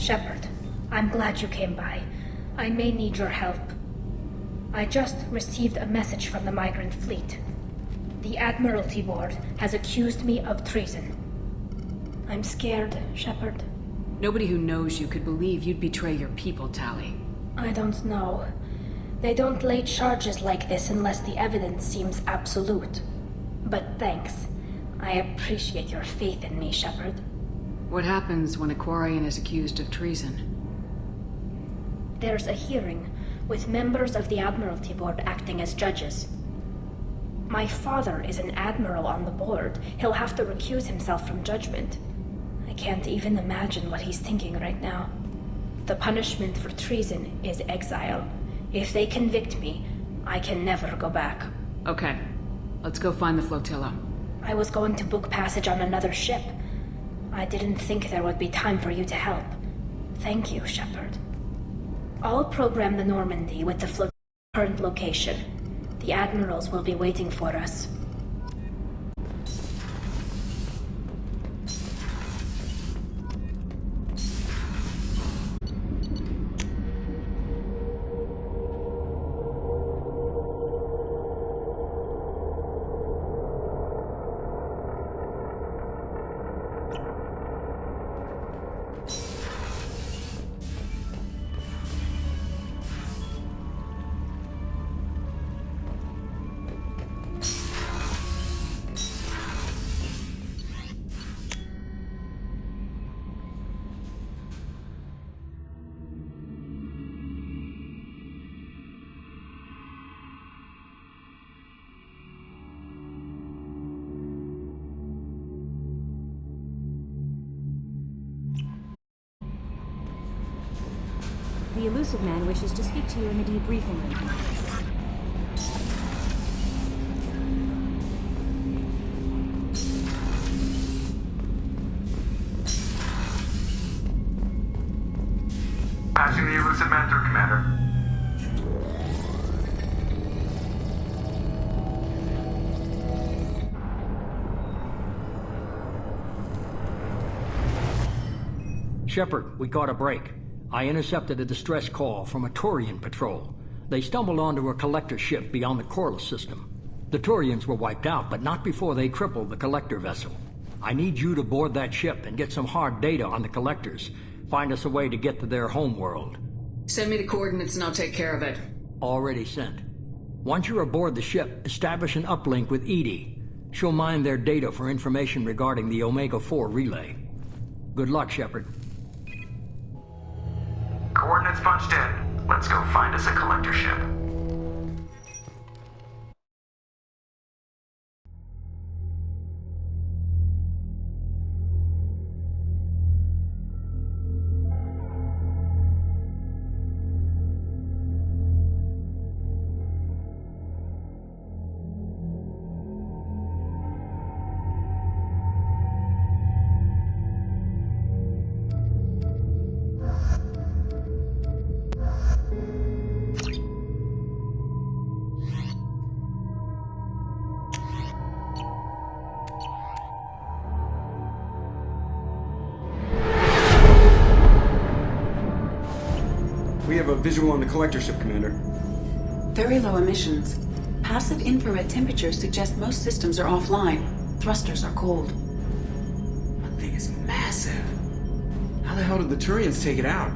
Shepard, I'm glad you came by. I may need your help. I just received a message from the Migrant Fleet. The Admiralty Board has accused me of treason. I'm scared, Shepard. Nobody who knows you could believe you'd betray your people, Tali. I don't know. They don't lay charges like this unless the evidence seems absolute. But thanks. I appreciate your faith in me, Shepard. What happens when a Quarian is accused of treason? There's a hearing, with members of the Admiralty Board acting as judges. My father is an admiral on the board. He'll have to recuse himself from judgment. I can't even imagine what he's thinking right now. The punishment for treason is exile. If they convict me, I can never go back. Okay. Let's go find the flotilla. I was going to book passage on another ship. I didn't think there would be time for you to help. Thank you, Shepard. I'll program the Normandy with the flotilla's current location. The admirals will be waiting for us. The Illusive Man wishes to speak to you in the debriefing room. Passing the Illusive Man through, Commander. Shepard, we caught a break. I intercepted a distress call from a Turian patrol. They stumbled onto a collector ship beyond the Corliss system. The Turians were wiped out, but not before they crippled the collector vessel. I need you to board that ship and get some hard data on the collectors. Find us a way to get to their home world. Send me the coordinates and I'll take care of it. Already sent. Once you're aboard the ship, establish an uplink with EDI. She'll mine their data for information regarding the Omega-4 relay. Good luck, Shepard. Coordinates punched in. Let's go find us a collector ship. We have a visual on the collector ship, Commander. Very low emissions. Passive infrared temperatures suggest most systems are offline. Thrusters are cold. That thing is massive. How the hell did the Turians take it out?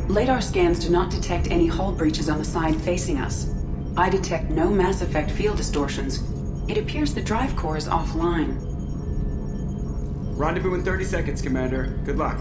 Radar scans do not detect any hull breaches on the side facing us. I detect no mass effect field distortions. It appears the drive core is offline. Rendezvous in 30 seconds, Commander. Good luck.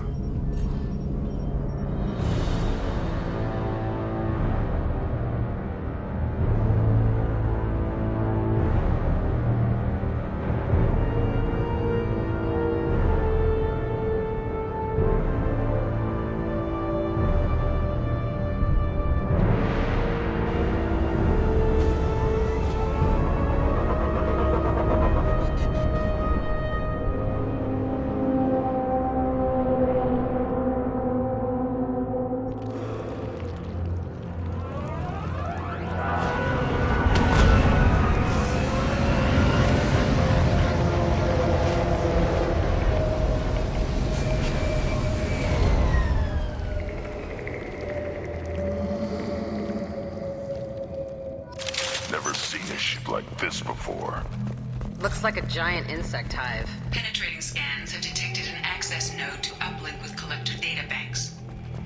like this before. Looks like a giant insect hive. Penetrating scans have detected an access node to uplink with collector databanks.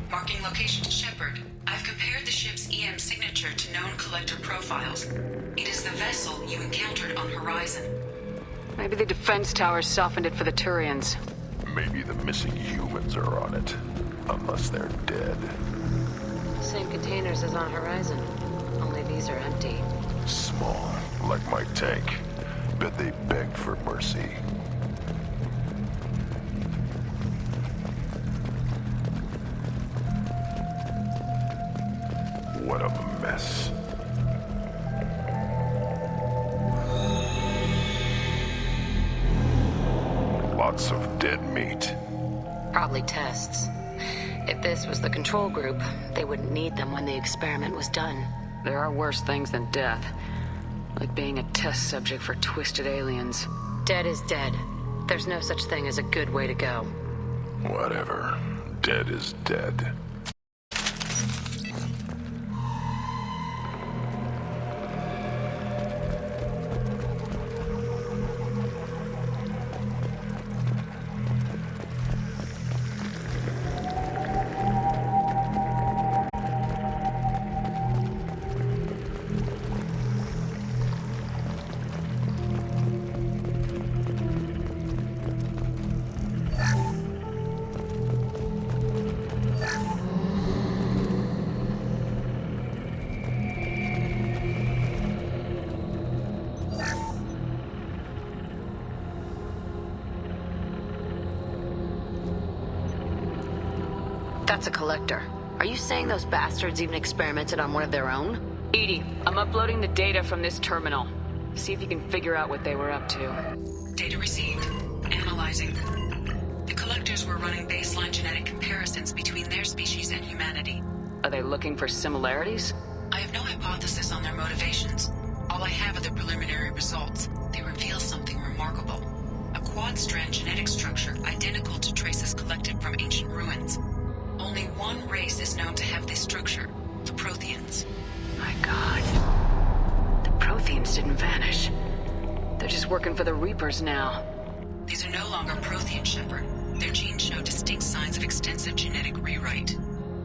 Marking location to Shepard, I've compared the ship's EM signature to known collector profiles. It is the vessel you encountered on Horizon. Maybe the defense towers softened it for the Turians. Maybe the missing humans are on it. Unless they're dead. Same containers as on Horizon. Only these are empty. Small, like my tank. Bet they begged for mercy. What a mess. Lots of dead meat. Probably tests. If this was the control group, they wouldn't need them when the experiment was done. There are worse things than death. Like being a test subject for twisted aliens. Dead is dead. There's no such thing as a good way to go. Whatever. Dead is dead. That's a collector. Are you saying those bastards even experimented on one of their own? EDI, I'm uploading the data from this terminal. See if you can figure out what they were up to. Data received. Analyzing. The collectors were running baseline genetic comparisons between their species and humanity. Are they looking for similarities? I have no hypothesis on their motivations. All I have are the preliminary results. They reveal something remarkable. A quad-strand genetic structure identical to traces collected from ancient ruins. Only one race is known to have this structure, the Protheans. My God. The Protheans didn't vanish. They're just working for the Reapers now. These are no longer Prothean, Shepard. Their genes show distinct signs of extensive genetic rewrite.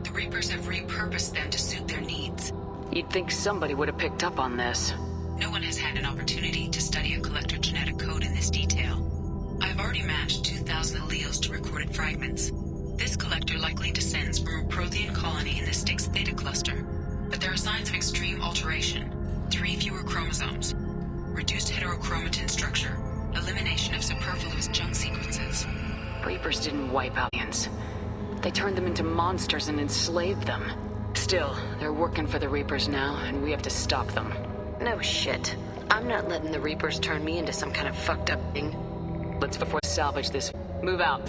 The Reapers have repurposed them to suit their needs. You'd think somebody would have picked up on this. No one has had an opportunity to study a collector genetic code in this detail. I've already matched 2,000 alleles to recorded fragments. This collector likely descends from a Prothean colony in the Styx Theta cluster, but there are signs of extreme alteration. 3 fewer chromosomes, reduced heterochromatin structure, elimination of superfluous junk sequences. Reapers didn't wipe out aliens. They turned them into monsters and enslaved them. Still, they're working for the Reapers now, and we have to stop them. No shit. I'm not letting the Reapers turn me into some kind of fucked up thing. Let's before salvage this. Move out.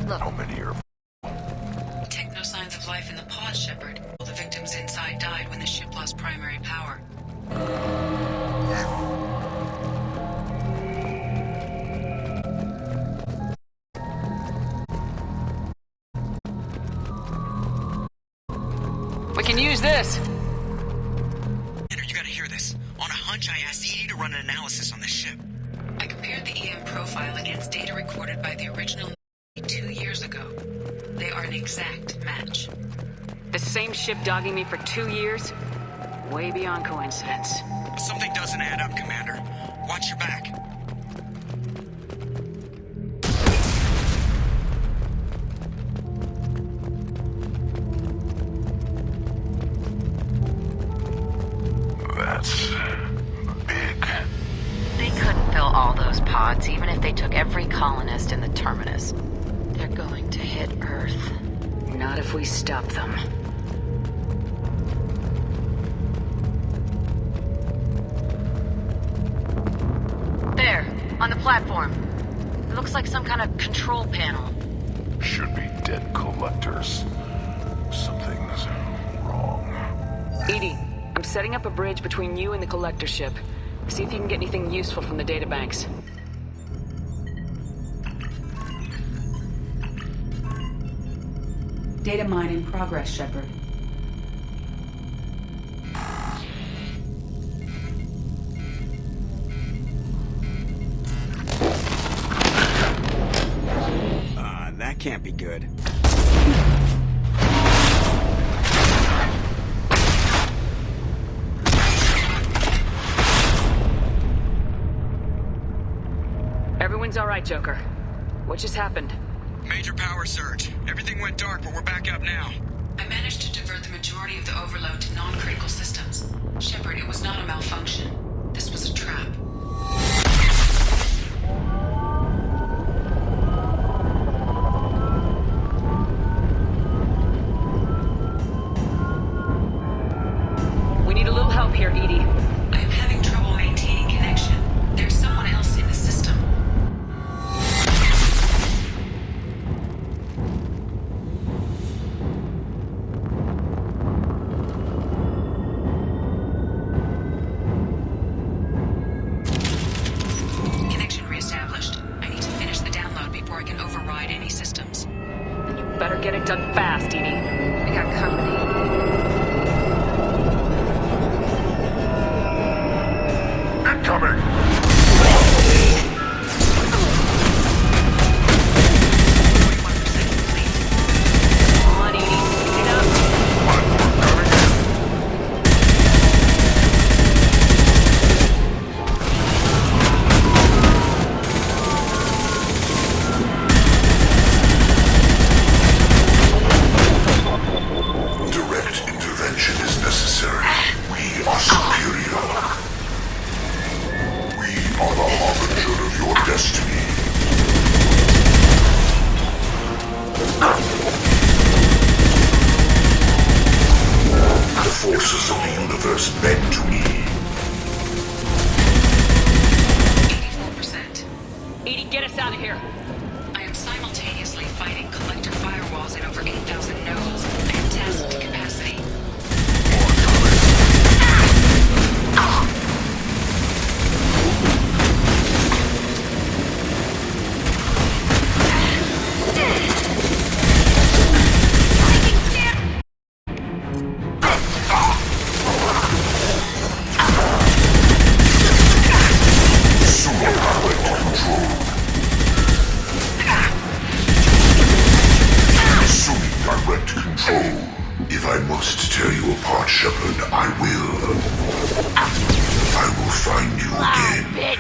How many are... Detect no signs of life in the pod, Shepard. All the victims inside died when the ship lost primary power. We can use this! You gotta hear this. On a hunch, I asked EDI to run an analysis on this ship. I compared the EM profile against data recorded by the original 2 years ago. They are an exact match. The same ship dogging me for 2 years? Way beyond coincidence. Something doesn't add up, Commander. Watch your back. That's... big. They couldn't fill all those pods, even if they took every colonist in the Terminus. They're going to hit Earth. Not if we stop them. There, on the platform. It looks like some kind of control panel. Should be dead collectors. Something's wrong. EDI, I'm setting up a bridge between you and the collector ship. See if you can get anything useful from the databanks. Data mine in progress, Shepard. That can't be good. Everyone's all right, Joker. What just happened? Major power surge. Everything went dark, but we're back up now. I managed to divert the majority of the overload to non-critical systems. Shepard, it was not a malfunction. This was a trap. We need a little help here, EDI. I am having trouble maintaining connection. There's someone else in the system. Connection reestablished. I need to finish the download before I can override any systems. Then you better get it done fast, EDI. We got company. Incoming! Come on, EDI. Get up. Direct intervention is necessary. We are superior. We are the harbinger of your destiny. The forces of the universe bend to me. 84%. EDI, get us out of here. I am simultaneously fighting collector firewalls in over 8,000 nodes and tasks to capacity. Assuming direct control. If I must tear you apart, Shepard, I will. I will find you again.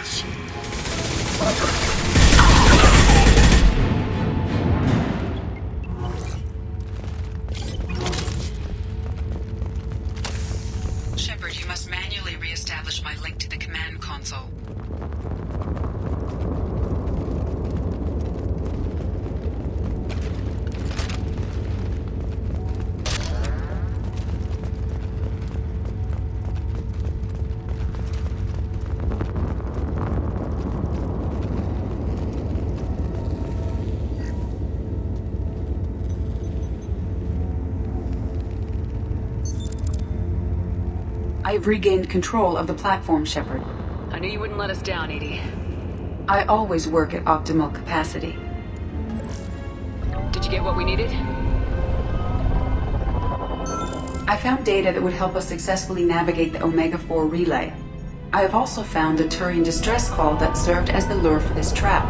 Shepard, you must manually re-establish my link to the command console. I have regained control of the platform, Shepard. I knew you wouldn't let us down, EDI. I always work at optimal capacity. Did you get what we needed? I found data that would help us successfully navigate the Omega-4 relay. I have also found a Turian distress call that served as the lure for this trap.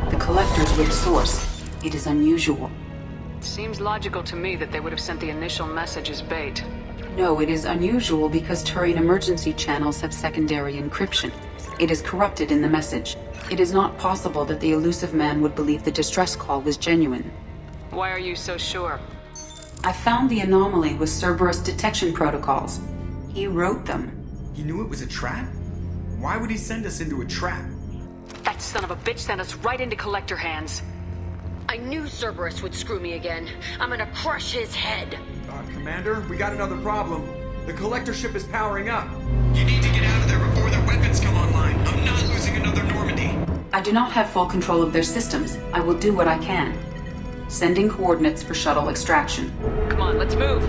The collectors were the source. It is unusual. Seems logical to me that they would have sent the initial message as bait. No, it is unusual because Turian emergency channels have secondary encryption. It is corrupted in the message. It is not possible that the elusive man would believe the distress call was genuine. Why are you so sure? I found the anomaly with Cerberus detection protocols. He wrote them. He knew it was a trap? Why would he send us into a trap? That son of a bitch sent us right into collector hands. I knew Cerberus would screw me again. I'm gonna crush his head. Commander, we got another problem. The collector ship is powering up. You need to get out of there before their weapons come online. I'm not losing another Normandy. I do not have full control of their systems. I will do what I can. Sending coordinates for shuttle extraction. Come on, let's move.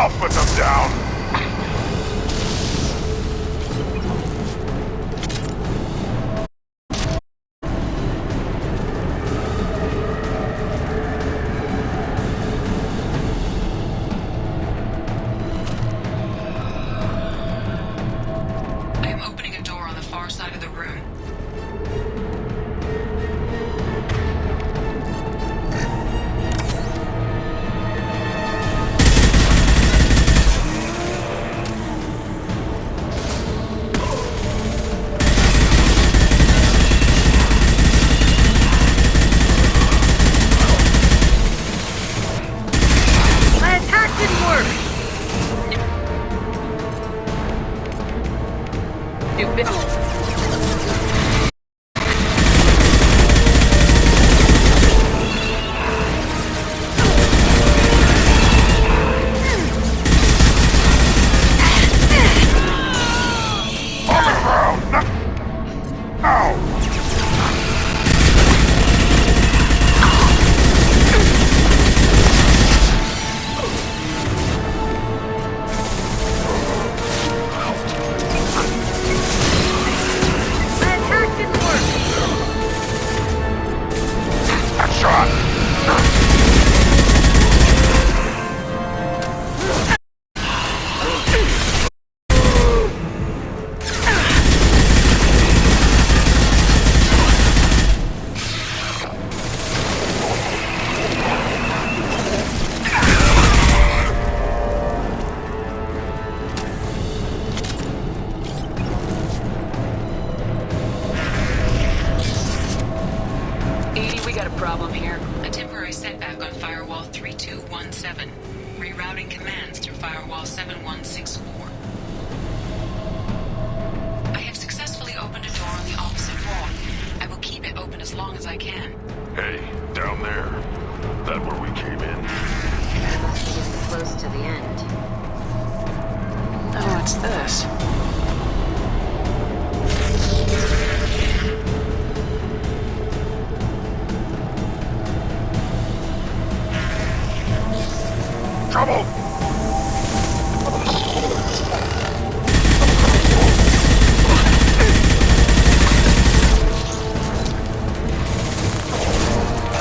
I'll put them down! I am opening a door on the far side of the room. My attack didn't work! Stupid. My attack didn't work! Edie, we got a problem here. A temporary setback on Firewall 3217. Rerouting commands through Firewall 7164. I have successfully opened a door on the opposite wall. I will keep it open as long as I can. Hey, down there. That where we came in? Getting close to the end. Oh, what's this? Trouble!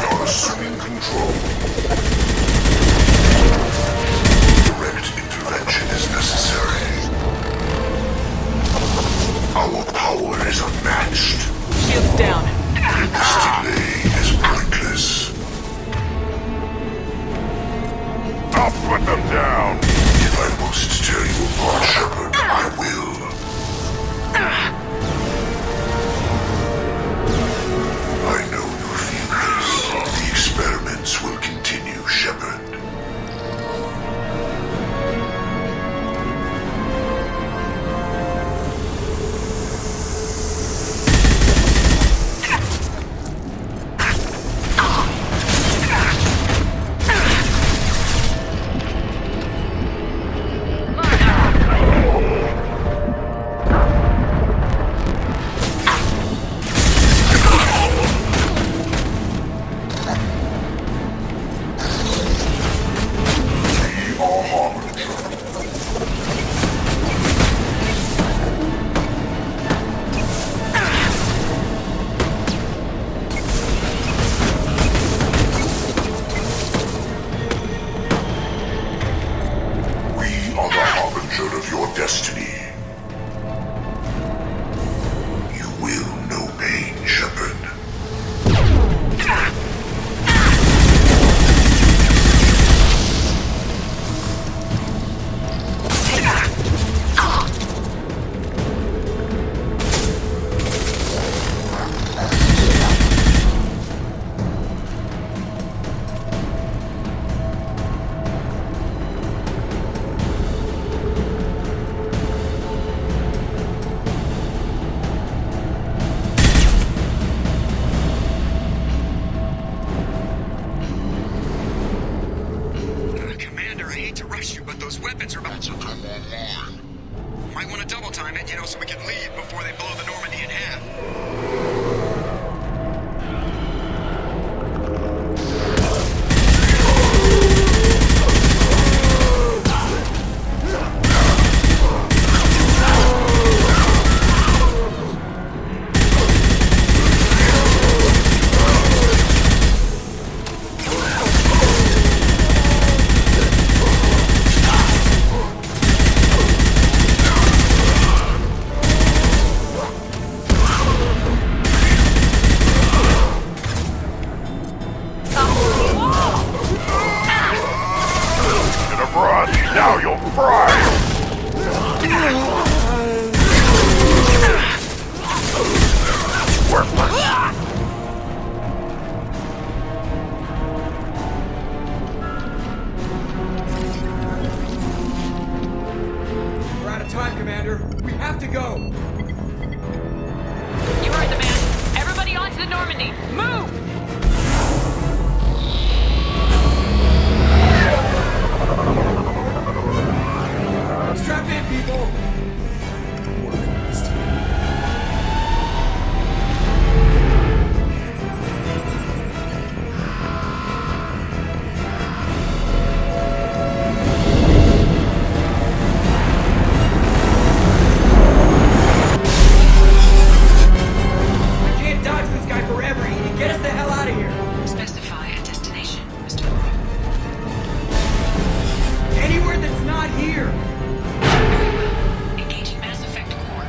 You're assuming control. Direct intervention is necessary. Our power is unmatched. Shields down. This delay is pointless. I'll put them down! If I must tear you apart, Shepard, I will. I know you feel this. The experiments will continue, Shepard. Might want to double time it, so we can leave before they blow the Normandy in half. Now you'll fry! Worthless! We're out of time, Commander. We have to go. You heard the man. Everybody onto the Normandy. Move! Strap in, people. Specify a destination, Mr. Anywhere that's not here! Very well. Engaging Mass Effect Core.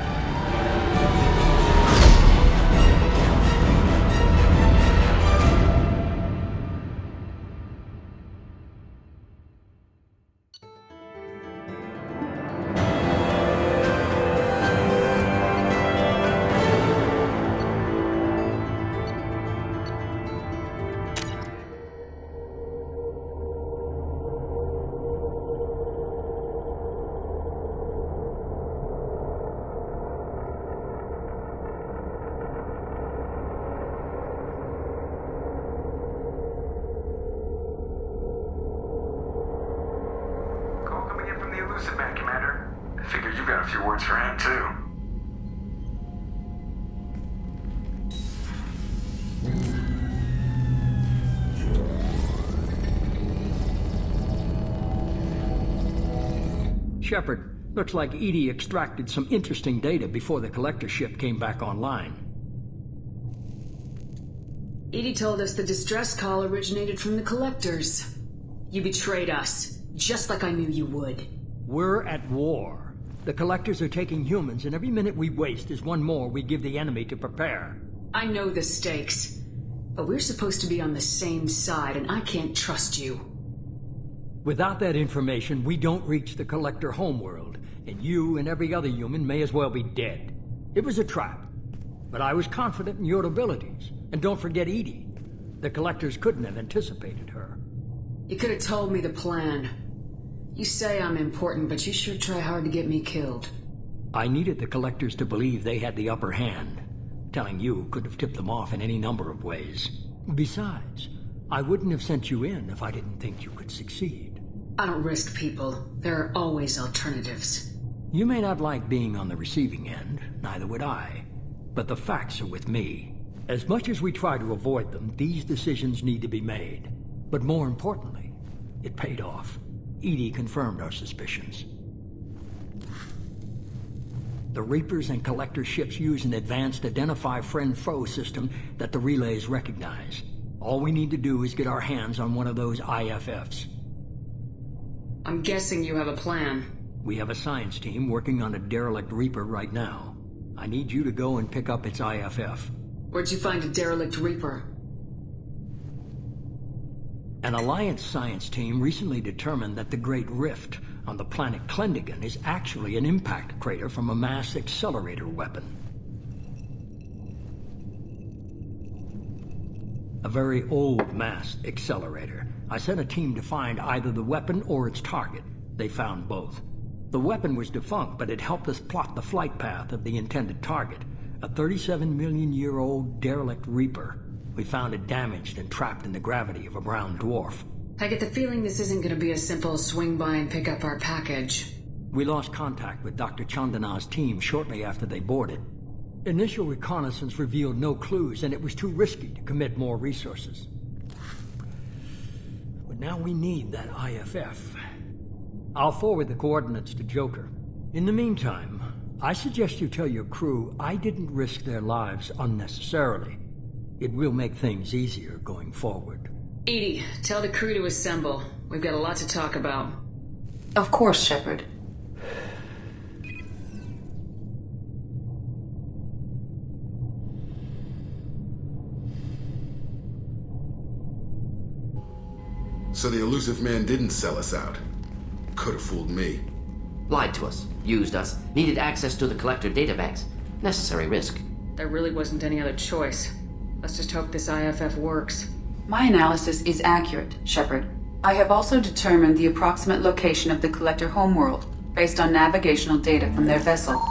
Call coming in from the Elusive Man, Commander. I figure you've got a few words for him, too. Shepard, looks like EDI extracted some interesting data before the collector ship came back online. EDI told us the distress call originated from the Collectors. You betrayed us, just like I knew you would. We're at war. The Collectors are taking humans, and every minute we waste is one more we give the enemy to prepare. I know the stakes, but we're supposed to be on the same side, and I can't trust you. Without that information, we don't reach the Collector homeworld, and you and every other human may as well be dead. It was a trap, but I was confident in your abilities. And don't forget EDI. The Collectors couldn't have anticipated her. You could have told me the plan. You say I'm important, but you sure try hard to get me killed. I needed the Collectors to believe they had the upper hand. Telling you could have tipped them off in any number of ways. Besides, I wouldn't have sent you in if I didn't think you could succeed. I don't risk people. There are always alternatives. You may not like being on the receiving end, neither would I. But the facts are with me. As much as we try to avoid them, these decisions need to be made. But more importantly, it paid off. EDI confirmed our suspicions. The Reapers and Collector ships use an advanced Identify Friend-Foe system that the relays recognize. All we need to do is get our hands on one of those IFFs. I'm guessing you have a plan. We have a science team working on a derelict Reaper right now. I need you to go and pick up its IFF. Where'd you find a derelict Reaper? An Alliance science team recently determined that the Great Rift on the planet Klendagon is actually an impact crater from a mass accelerator weapon. A very old mass accelerator. I sent a team to find either the weapon or its target. They found both. The weapon was defunct, but it helped us plot the flight path of the intended target. A 37-million-year-old derelict Reaper. We found it damaged and trapped in the gravity of a brown dwarf. I get the feeling this isn't going to be a simple swing by and pick up our package. We lost contact with Dr. Chandana's team shortly after they boarded. Initial reconnaissance revealed no clues, and it was too risky to commit more resources. But now we need that IFF. I'll forward the coordinates to Joker. In the meantime, I suggest you tell your crew I didn't risk their lives unnecessarily. It will make things easier going forward. EDI, tell the crew to assemble. We've got a lot to talk about. Of course, Shepard. So the Elusive Man didn't sell us out. Could have fooled me. Lied to us, used us, needed access to the Collector databanks. Necessary risk. There really wasn't any other choice. Let's just hope this IFF works. My analysis is accurate, Shepard. I have also determined the approximate location of the Collector homeworld based on navigational data from their vessel.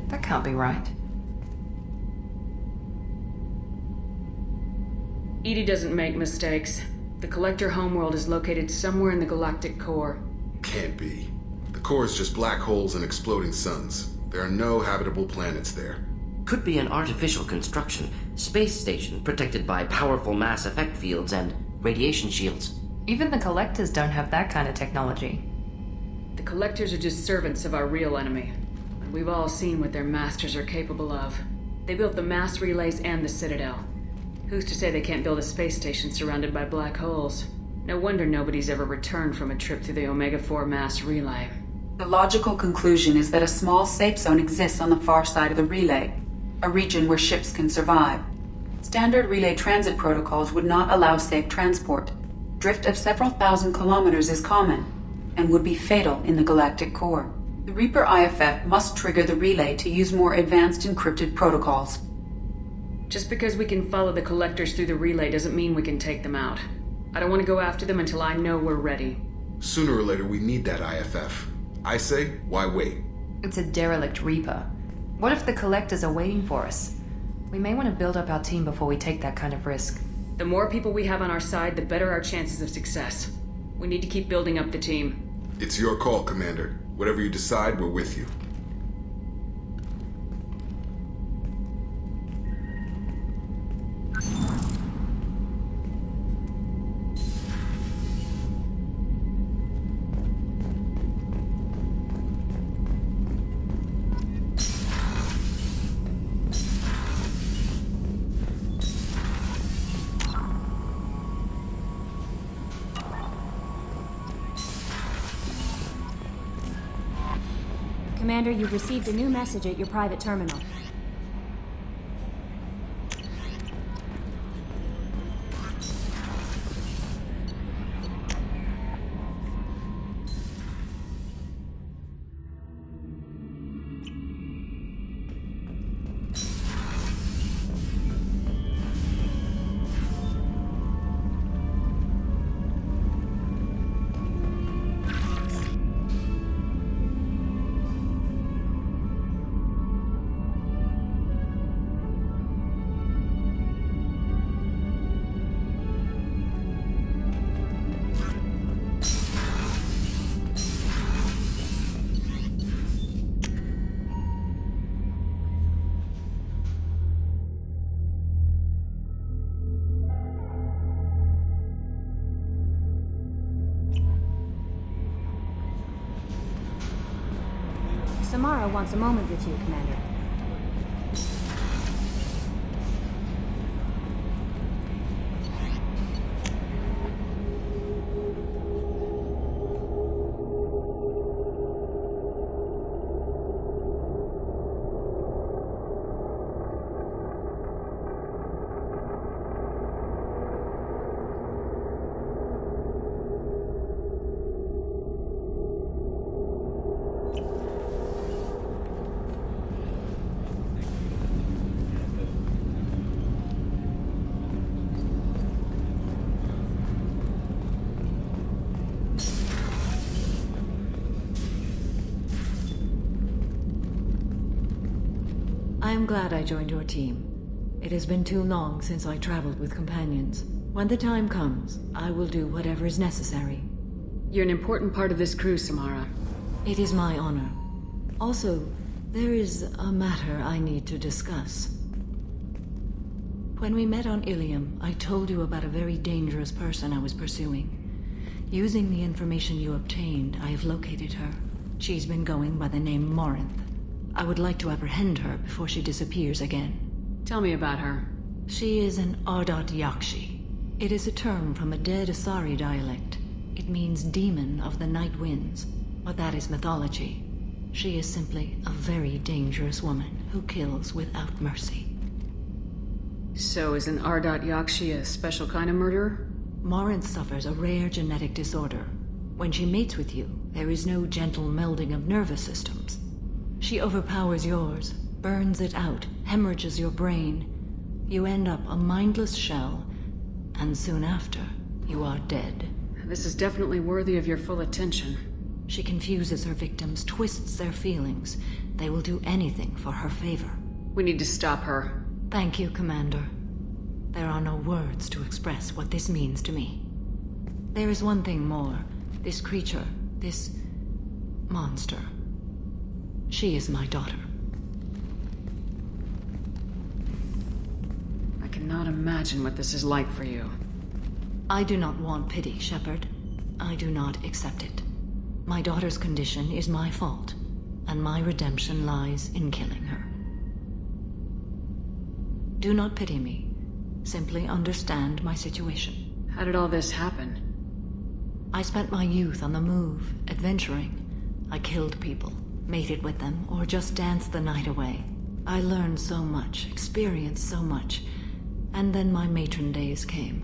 That can't be right. EDI doesn't make mistakes. The Collector homeworld is located somewhere in the galactic core. Can't be. The core is just black holes and exploding suns. There are no habitable planets there. Could be an artificial construction, space station protected by powerful mass effect fields and radiation shields. Even the Collectors don't have that kind of technology. The Collectors are just servants of our real enemy. And we've all seen what their masters are capable of. They built the mass relays and the Citadel. Who's to say they can't build a space station surrounded by black holes? No wonder nobody's ever returned from a trip through the Omega-4 mass relay. The logical conclusion is that a small safe zone exists on the far side of the relay, a region where ships can survive. Standard relay transit protocols would not allow safe transport. Drift of several thousand kilometers is common, and would be fatal in the galactic core. The Reaper IFF must trigger the relay to use more advanced encrypted protocols. Just because we can follow the Collectors through the relay doesn't mean we can take them out. I don't want to go after them until I know we're ready. Sooner or later, we need that IFF. I say, why wait? It's a derelict Reaper. What if the Collectors are waiting for us? We may want to build up our team before we take that kind of risk. The more people we have on our side, the better our chances of success. We need to keep building up the team. It's your call, Commander. Whatever you decide, we're with you. Commander, you've received a new message at your private terminal. Samara wants a moment with you, Commander. I am glad I joined your team. It has been too long since I traveled with companions. When the time comes, I will do whatever is necessary. You're an important part of this crew, Samara. It is my honor. Also, there is a matter I need to discuss. When we met on Ilium, I told you about a very dangerous person I was pursuing. Using the information you obtained, I have located her. She's been going by the name Morinth. I would like to apprehend her before she disappears again. Tell me about her. She is an Ardat Yakshi. It is a term from a dead Asari dialect. It means demon of the night winds, but that is mythology. She is simply a very dangerous woman who kills without mercy. So is an Ardot Yakshi a special kind of murderer? Morinth suffers a rare genetic disorder. When she mates with you, there is no gentle melding of nervous systems. She overpowers yours, burns it out, hemorrhages your brain. You end up a mindless shell, and soon after, you are dead. This is definitely worthy of your full attention. She confuses her victims, twists their feelings. They will do anything for her favor. We need to stop her. Thank you, Commander. There are no words to express what this means to me. There is one thing more. This creature, this monster. She is my daughter. I cannot imagine what this is like for you. I do not want pity, Shepard. I do not accept it. My daughter's condition is my fault, and my redemption lies in killing her. Do not pity me. Simply understand my situation. How did all this happen? I spent my youth on the move, adventuring. I killed people, mated with them, or just danced the night away. I learned so much, experienced so much, and then my matron days came.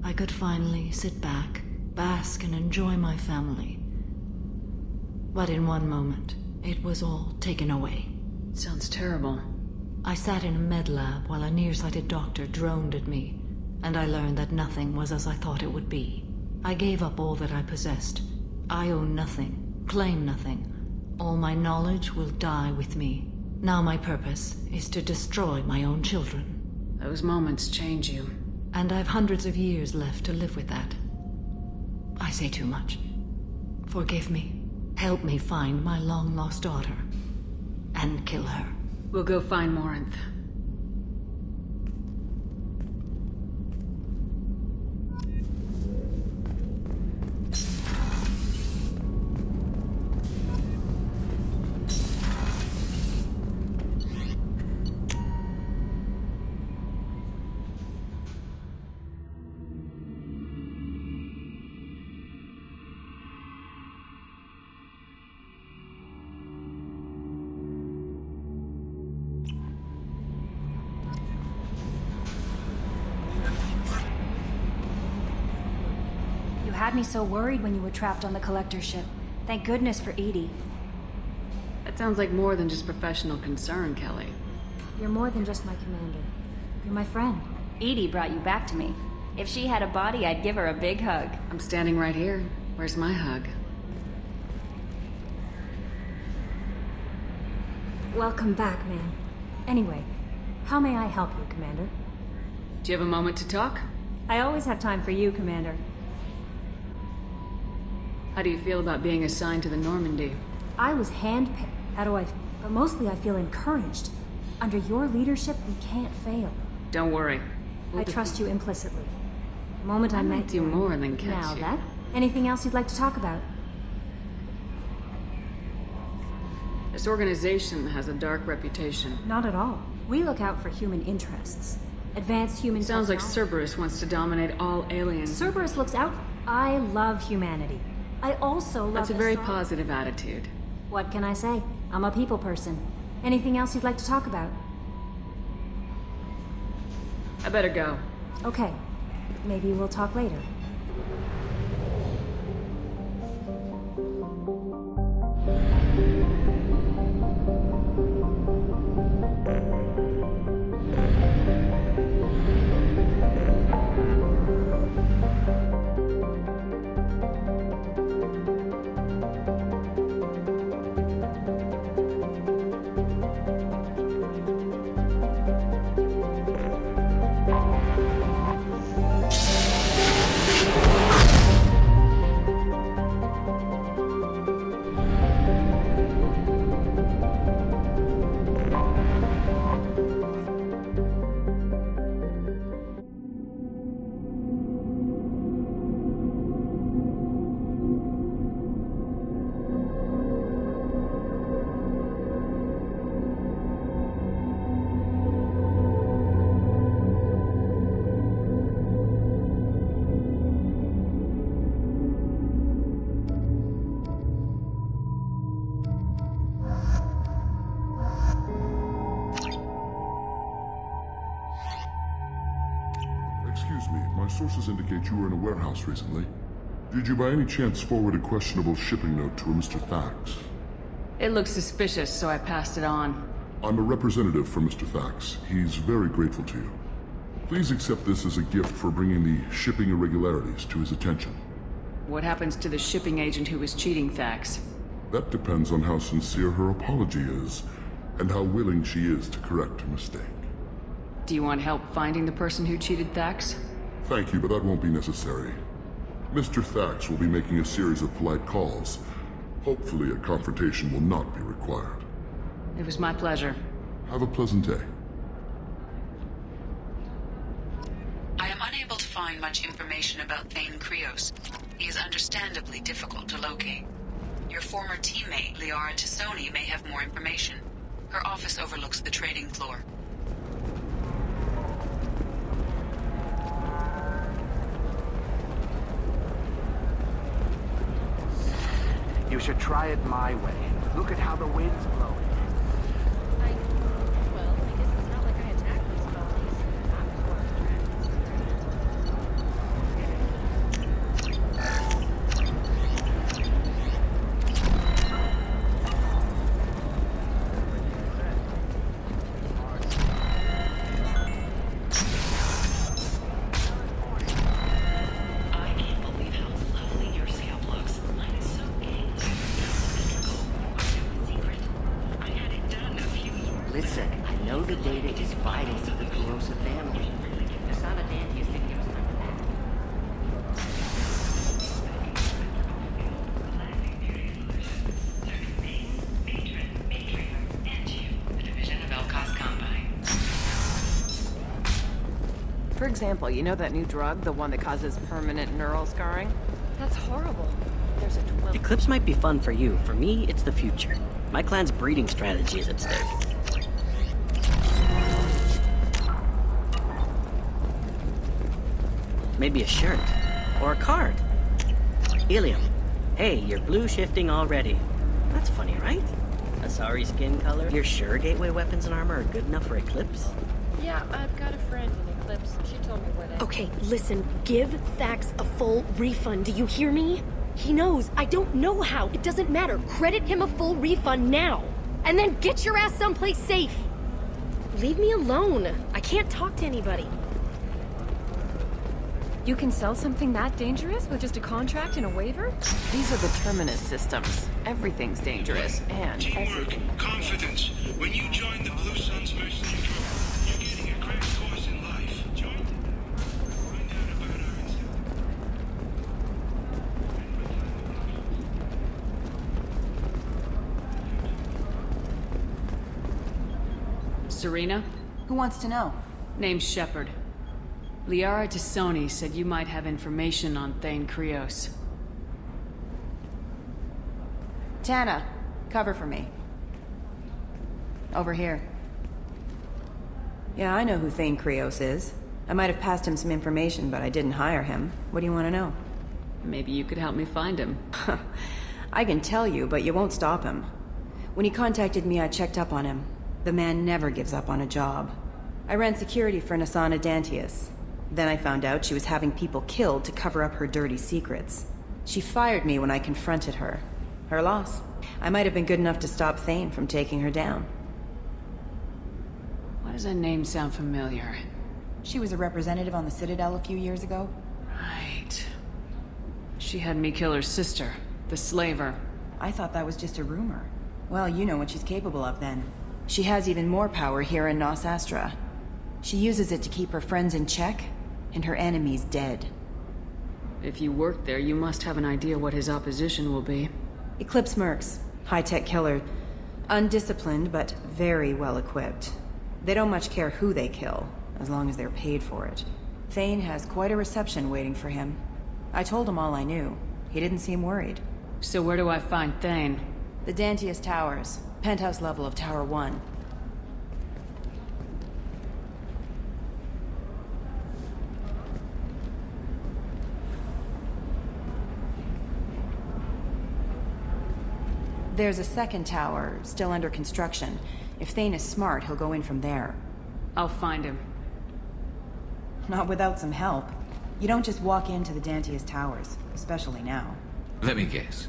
I could finally sit back, bask and enjoy my family. But in one moment, it was all taken away. Sounds terrible. I sat in a med lab while a nearsighted doctor droned at me, and I learned that nothing was as I thought it would be. I gave up all that I possessed. I own nothing, claim nothing. All my knowledge will die with me. Now my purpose is to destroy my own children. Those moments change you. And I've hundreds of years left to live with that. I say too much. Forgive me. Help me find my long-lost daughter. And kill her. We'll go find Morinth. You had me so worried when you were trapped on the Collector ship. Thank goodness for EDI. That sounds like more than just professional concern, Kelly. You're more than just my commander. You're my friend. EDI brought you back to me. If she had a body, I'd give her a big hug. I'm standing right here. Where's my hug? Welcome back, man. Anyway, how may I help you, Commander? Do you have a moment to talk? I always have time for you, Commander. How do you feel about being assigned to the Normandy? I was handpicked. But mostly I feel encouraged. Under your leadership, we can't fail. Don't worry. I trust you implicitly. The moment I met you more than catch now you. that. Anything else you'd like to talk about? This organization has a dark reputation. Not at all. We look out for human interests. Advanced human Sounds like technology. Cerberus wants to dominate all aliens. Cerberus looks out. I love humanity. I also love That's a very Asari. positive attitude. What can I say? I'm a people person. Anything else you'd like to talk about? I better go. Okay. Maybe we'll talk later. Excuse me, my sources indicate you were in a warehouse recently. Did you by any chance forward a questionable shipping note to a Mr. Thax? It looks suspicious, so I passed it on. I'm a representative for Mr. Thax. He's very grateful to you. Please accept this as a gift for bringing the shipping irregularities to his attention. What happens to the shipping agent who was cheating Thax? That depends on how sincere her apology is, and how willing she is to correct her mistake. Do you want help finding the person who cheated Thax? Thank you, but that won't be necessary. Mr. Thax will be making a series of polite calls. Hopefully a confrontation will not be required. It was my pleasure. Have a pleasant day. I am unable to find much information about Thane Krios. He is understandably difficult to locate. Your former teammate, Liara Tassoni, may have more information. Her office overlooks the trading floor. You should try it my way. Look at how the wind's blowing. Well, I guess it's not like I attacked these colonies. Listen, I know the data is vital to the Kurosa family. Asana Dantius didn't give us time for that. The division of Elkas Combine. For example, you know that new drug, the one that causes permanent neural scarring? That's horrible. There's a 12... Eclipse might be fun for you. For me, it's the future. My clan's breeding strategy is at stake. Maybe a shirt. Or a card. Helium. Hey, you're blue shifting already. That's funny, right? Asari skin color. You're sure gateway weapons and armor are good enough for Eclipse? Yeah, I've got a friend in Eclipse. She told me what I... Okay, listen. Give Thax a full refund. Do you hear me? He knows. I don't know how. It doesn't matter. Credit him a full refund now. And then get your ass someplace safe. Leave me alone. I can't talk to anybody. You can sell something that dangerous with just a contract and a waiver? These are the Terminus systems. Everything's dangerous, and everything... Confidence. When you join the Blue Suns Mercenary Group, you're getting a crash course in life. Join them. Find out about our institute. Serena? Who wants to know? Name's Shepard. Liara Tassoni said you might have information on Thane Krios. Tana, cover for me. Over here. Yeah, I know who Thane Krios is. I might have passed him some information, but I didn't hire him. What do you want to know? Maybe you could help me find him. I can tell you, but you won't stop him. When he contacted me, I checked up on him. The man never gives up on a job. I ran security for Asana Dantius. Then I found out she was having people killed to cover up her dirty secrets. She fired me when I confronted her. Her loss. I might have been good enough to stop Thane from taking her down. Why does that name sound familiar? She was a representative on the Citadel a few years ago. Right. She had me kill her sister, the slaver. I thought that was just a rumor. Well, you know what she's capable of then. She has even more power here in Nos Astra. She uses it to keep her friends in check, and her enemies dead. If you work there, you must have an idea what his opposition will be. Eclipse mercs. High-tech killer. Undisciplined, but very well-equipped. They don't much care who they kill, as long as they're paid for it. Thane has quite a reception waiting for him. I told him all I knew. He didn't seem worried. So where do I find Thane? The Dantius Towers. Penthouse level of Tower 1. There's a second tower, still under construction. If Thane is smart, he'll go in from there. I'll find him. not without some help. You don't just walk into the Dantius Towers, especially now. Let me guess.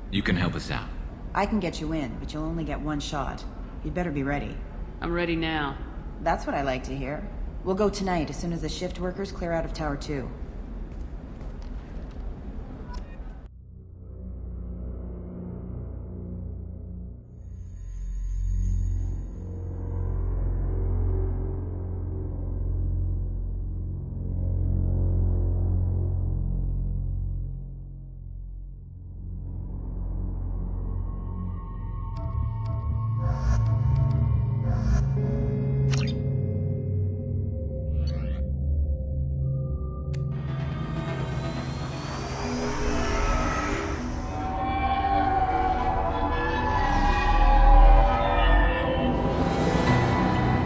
You can help us out. I can get you in, but you'll only get one shot. You'd better be ready. I'm ready now. That's what I like to hear. We'll go tonight as soon as the shift workers clear out of Tower 2.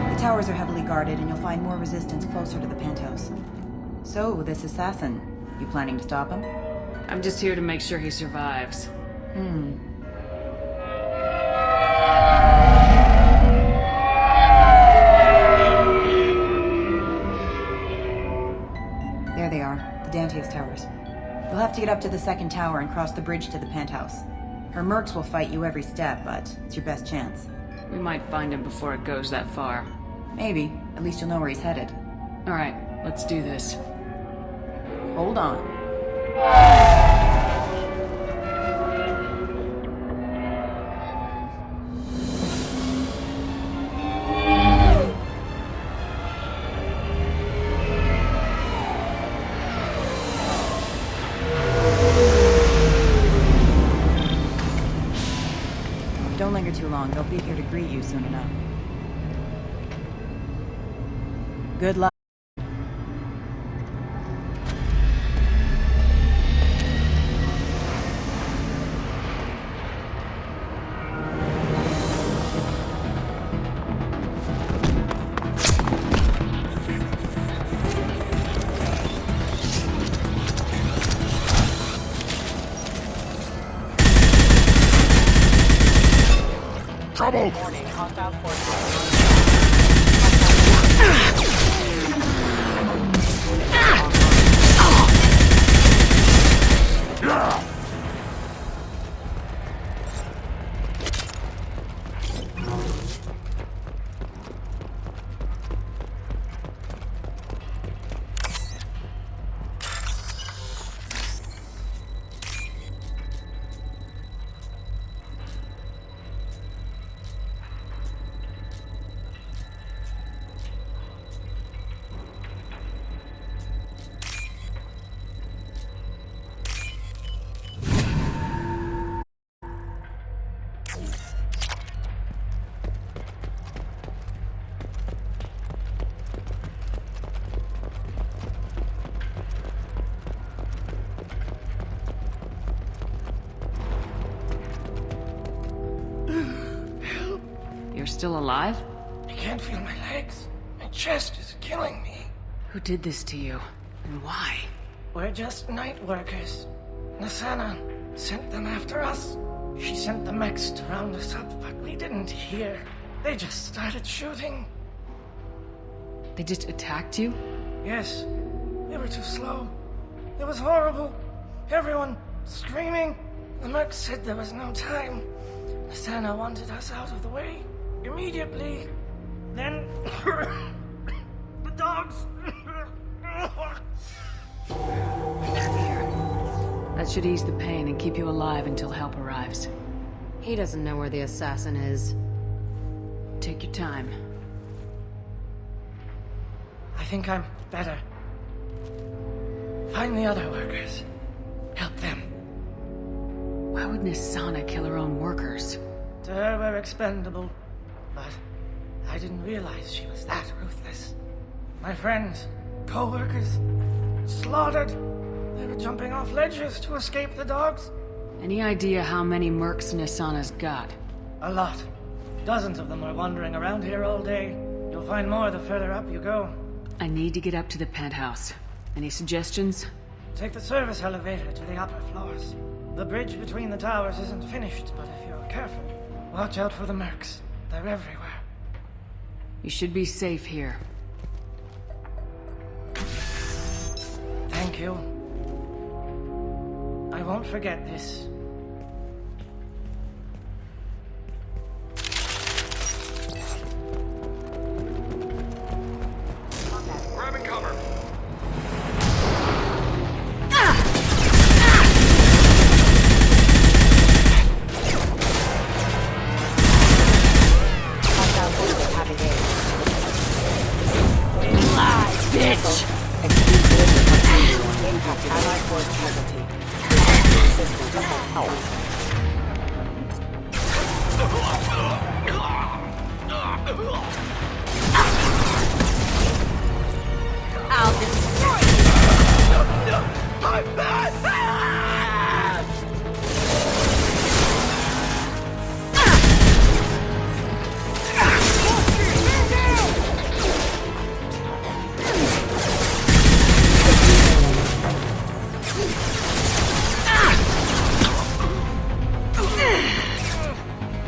The towers are heavily guarded, and you'll find more resistance closer to the penthouse. So, this assassin, you planning to stop him? I'm just here to make sure he survives. There they are, the Dantius Towers. You'll have to get up to the second tower and cross the bridge to the penthouse. Her mercs will fight you every step, but it's your best chance. We might find him before it goes that far. Maybe. At least you'll know where he's headed. Alright, let's do this. Hold on. Don't linger too long. They'll be here to greet you soon enough. Good luck. Trouble! You're still alive? I can't feel my legs. My chest is killing me. Who did this to you? And why? We're just night workers. Nasana sent them after us. She sent the mechs to round us up, but we didn't hear. They just started shooting. They just attacked you? Yes. They were too slow. It was horrible. Everyone screaming. The mechs said there was no time. Nasana wanted us out of the way. Immediately. Then... the dogs... That should ease the pain and keep you alive until help arrives. He doesn't know where the assassin is. Take your time. I think I'm better. Find the other workers. Help them. Why would Nasana kill her own workers? To her, we're expendable. But I didn't realize she was that ruthless. My friends, co-workers, slaughtered. They were jumping off ledges to escape the dogs. Any idea how many mercs Nasana's got? A lot. Dozens of them are wandering around here all day. You'll find more the further up you go. I need to get up to the penthouse. Any suggestions? Take the service elevator to the upper floors. The bridge between the towers isn't finished, but if you're careful, watch out for the mercs. They're everywhere. You should be safe here. Thank you. I won't forget this. Grabbing cover. Bitch! Impact Allied Force casualty. I'll destroy you! I'm bad!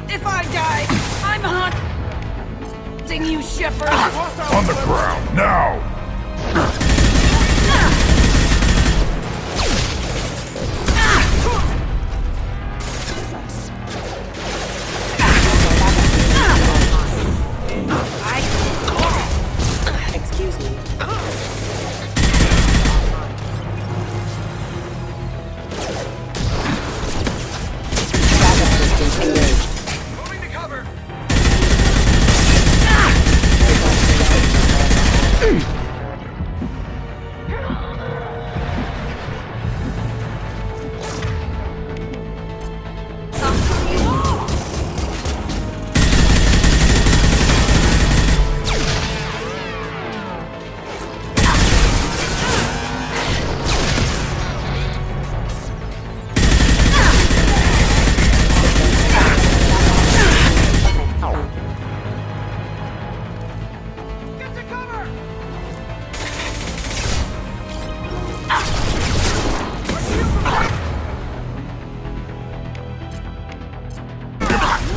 If I die, I'm hunting you, Shepard! On the ground, now! Excuse me. Backup systems engaged. Moving to cover.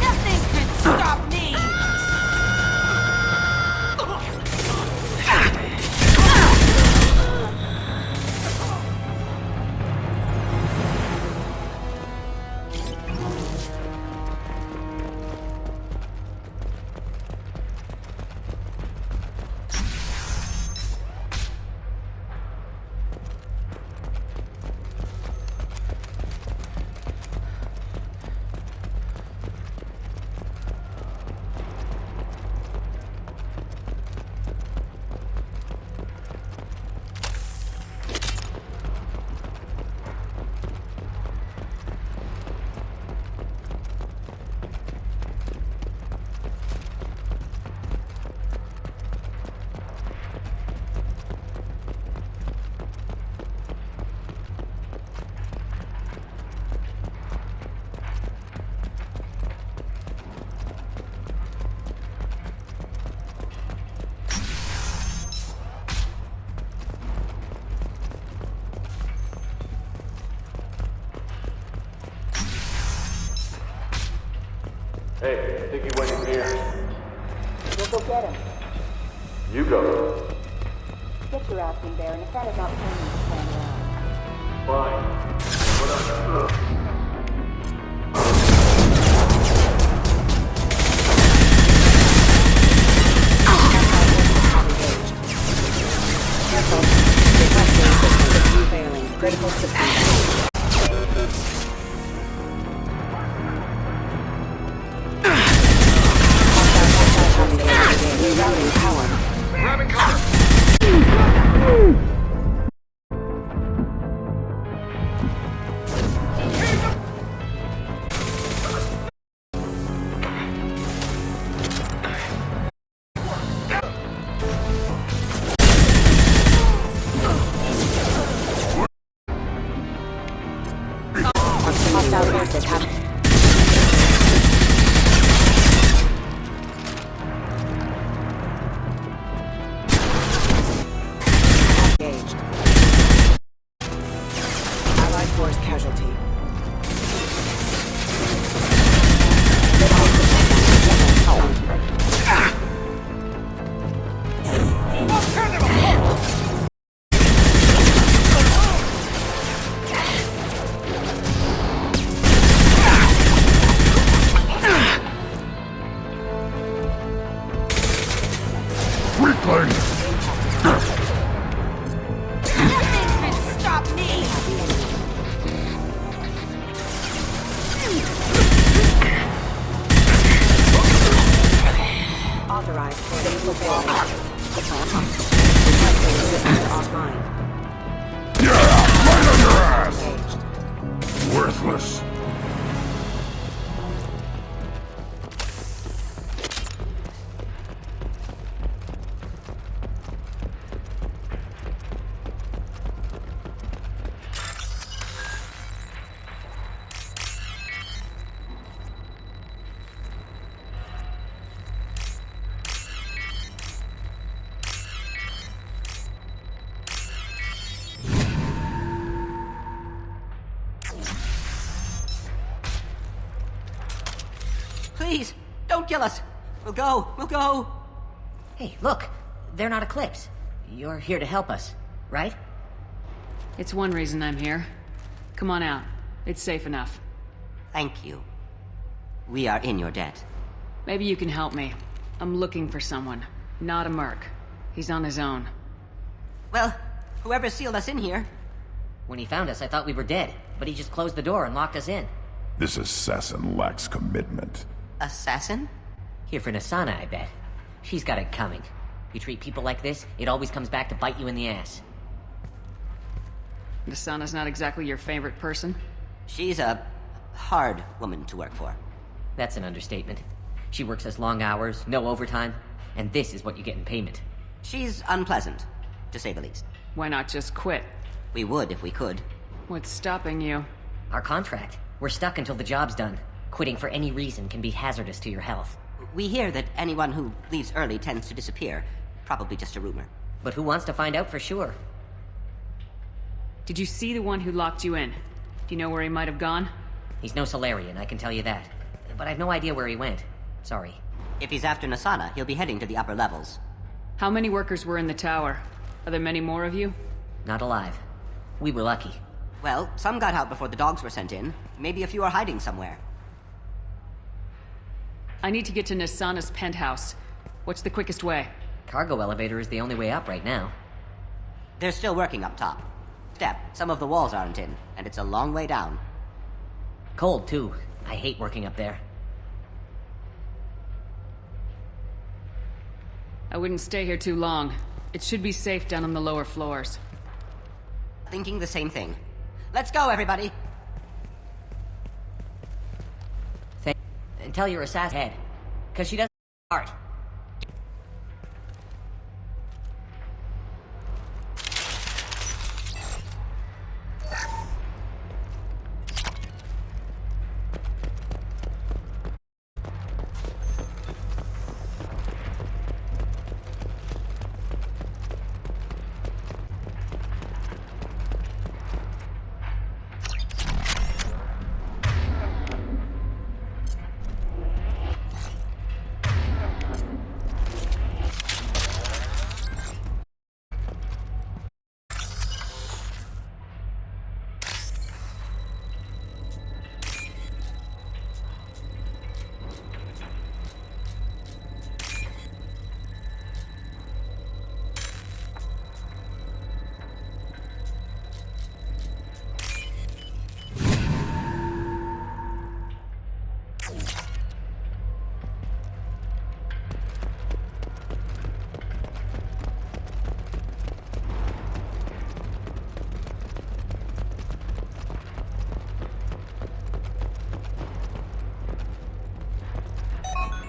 Nothing can stop me! Hey, I think he went in here. We'll go get him. You go. Get your ass in there, and if that is not playing, you stand around. Fine. But Careful. Detecting system failing. Critical system. Rerouting power. grabbing cover. Hostile forces have. Engaged. Allied force casualty. Please, don't kill us. We'll go. Hey, look. They're not Eclipse. You're here to help us, right? It's one reason I'm here. Come on out. It's safe enough. Thank you. We are in your debt. Maybe you can help me. I'm looking for someone. Not a merc. He's on his own. Well, whoever sealed us in here. When he found us, I thought we were dead, but he just closed the door and locked us in. This assassin lacks commitment. Assassin? Here for Nasana, I bet. She's got it coming. You treat people like this, it always comes back to bite you in the ass. Nasana's not exactly your favorite person? She's a hard woman to work for. That's an understatement. She works us long hours, no overtime, and this is what you get in payment. She's unpleasant, to say the least. Why not just quit? We would if we could. What's stopping you? Our contract. We're stuck until the job's done. Quitting for any reason can be hazardous to your health. We hear that anyone who leaves early tends to disappear. Probably just a rumor. But who wants to find out for sure? Did you see the one who locked you in? Do you know where he might have gone? He's no Solarian, I can tell you that. But I've no idea where he went. Sorry. If he's after Nasana, he'll be heading to the upper levels. How many workers were in the tower? Are there many more of you? Not alive. We were lucky. Well, some got out before the dogs were sent in. Maybe a few are hiding somewhere. I need to get to Nasana's penthouse. What's the quickest way? Cargo elevator is the only way up right now. They're still working up top. Step, some of the walls aren't in, and it's a long way down. Cold, too. I hate working up there. I wouldn't stay here too long. It should be safe down on the lower floors. Thinking the same thing. Let's go, everybody! And tell your assassin head, because she doesn't have a heart.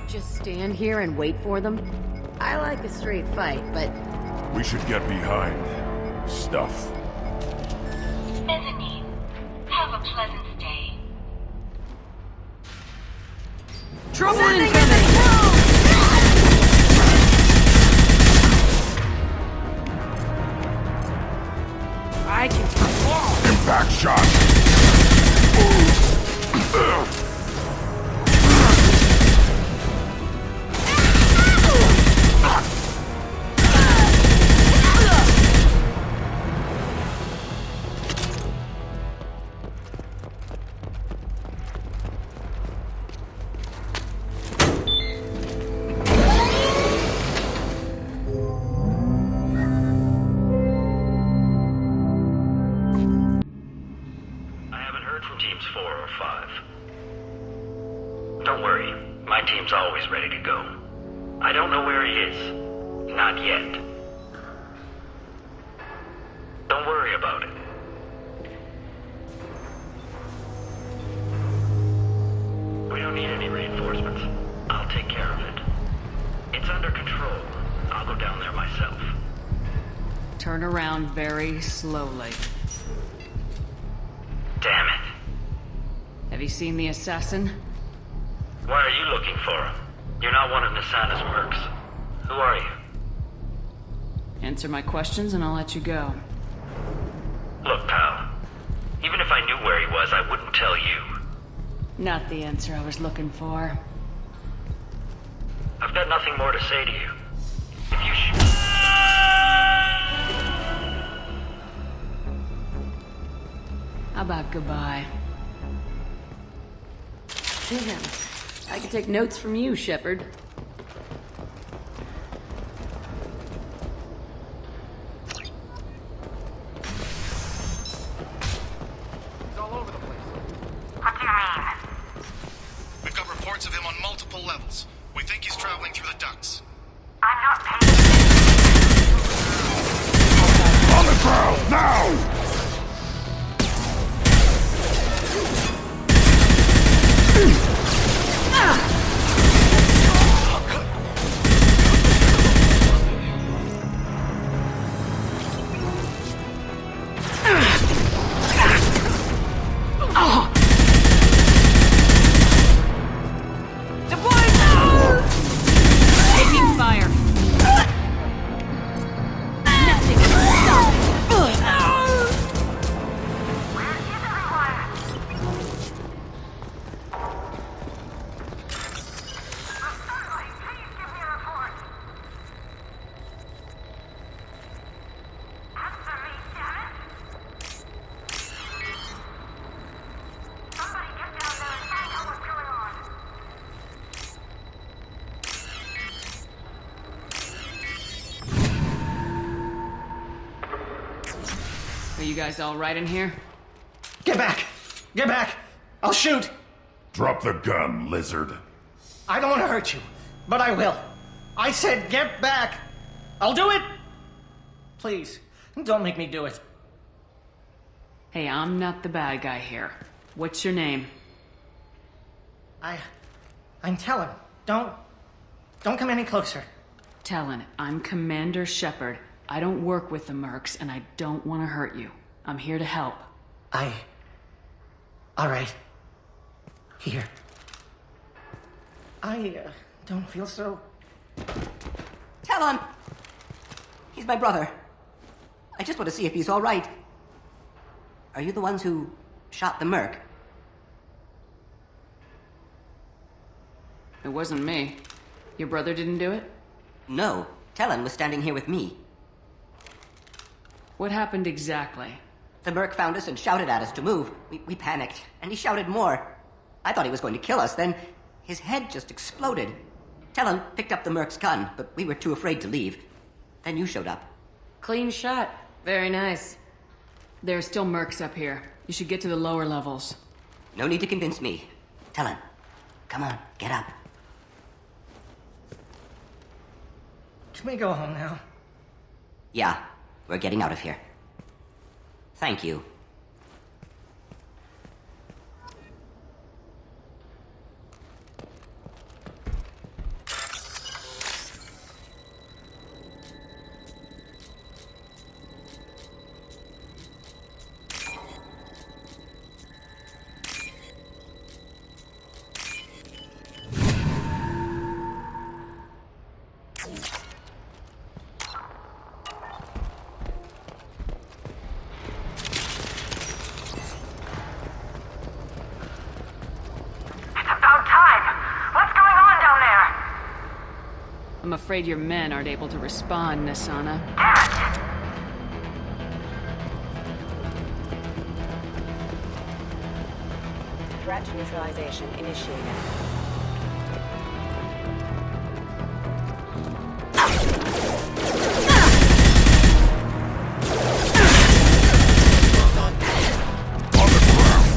Just stand here and wait for them? I like a straight fight, but... We should get behind stuff. Mezzanine, have a pleasant stay. Trouble incoming! I can perform! Impact shot! Don't worry, my team's always ready to go. I don't know where he is. Not yet. Don't worry about it. We don't need any reinforcements. I'll take care of it. It's under control. I'll go down there myself. Turn around very slowly. Damn it. Have you seen the assassin? Why are you looking for him? You're not one of Nasana's mercs. Who are you? Answer my questions and I'll let you go. Look, pal. Even if I knew where he was, I wouldn't tell you. Not the answer I was looking for. I've got nothing more to say to you. If you How about goodbye? Damn. I could take notes from you, Shepard. We've got reports of him on multiple levels. We think he's traveling through the ducts. On the ground, now! Taking fire. Nothing can stop it. Are you guys all right in here? Get back! Get back! I'll shoot! Drop the gun, lizard. I don't want to hurt you, but I will. I said get back! I'll do it! Please, don't make me do it. Hey, I'm not the bad guy here. What's your name? I'm Talon. Don't come any closer. Talon, I'm Commander Shepard. I don't work with the Mercs, and I don't want to hurt you. I'm here to help. All right. Here. I don't feel so... Talon! He's my brother. I just want to see if he's all right. Are you the ones who shot the Merc? It wasn't me. Your brother didn't do it? No. Talon was standing here with me. What happened exactly? The Merc found us and shouted at us to move. We panicked, and he shouted more. I thought he was going to kill us, then his head just exploded. Talon picked up the Merc's gun, but we were too afraid to leave. Then you showed up. Clean shot. Very nice. There are still Mercs up here. You should get to the lower levels. No need to convince me. Talon, come on, get up. Can we go home now? Yeah, we're getting out of here. Thank you. I'm afraid your men aren't able to respond, Nasana. Threat neutralization initiated.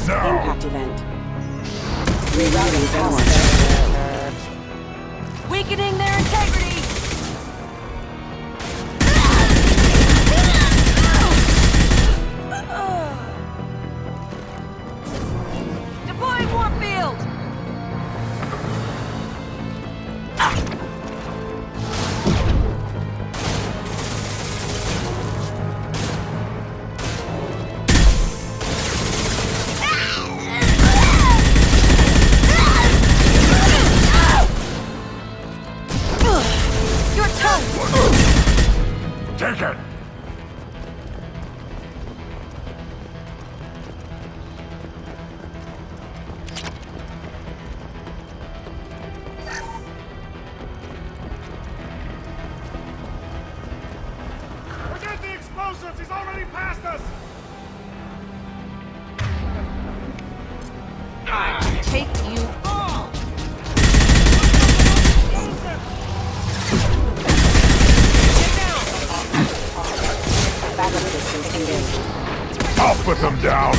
Impact event. Rerouting power. Weakening their integrity! Deploying warp field! Ugh. He's already passed us! I take you all! I'll put them down!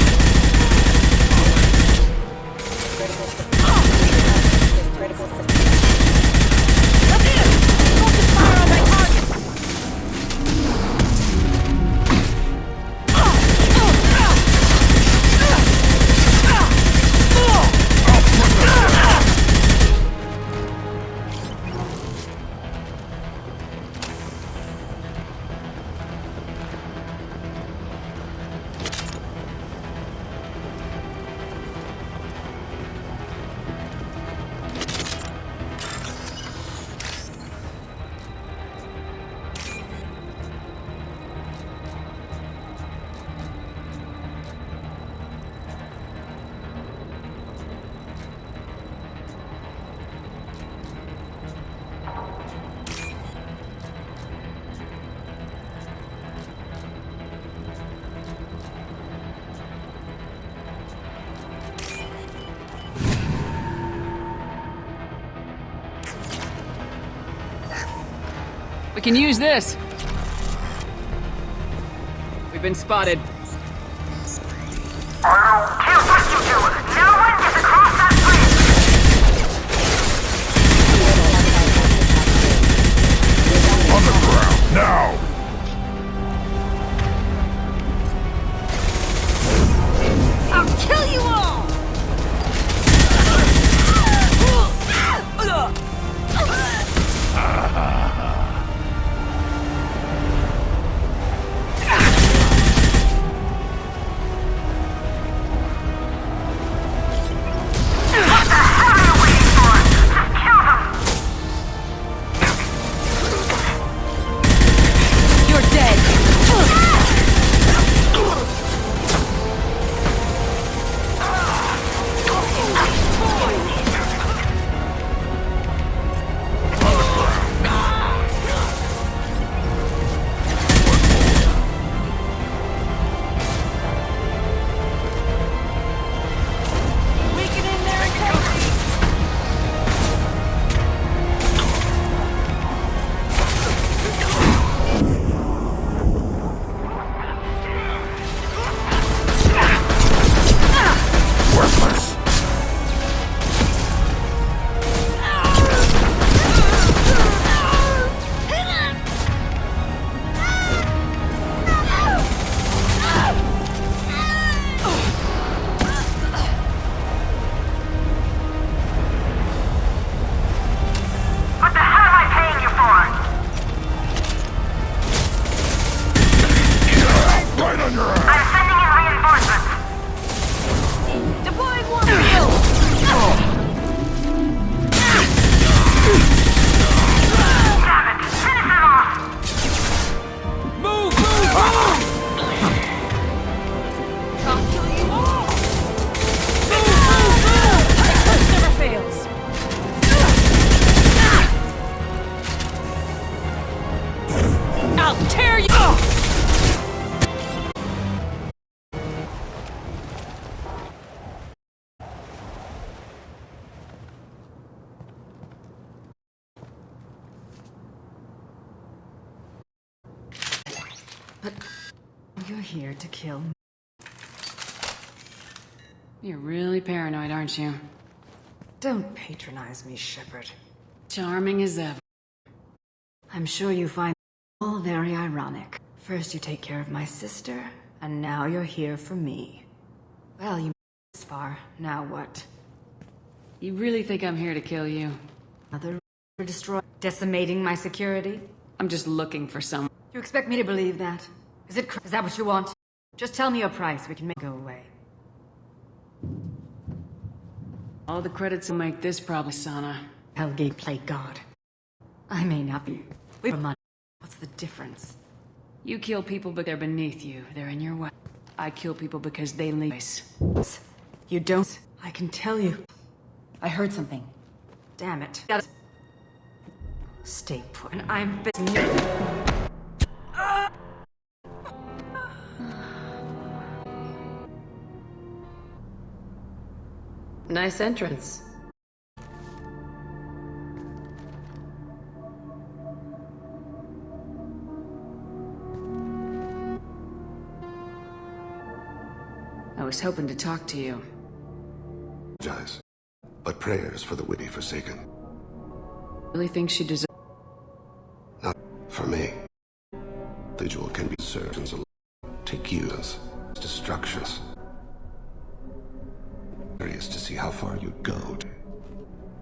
We can use this. We've been spotted. On the ground, now! I'll kill you all! You're dead. Worthless! What the hell am I paying you for? Right on your ass! I'm sending in reinforcements. Deploying one kill. Damn it! Finish it off. Move! I'll kill you all. Push never fails. I'll tear you! You're here to kill me. You're really paranoid, aren't you? Don't patronize me, Shepard. Charming as ever. I'm sure you find it all very ironic. First you take care of my sister, and now you're here for me. Well, you made it this far. Now what? You really think I'm here to kill you? Another decimating my security? I'm just looking for someone. You expect me to believe that? Is that what you want? Just tell me a price, we can make it go away. All the credits will make this problem, Sana. Hellgate play God. I may not be. We have money. What's the difference? You kill people but they're beneath you. They're in your way. I kill people because they leave. You don't. I can tell you. I heard something. Damn it. Stay put. And I'm Nice entrance. I was hoping to talk to you. Apologize, but prayers for the witty forsaken. Really think she deserves... Not for me. Individual can be surgeons alone. Take you as destructions. Curious to see how far you'd go.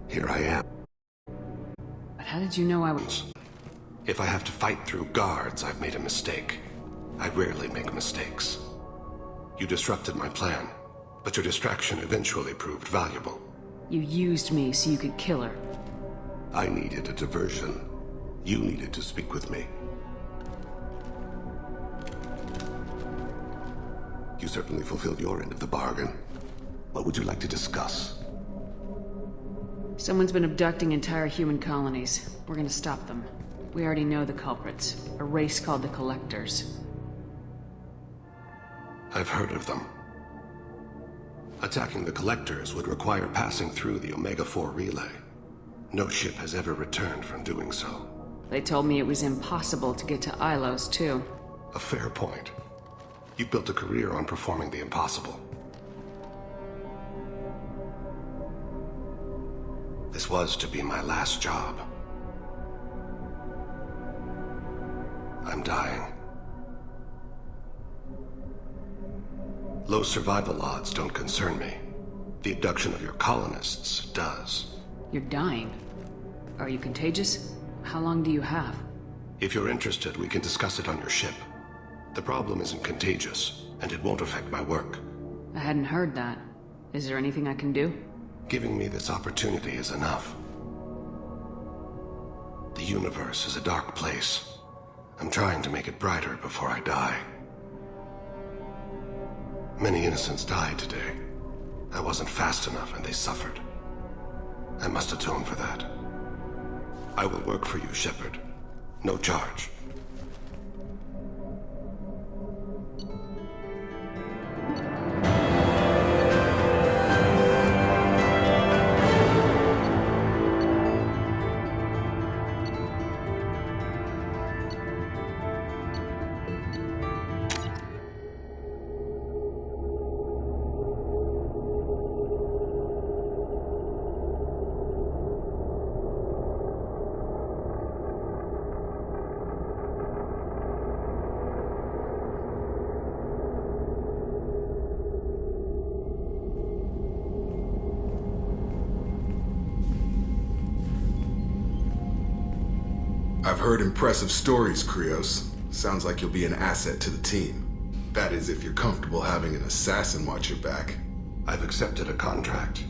Here I am. But how did you know I was... If I have to fight through guards, I've made a mistake. I rarely make mistakes. You disrupted my plan, but your distraction eventually proved valuable. You used me so you could kill her. I needed a diversion. You needed to speak with me. You certainly fulfilled your end of the bargain. What would you like to discuss? Someone's been abducting entire human colonies. We're gonna stop them. We already know the culprits. A race called the Collectors. I've heard of them. Attacking the Collectors would require passing through the Omega-4 relay. No ship has ever returned from doing so. They told me it was impossible to get to Ilos, too. A fair point. You built a career on performing the impossible. This was to be my last job. I'm dying. Low survival odds don't concern me. The abduction of your colonists does. You're dying. Are you contagious? How long do you have? If you're interested, we can discuss it on your ship. The problem isn't contagious, and it won't affect my work. I hadn't heard that. Is there anything I can do? Giving me this opportunity is enough. The universe is a dark place. I'm trying to make it brighter before I die. Many innocents died today. I wasn't fast enough and they suffered. I must atone for that. I will work for you, Shepard. No charge. I've heard impressive stories, Krios. Sounds like you'll be an asset to the team. That is, if you're comfortable having an assassin watch your back. I've accepted a contract.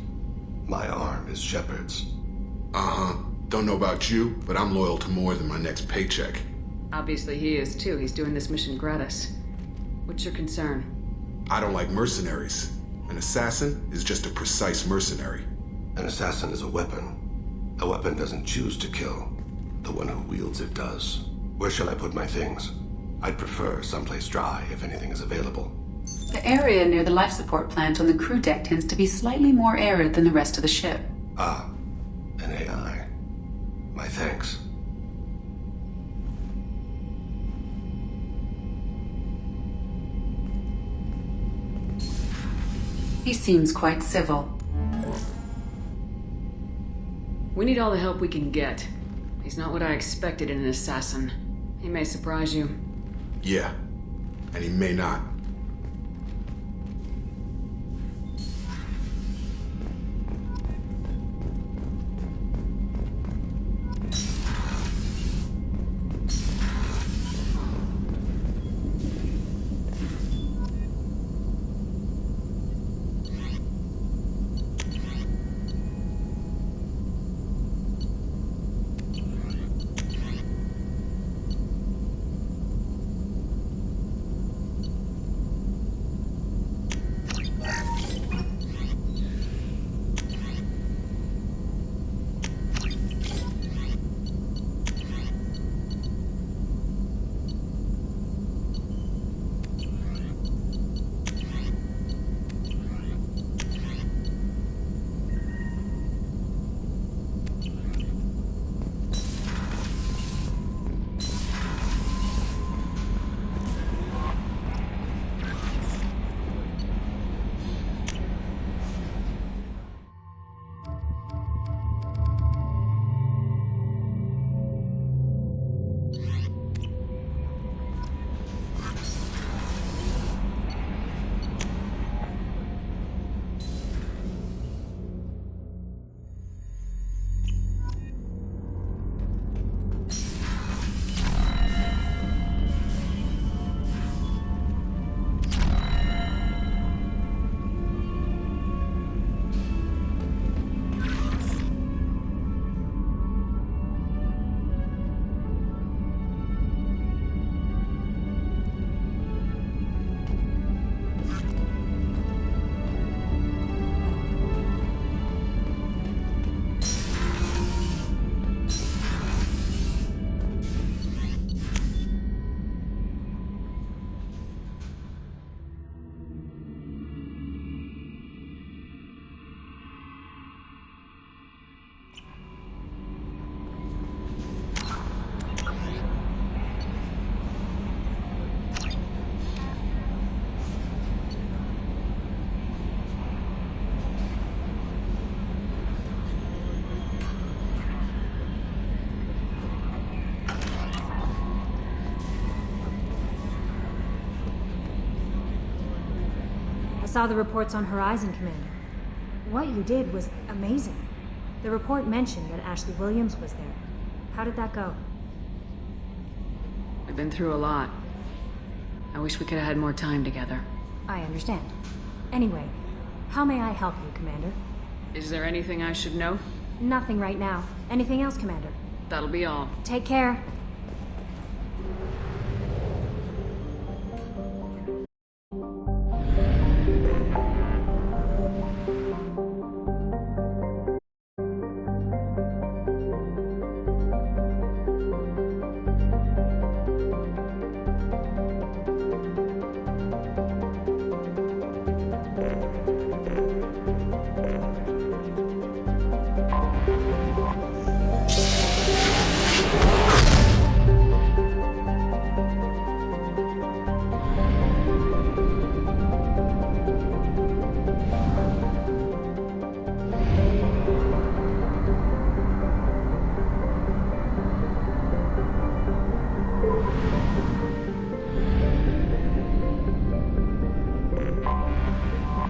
My arm is Shepard's. Uh-huh. Don't know about you, but I'm loyal to more than my next paycheck. Obviously he is too. He's doing this mission gratis. What's your concern? I don't like mercenaries. An assassin is just a precise mercenary. An assassin is a weapon. A weapon doesn't choose to kill. The one who wields it does. Where shall I put my things? I'd prefer someplace dry if anything is available. The area near the life support plant on the crew deck tends to be slightly more arid than the rest of the ship. Ah, an AI. My thanks. He seems quite civil. We need all the help we can get. He's not what I expected in an assassin. He may surprise you. Yeah, and he may not. saw the reports on Horizon, Commander. What you did was amazing. The report mentioned that Ashley Williams was there. How did that go? We've been through a lot. I wish we could have had more time together. I understand. Anyway, how may I help you, Commander? Is there anything I should know? Nothing right now. Anything else, Commander? That'll be all. Take care.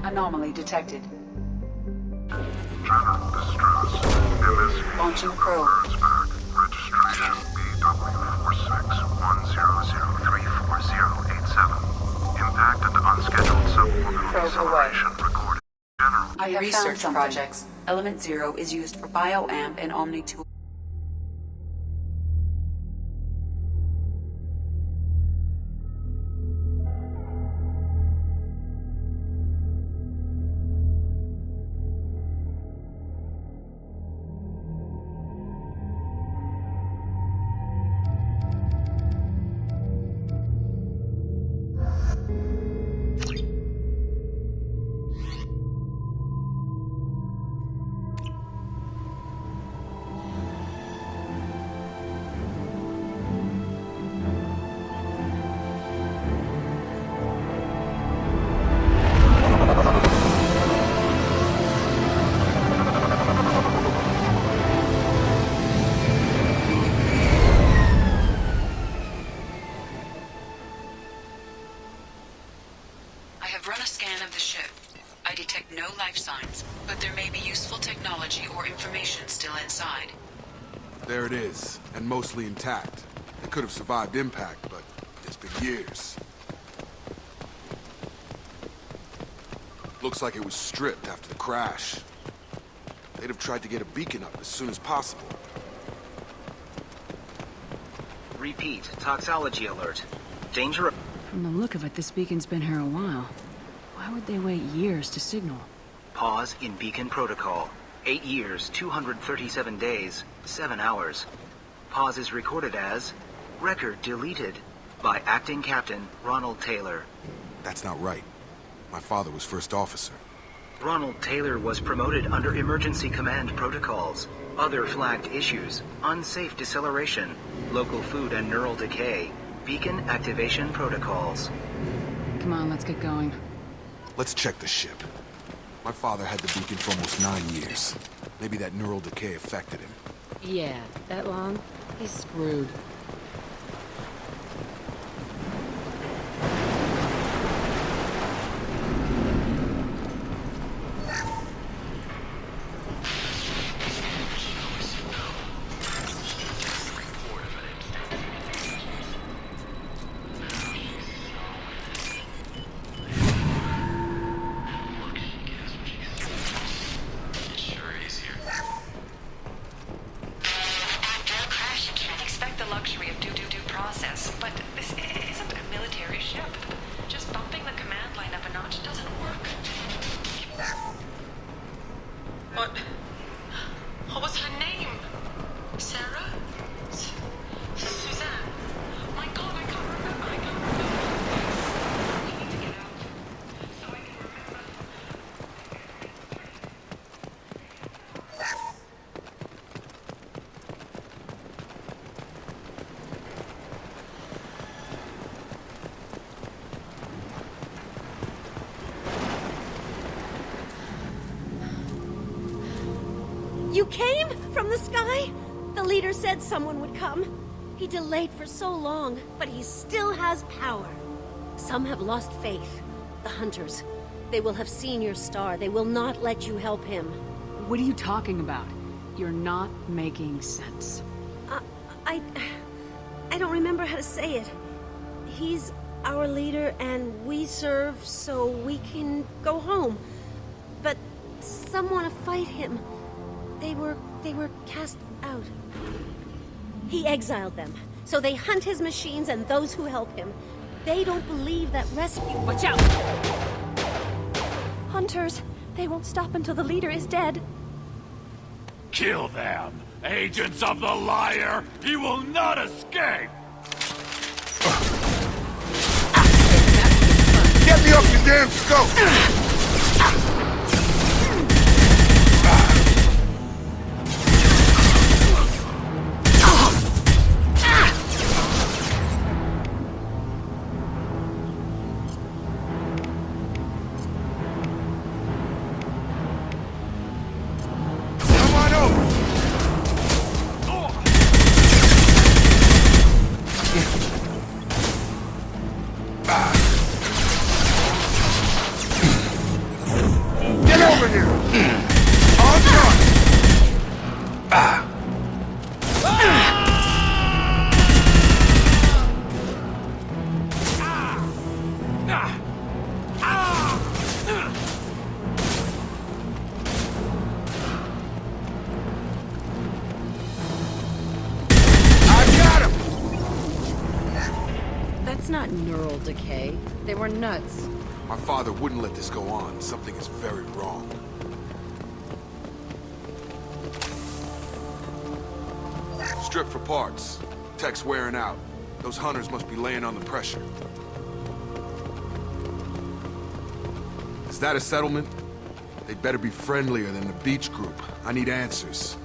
Anomaly detected. Launching probe. Registration BW4610034034087. Impact and unscheduled suborbital deceleration recorded. I have research projects. Element 0 is used for bioamp and Omni tool. There it is, and mostly intact. It could have survived impact, but it's been years. Looks like it was stripped after the crash. They'd have tried to get a beacon up as soon as possible. Repeat, toxology alert. Danger. From the look of it, this beacon's been here a while. Why would they wait years to signal? Pause in beacon protocol. 8 years, 237 days, 7 hours. Pause is recorded as record deleted by Acting Captain Ronald Taylor. That's not right. My father was first officer. Ronald Taylor was promoted under emergency command protocols. Other flagged issues: unsafe deceleration, local food and neural decay, beacon activation protocols. Come on, let's get going. Let's check the ship. My father had the beacon for almost 9 years. Maybe that neural decay affected him. Yeah, that long? He's screwed. What was her name? Sarah? Suzanne? My God, I can't remember. We need to get out. So I can remember. You came from the sky? The leader said someone would come. He delayed for so long, but he still has power. Some have lost faith. The hunters. they will have seen your star. They will not let you help him. What are you talking about? You're not making sense. I don't remember how to say it. He's our leader and we serve so we can go home. But some want to fight him. They were cast out. He exiled them, so they hunt his machines and those who help him. They don't believe that rescue... Watch out! Hunters, they won't stop until the leader is dead. Kill them! Agents of the liar! He will not escape! Get me off your damn scope! That's not neural decay. They were nuts. My father wouldn't let this go on. Something is very wrong. Strip for parts. Tech's wearing out. Those hunters must be laying on the pressure. Is that a settlement? They'd better be friendlier than the beach group. I need answers.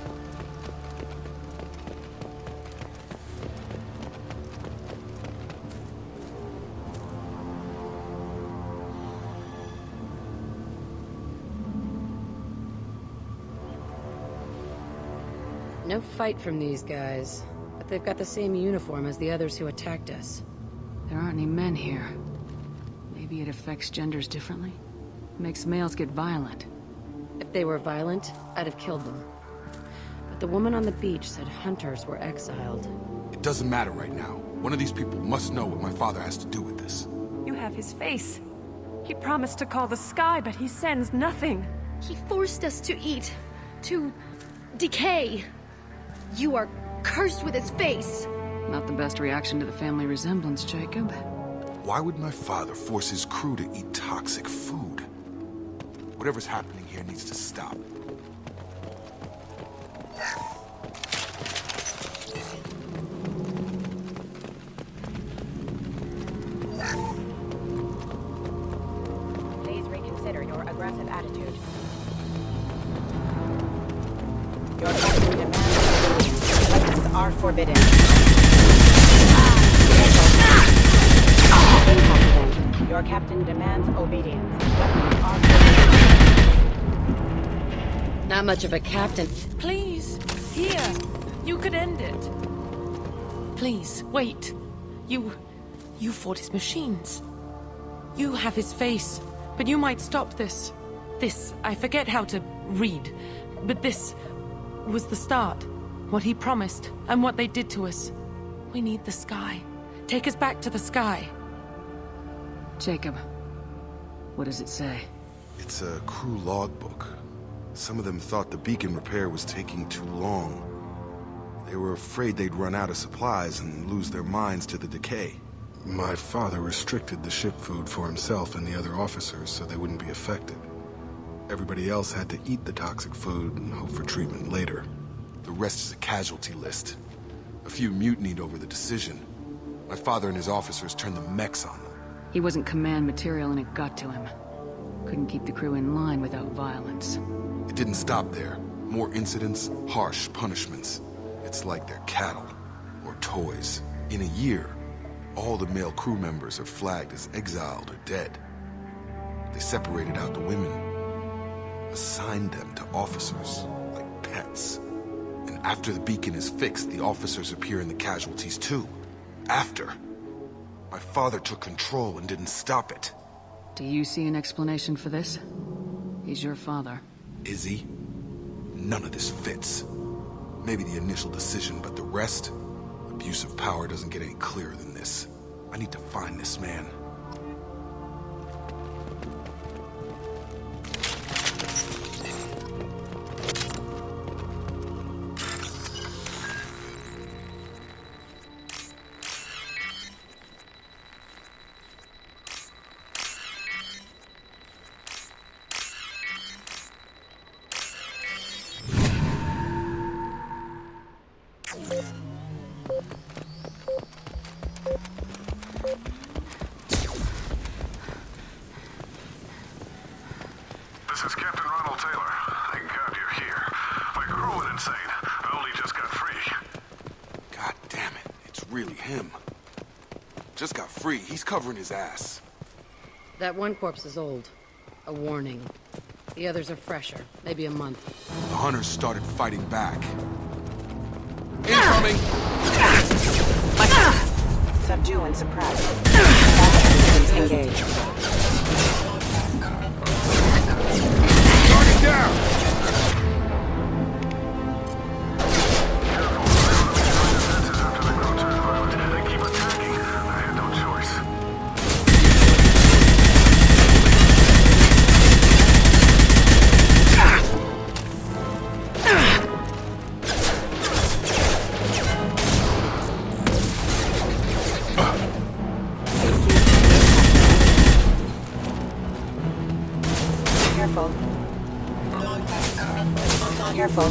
No fight from these guys, but they've got the same uniform as the others who attacked us. There aren't any men here. Maybe it affects genders differently? Makes males get violent. If they were violent, I'd have killed them. But the woman on the beach said hunters were exiled. It doesn't matter right now. One of these people must know what my father has to do with this. You have his face. He promised to call the sky, but he sends nothing. He forced us to eat, to decay. You are cursed with his face. Not the best reaction to the family resemblance, Jacob. Why would my father force his crew to eat toxic food? Whatever's happening here needs to stop. Please reconsider your aggressive attitude. Your captain demands weapons are forbidden. Incompetent. Your captain demands obedience. Weapons are forbidden. Not much of a captain. Please, here. You could end it. Please, wait. You fought his machines. You have his face, but you might stop this. This, I forget how to read, but this was the start. What he promised, and what they did to us. We need the sky. Take us back to the sky. Jacob, what does it say? It's a crew logbook. Some of them thought the beacon repair was taking too long. They were afraid they'd run out of supplies and lose their minds to the decay. My father restricted the ship food for himself and the other officers so they wouldn't be affected. Everybody else had to eat the toxic food and hope for treatment later. The rest is a casualty list. A few mutinied over the decision. My father and his officers turned the mechs on them. He wasn't command material and it got to him. Couldn't keep the crew in line without violence. It didn't stop there. More incidents, harsh punishments. It's like they're cattle, or toys. In a year, all the male crew members are flagged as exiled or dead. They separated out the women, assigned them to officers, like pets. And after the beacon is fixed, the officers appear in the casualties too. After. My father took control and didn't stop it. Do you see an explanation for this? He's your father. Is he? None of this fits. Maybe the initial decision, but the rest? Abuse of power doesn't get any clearer than this. I need to find this man. This is Captain Ronald Taylor. Thank God you're here. My crew went insane. I only just got free. God damn it, it's really him. Just got free, he's covering his ass. That one corpse is old. A warning. The others are fresher, maybe a month. The hunters started fighting back. Incoming! Subdue and suppress. Engage. Target down! Careful.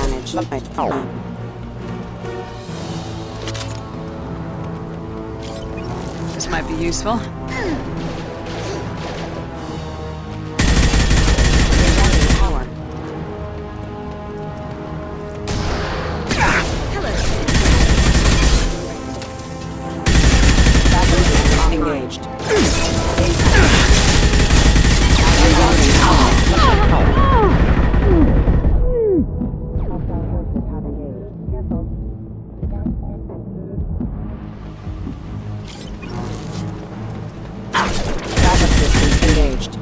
Damage. This might be useful. Engaged. Engaged.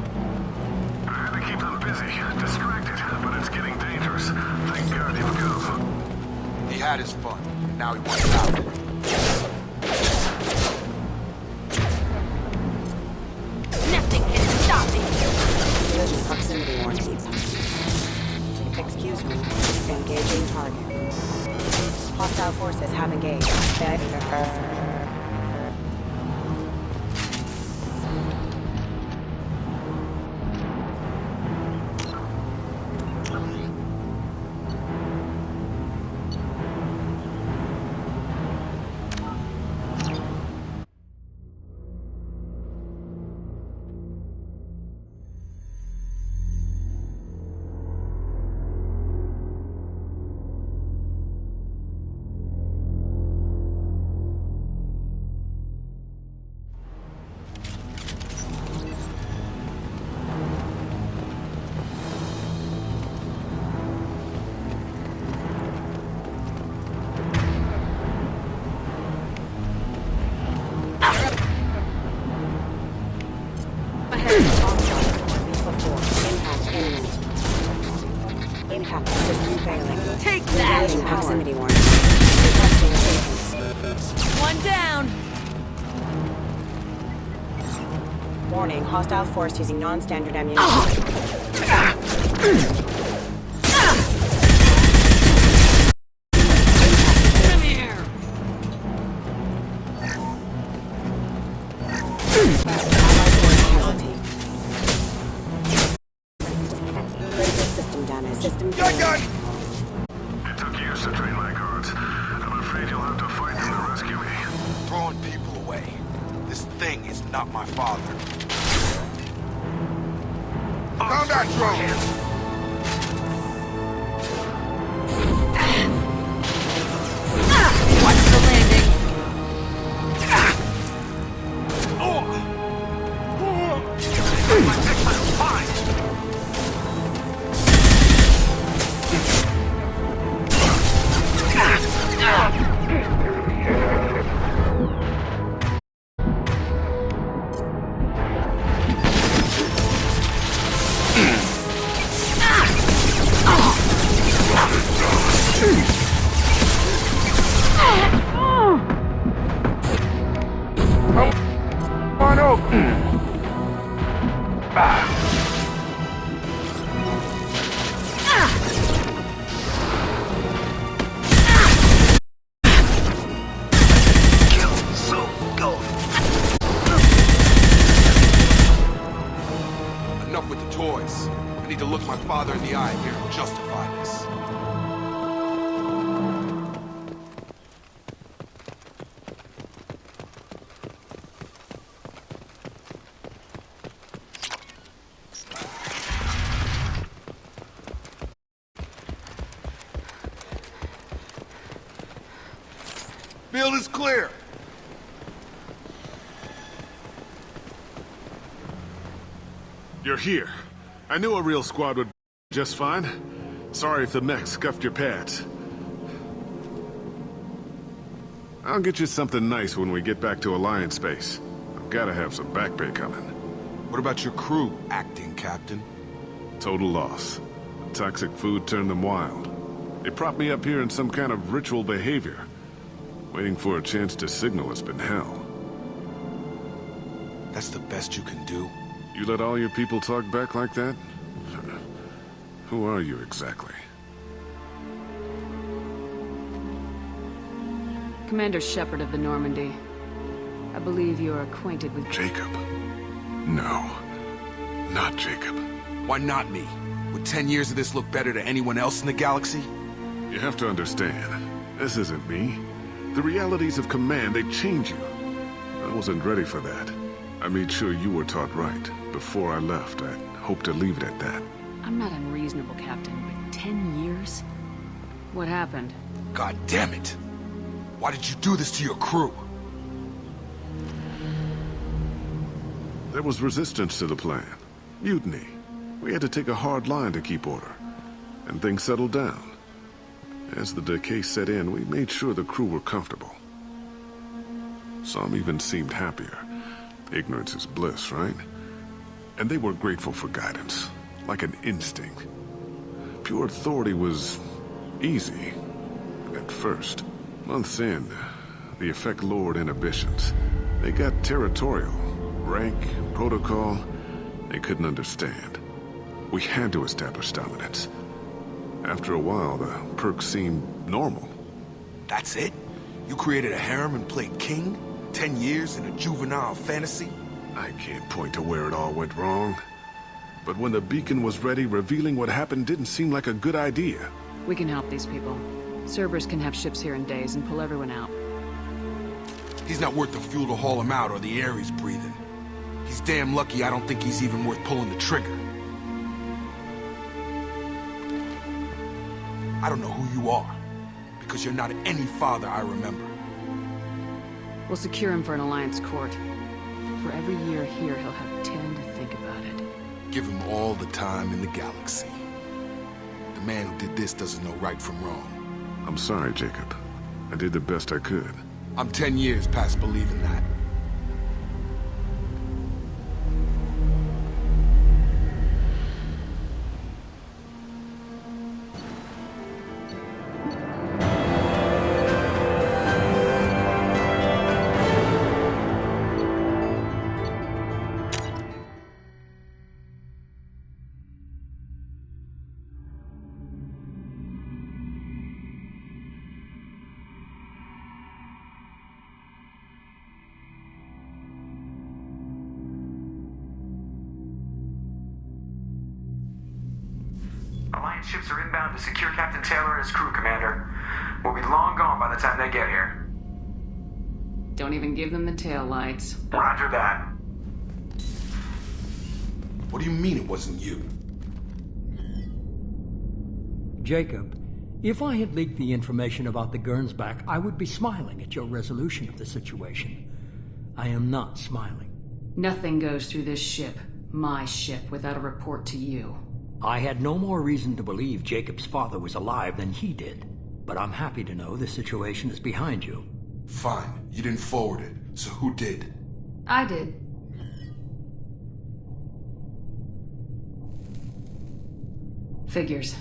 I had to keep them busy, distracted, but it's getting dangerous. Thank God you've come. He had his fun. Now he wants out. Nothing can stop me. Collision proximity warnings. Excuse me. Engaging target. Hostile forces have engaged. Impact system failing. Take that! Proximity warning. Requesting assistance. One down. Warning, hostile force using non-standard ammunition. Come here. System damage. System failing. It took years to train my guards. I'm afraid you'll have to fight them to rescue me. Throwing people away. This thing is not my father. Combat drone! Watch the landing. toys. I need to look my father in the eye here and justify this. Field is clear. You're here. I knew a real squad would be just fine. Sorry if the mech scuffed your pads. I'll get you something nice when we get back to Alliance space. I've gotta have some back pay coming. What about your crew, acting captain? Total loss. The toxic food turned them wild. They propped me up here in some kind of ritual behavior. Waiting for a chance to signal has been hell. That's the best you can do? You let all your people talk back like that? Who are you exactly? Commander Shepard of the Normandy. I believe you are acquainted with Jacob. No, not Jacob. Why not me? Would 10 years of this look better to anyone else in the galaxy? You have to understand, this isn't me. The realities of command, they change you. I wasn't ready for that. I made sure you were taught right. Before I left, I hoped to leave it at that. I'm not unreasonable, Captain, but 10 years? What happened? God damn it! Why did you do this to your crew? There was resistance to the plan. Mutiny. We had to take a hard line to keep order. And things settled down. As the decay set in, we made sure the crew were comfortable. Some even seemed happier. Ignorance is bliss, right? And they were grateful for guidance, like an instinct. Pure authority was easy, at first. Months in, the effect lowered inhibitions. They got territorial. Rank, protocol, they couldn't understand. We had to establish dominance. After a while, the perks seemed normal. That's it? You created a harem and played king? 10 years in a juvenile fantasy? I can't point to where it all went wrong. But when the beacon was ready, revealing what happened didn't seem like a good idea. We can help these people. Cerberus can have ships here in days and pull everyone out. He's not worth the fuel to haul him out or the air he's breathing. He's damn lucky I don't think he's even worth pulling the trigger. I don't know who you are, because you're not any father I remember. We'll secure him for an Alliance court. For every year here, he'll have 10 to think about it. Give him all the time in the galaxy. The man who did this doesn't know right from wrong. I'm sorry, Jacob. I did the best I could. I'm 10 years past believing that. Alliance ships are inbound to secure Captain Taylor and his crew, Commander. We'll be long gone by the time they get here. Don't even give them the tail lights. Roger that. What do you mean it wasn't you? Jacob, if I had leaked the information about the Gernsback, I would be smiling at your resolution of the situation. I am not smiling. Nothing goes through this ship, my ship, without a report to you. I had no more reason to believe Jacob's father was alive than he did. But I'm happy to know the situation is behind you. Fine. You didn't forward it. So who did? I did. Figures.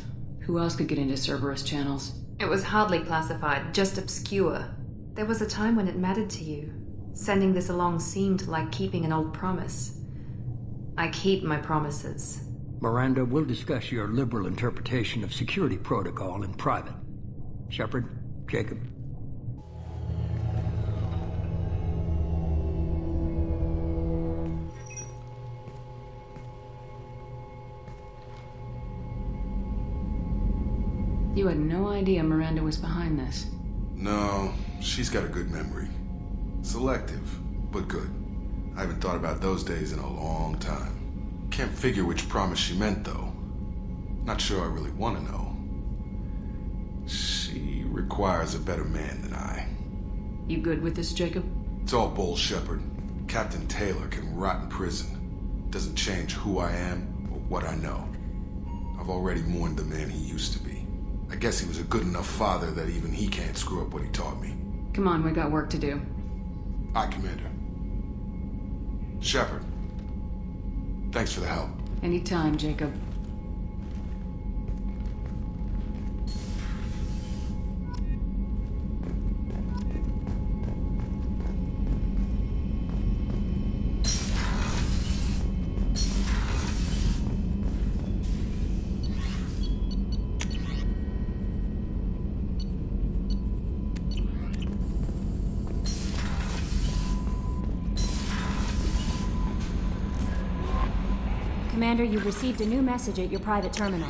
Who else could get into Cerberus channels? It was hardly classified, just obscure. There was a time when it mattered to you. Sending this along seemed like keeping an old promise. I keep my promises. Miranda, we'll discuss your liberal interpretation of security protocol in private. Shepard, Jacob. You had no idea Miranda was behind this. No, she's got a good memory. Selective, but good. I haven't thought about those days in a long time. Can't figure which promise she meant, though. Not sure I really want to know. She requires a better man than I. You good with this, Jacob? It's all bull, Shepard. Captain Taylor can rot in prison. Doesn't change who I am or what I know. I've already mourned the man he used to be. I guess he was a good enough father that even he can't screw up what he taught me. Come on, we got work to do. Aye, Commander. Shepard. Thanks for the help. Anytime, Jacob. Commander, you've received a new message at your private terminal.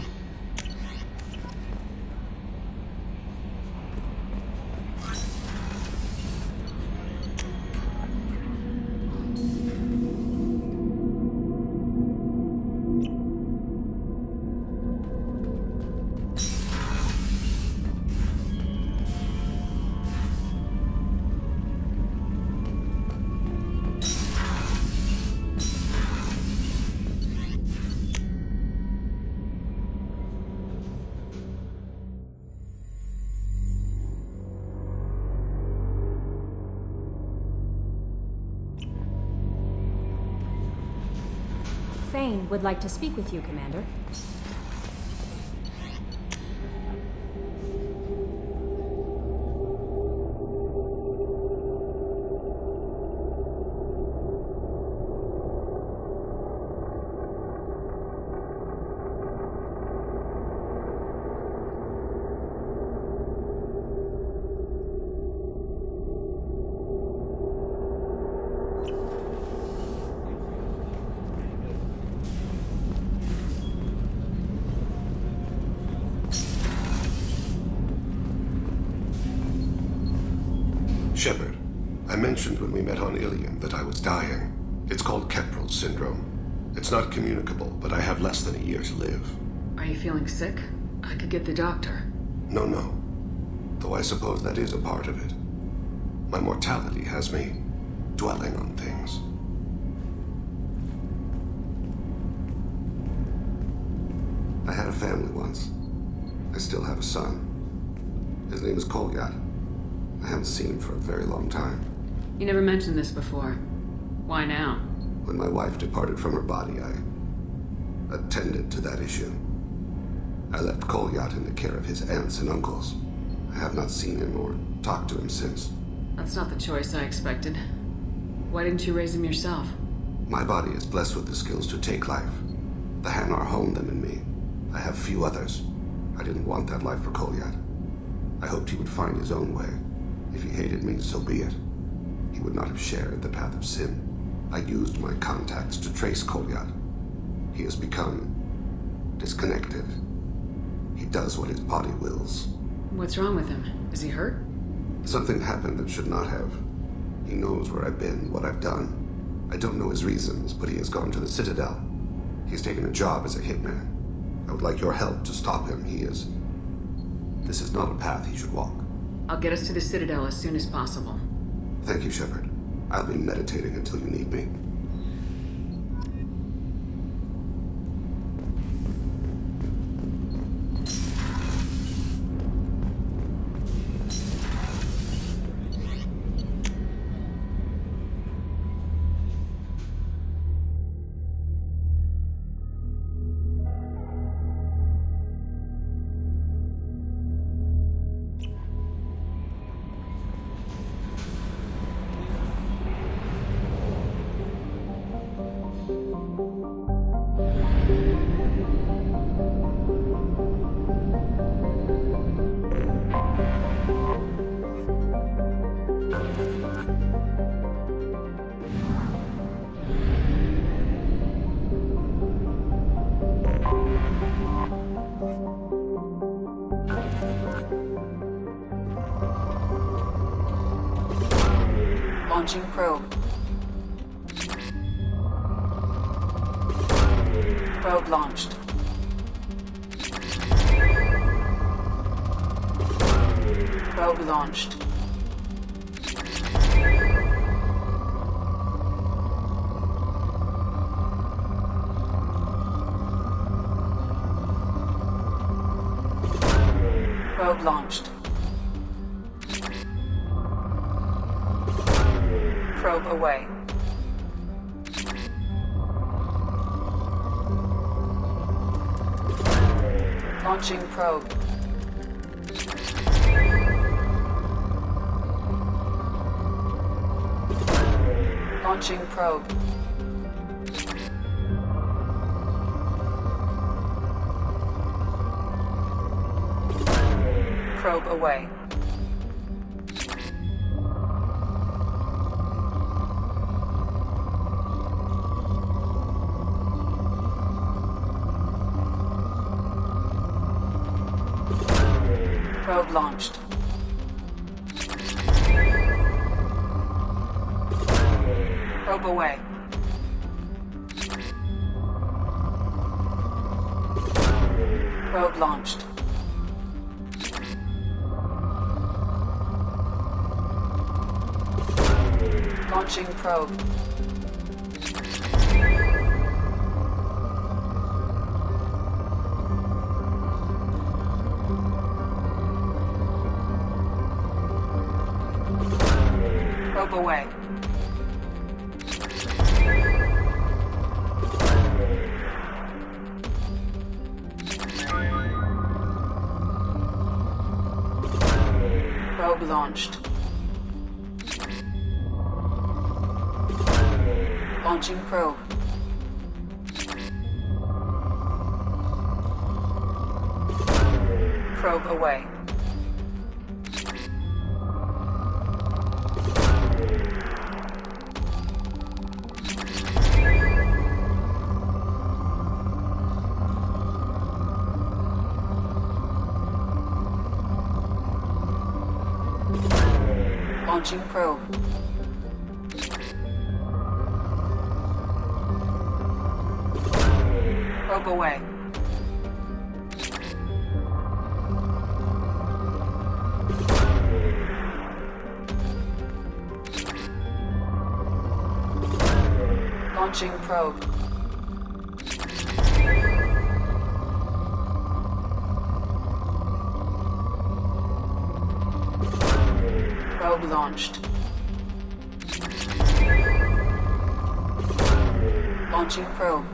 Fane would like to speak with you, Commander. Shepard, I mentioned when we met on Ilium that I was dying. It's called Keprel syndrome. It's not communicable, but I have less than a year to live. Are you feeling sick? I could get the doctor. No. Though I suppose that is a part of it. My mortality has me dwelling on things. I had a family once. I still have a son. His name is Kolyat. I haven't seen him for a very long time. You never mentioned this before. Why now? When my wife departed from her body, I attended to that issue. I left Kolyat in the care of his aunts and uncles. I have not seen him or talked to him since. That's not the choice I expected. Why didn't you raise him yourself? My body is blessed with the skills to take life. The Hanar honed them in me. I have few others. I didn't want that life for Kolyat. I hoped he would find his own way. If he hated me, so be it. He would not have shared the path of sin. I used my contacts to trace Kolyat. He has become disconnected. He does what his body wills. What's wrong with him? Is he hurt? Something happened that should not have. He knows where I've been, what I've done. I don't know his reasons, but he has gone to the Citadel. He's taken a job as a hitman. I would like your help to stop him. This is not a path he should walk. I'll get us to the Citadel as soon as possible. Thank you, Shepard. I'll be meditating until you need me. Launching probe. Probe launched. Probe launched. Probe launched. Probe away. Launching probe. Launching probe. Probe away. Probe launched. Probe away. Probe launched. Launching probe. Probe away. Probe launched. Launching probe. Probe away. Launching probe. Probe away. Launching probe. Probe launched. Launching probe.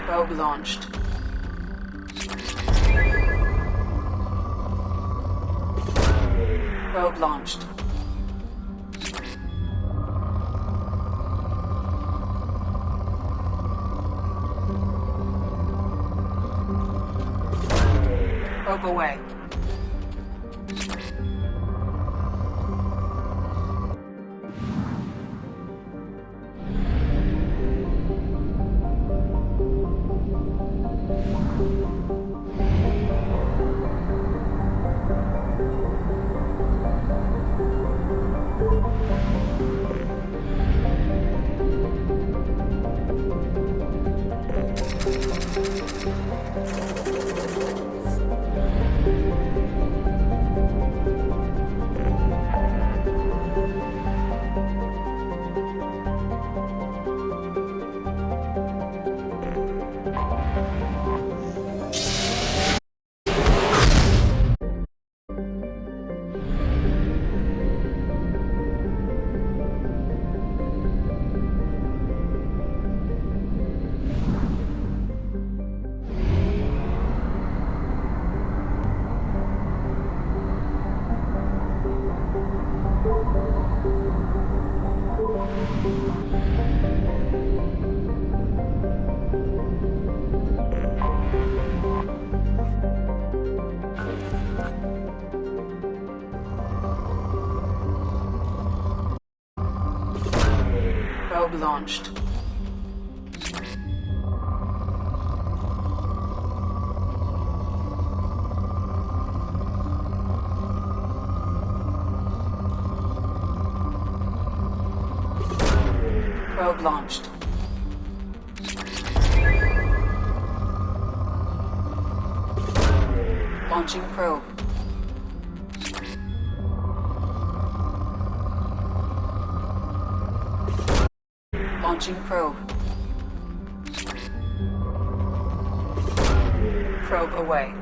Probe launched. Probe launched. Probe away. Probe launched. Probe launched. Launching probe. Launching probe. Probe away.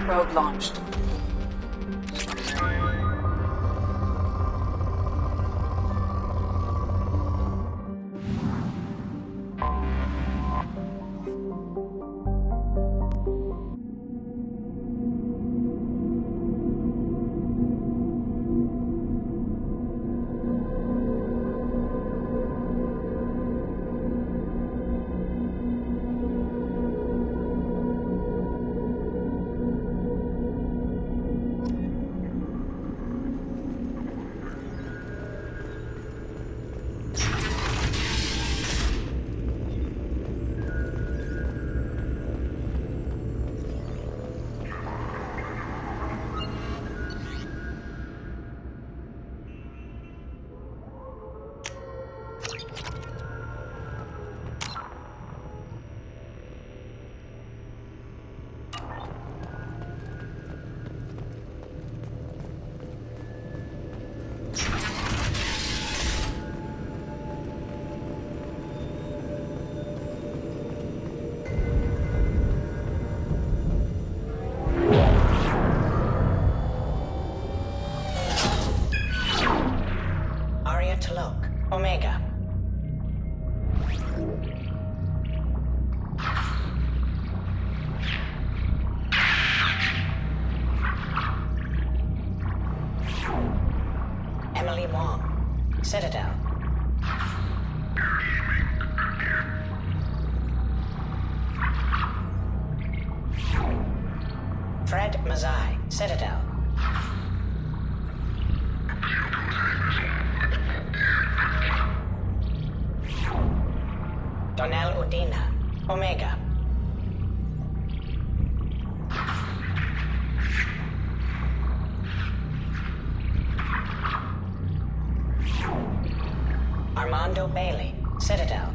Probe launched. Omega. Emily Wong, Citadel. Fred Mazai, Citadel. Donnell Udina, Omega. Armando Bailey, Citadel.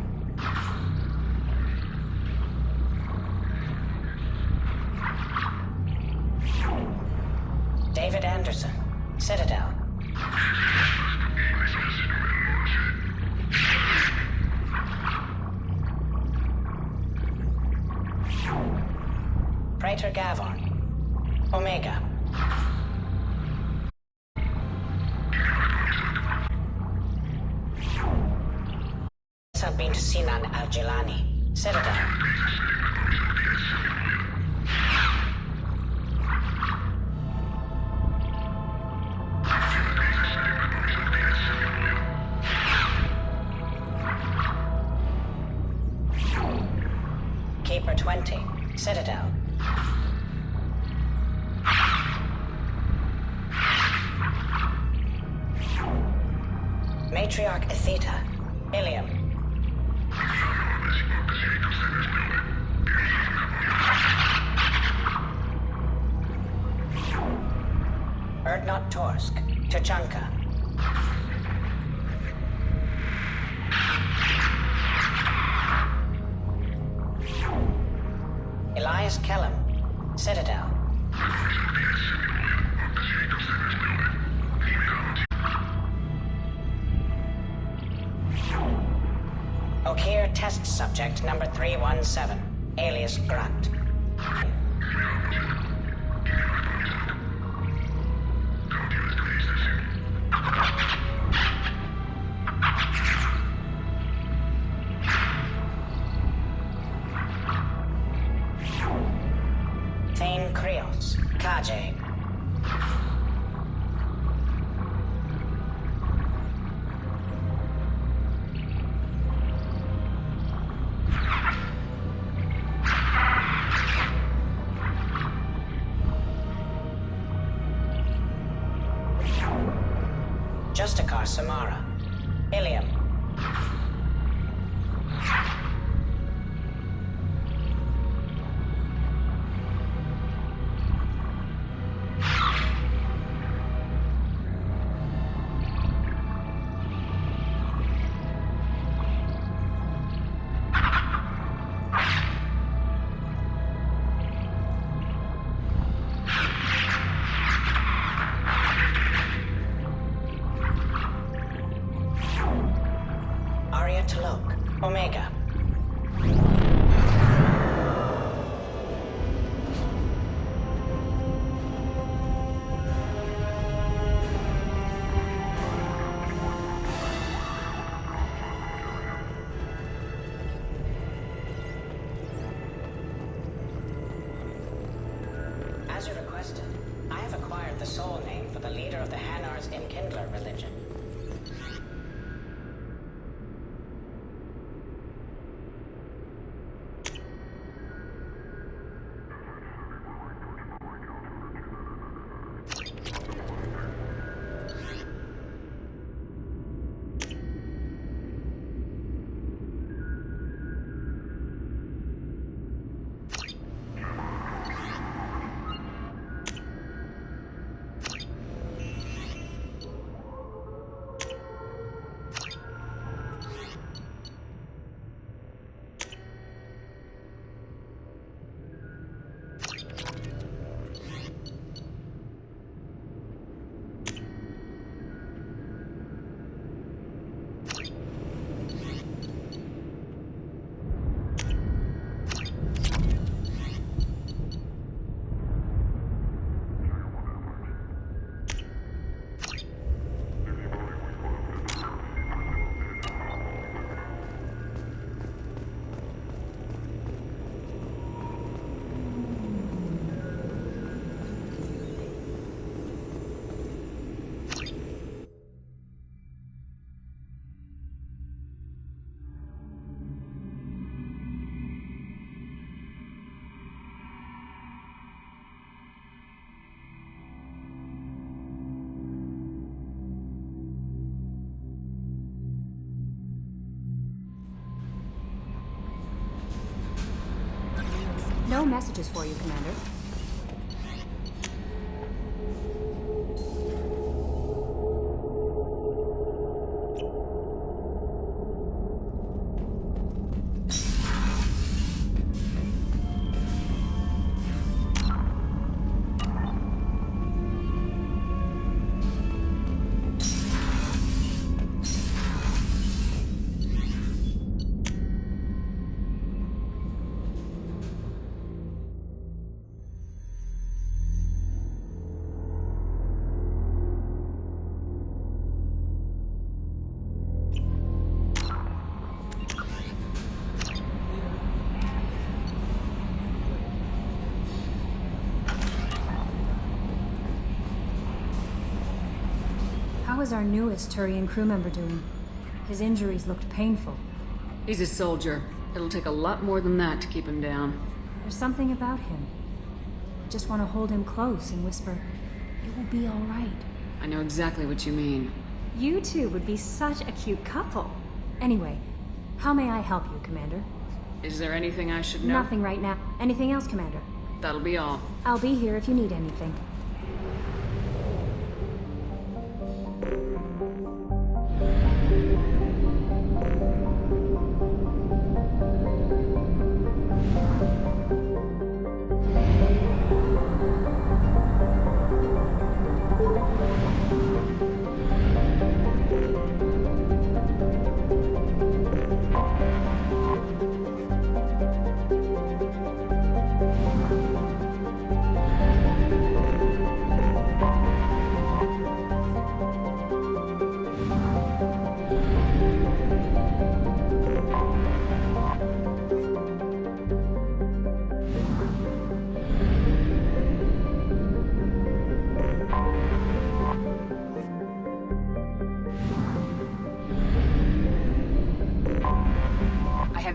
David Anderson, Citadel. Praetor Gavon, Omega. Bint Sinan Al-Jilani, Citadel. Keeper 20, Citadel. Matriarch Atheta, Ilium. Erdnot Torsk, Tuchanka. Elias Kellum, Citadel. Okeer test subject number 317, alias Grunt. Thane Krios, Kajay. Justicar Samara, Ilium. Omega. As you requested, I have acquired the soul name for the leader of the Hanar's Enkindler religion. No messages for you, Commander. How is our newest Turian crew member doing? His injuries looked painful. He's a soldier. It'll take a lot more than that to keep him down. There's something about him. I just want to hold him close and whisper, "It will be all right." I know exactly what you mean. You two would be such a cute couple. Anyway, how may I help you, Commander? Is there anything I should know? Nothing right now. Anything else, Commander? That'll be all. I'll be here if you need anything.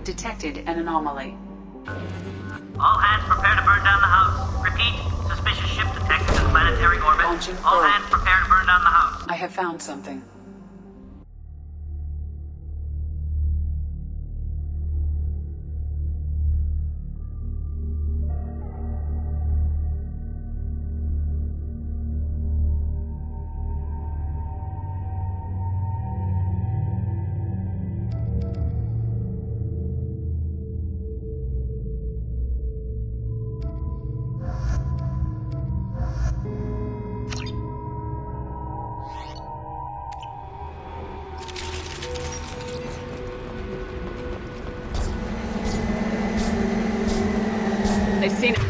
Detected an anomaly. All hands prepare to burn down the house. Repeat, suspicious ship detected in planetary orbit. All hands prepare to burn down the house. I have found something. They've seen it.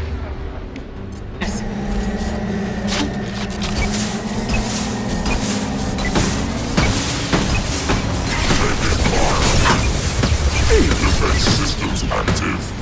Defense systems active.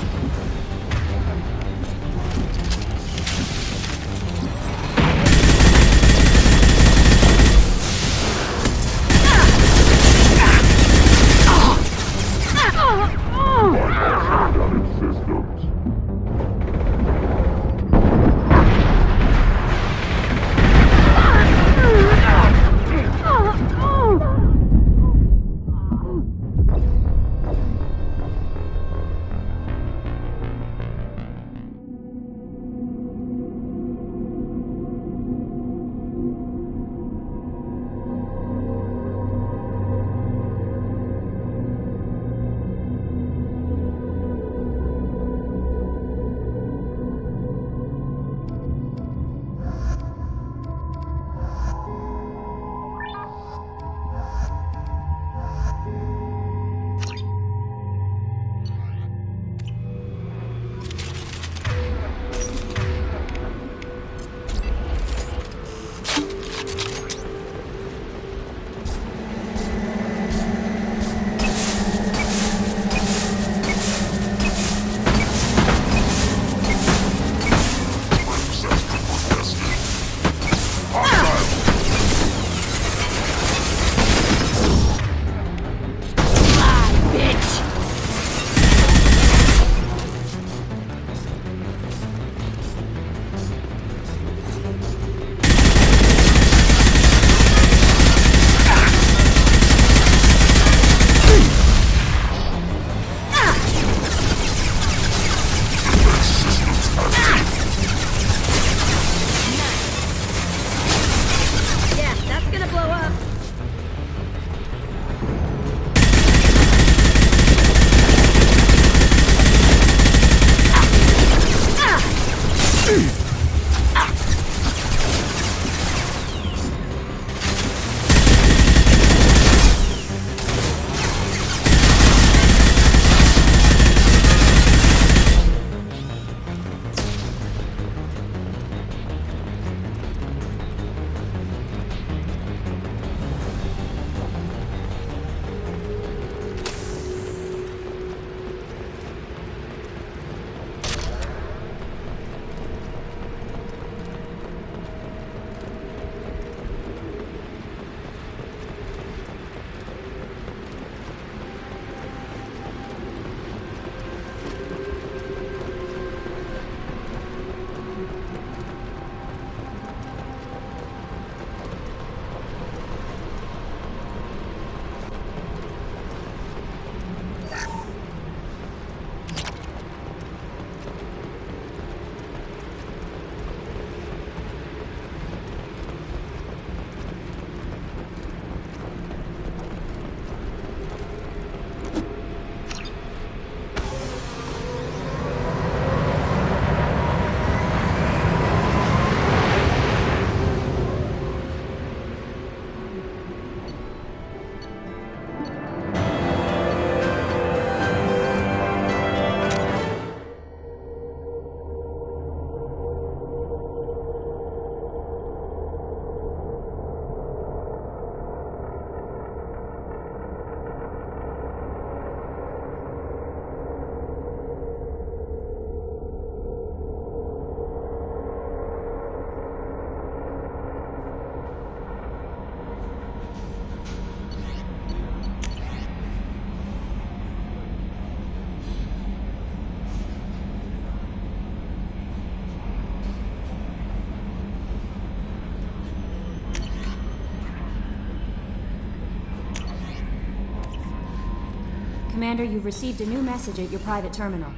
Commander, you've received a new message at your private terminal.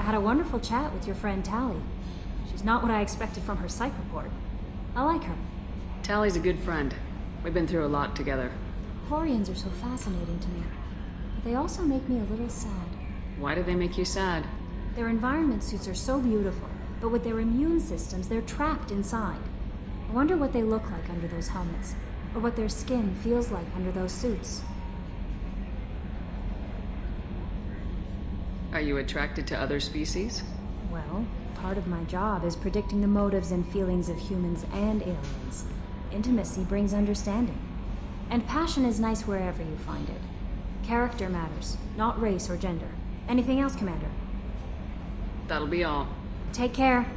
had a wonderful chat with your friend Tally. She's not what I expected from her psych report. I like her. Tally's a good friend. We've been through a lot together. Quarians are so fascinating to me, but they also make me a little sad. Why do they make you sad? Their environment suits are so beautiful, but with their immune systems, they're trapped inside. I wonder what they look like under those helmets, or what their skin feels like under those suits. Are you attracted to other species? Well, part of my job is predicting the motives and feelings of humans and aliens. Intimacy brings understanding. And passion is nice wherever you find it. Character matters, not race or gender. Anything else, Commander? That'll be all. Take care.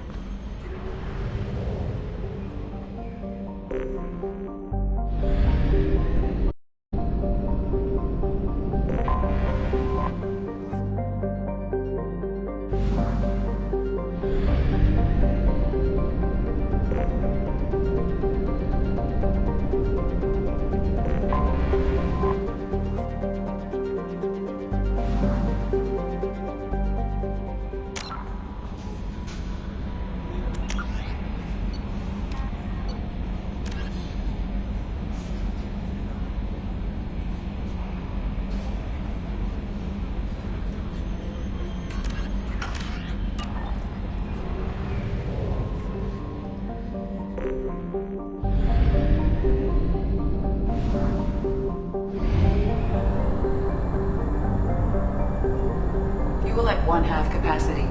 Fuel at 1/2 capacity.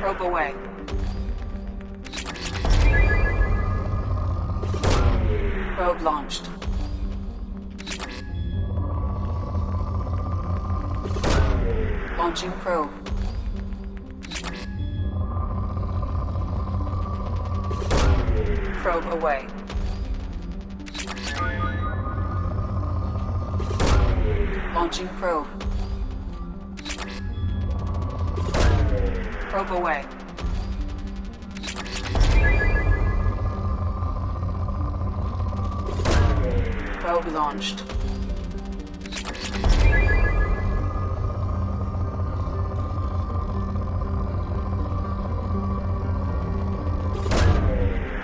Probe away. Probe launched. Launching probe. Probe away. Launching probe. Probe away. Probe launched.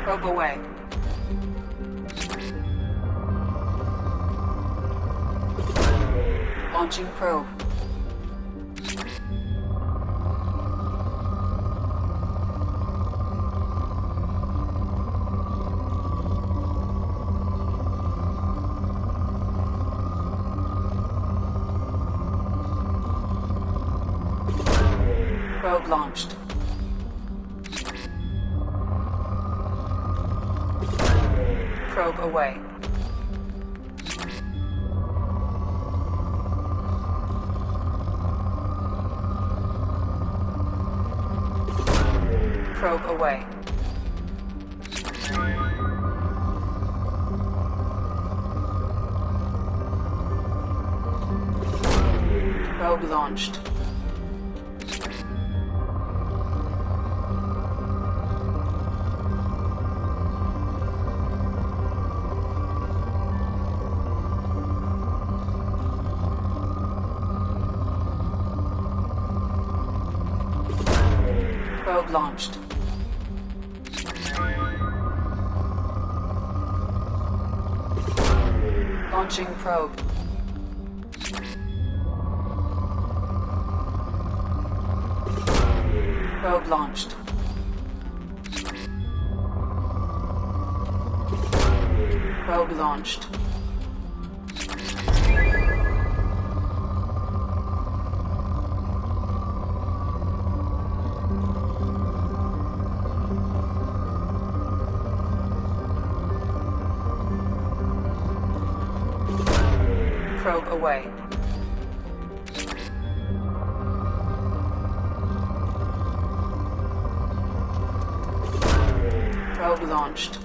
Probe away. Launching probe. Probe launched. Probe away. Probe away. Probe launched. Probe launched. Launching probe. Probe launched. Probe launched. Probe away. Probe launched.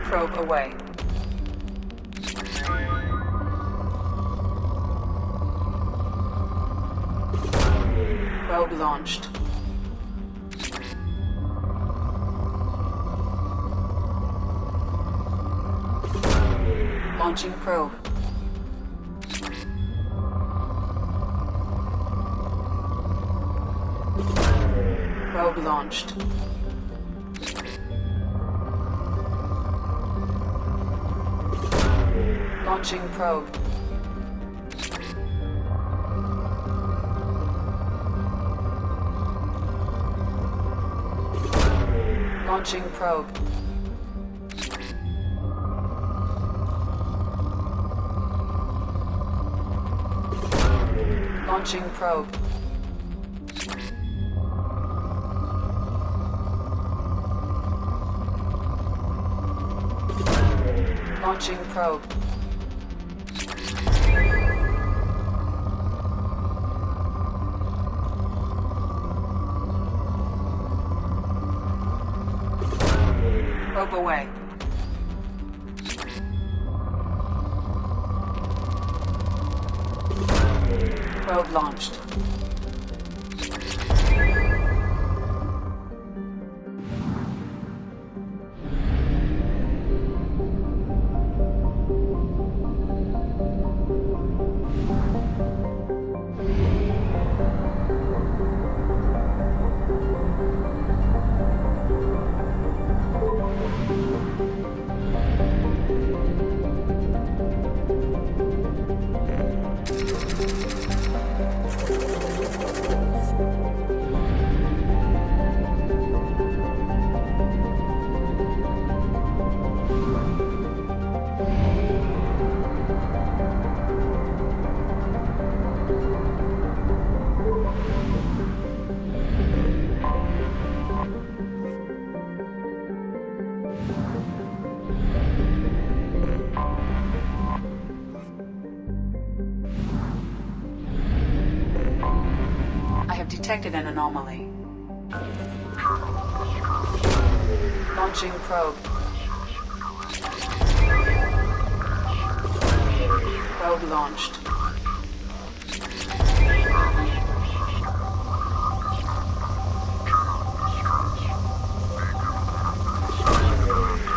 Probe away. Probe launched. Launching probe. Probe launched. Launching probe. Launching probe. Launching probe. Launching probe. Probe away. Probe launched. Detected an anomaly. Launching probe. Probe launched.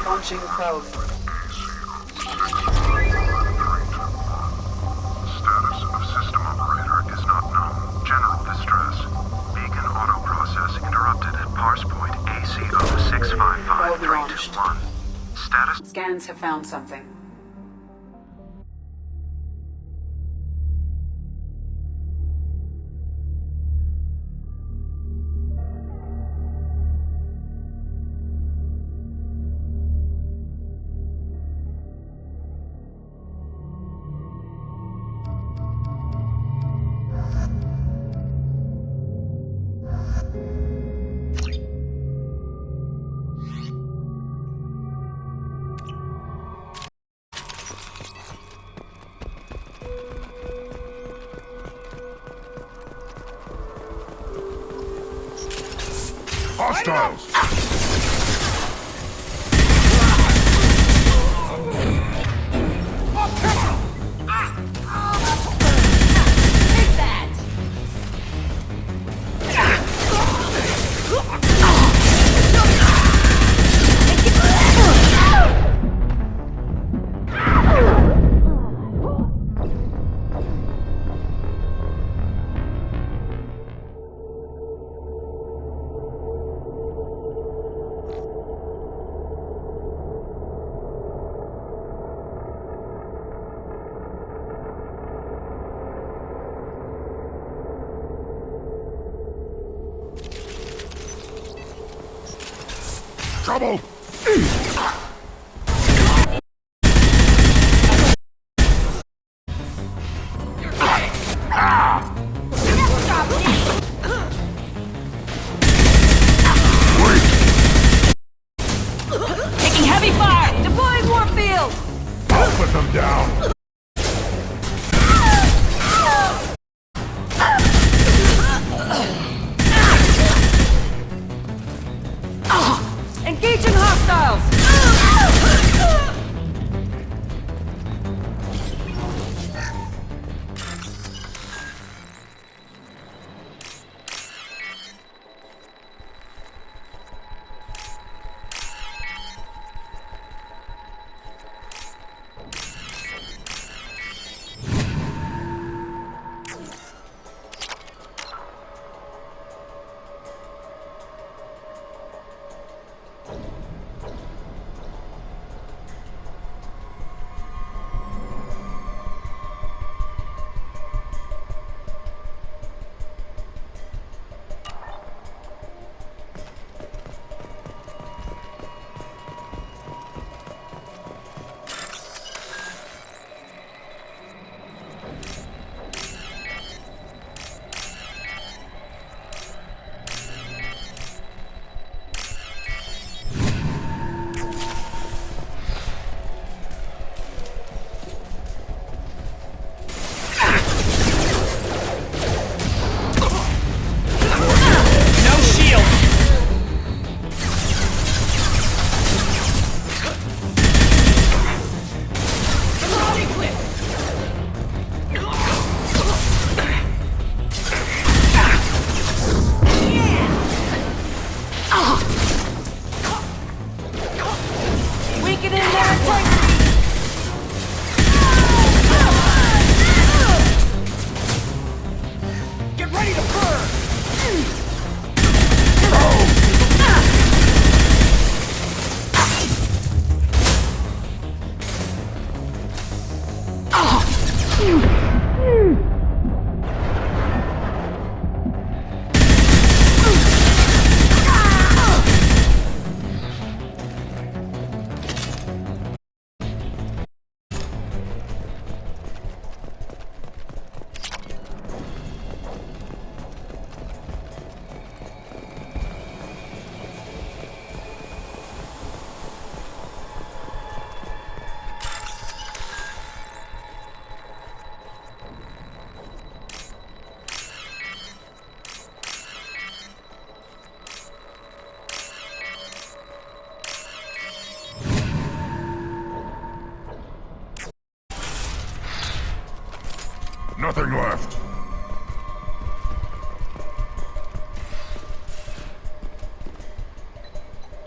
Launching probe. Status of system operator is not known. General distress. Beacon auto process interrupted at parse point ACO 655321. Status. Scans have found something. Hostiles! trouble! Taking heavy fire! Deploying Warfield! I'll put them down! Engaging hostiles! Nothing left.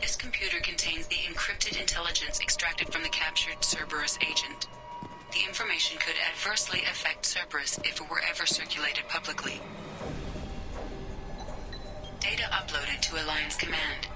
This computer contains the encrypted intelligence extracted from the captured Cerberus agent. The information could adversely affect Cerberus if it were ever circulated publicly. Data uploaded to Alliance Command.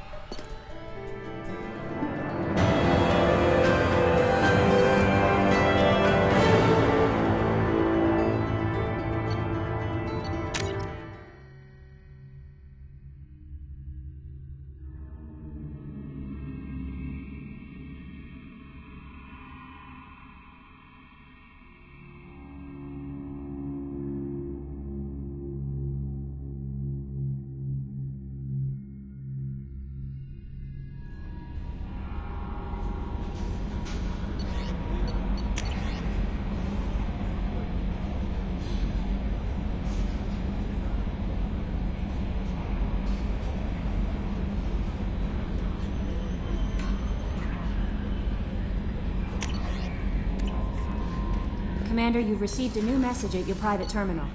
Commander, you've received a new message at your private terminal.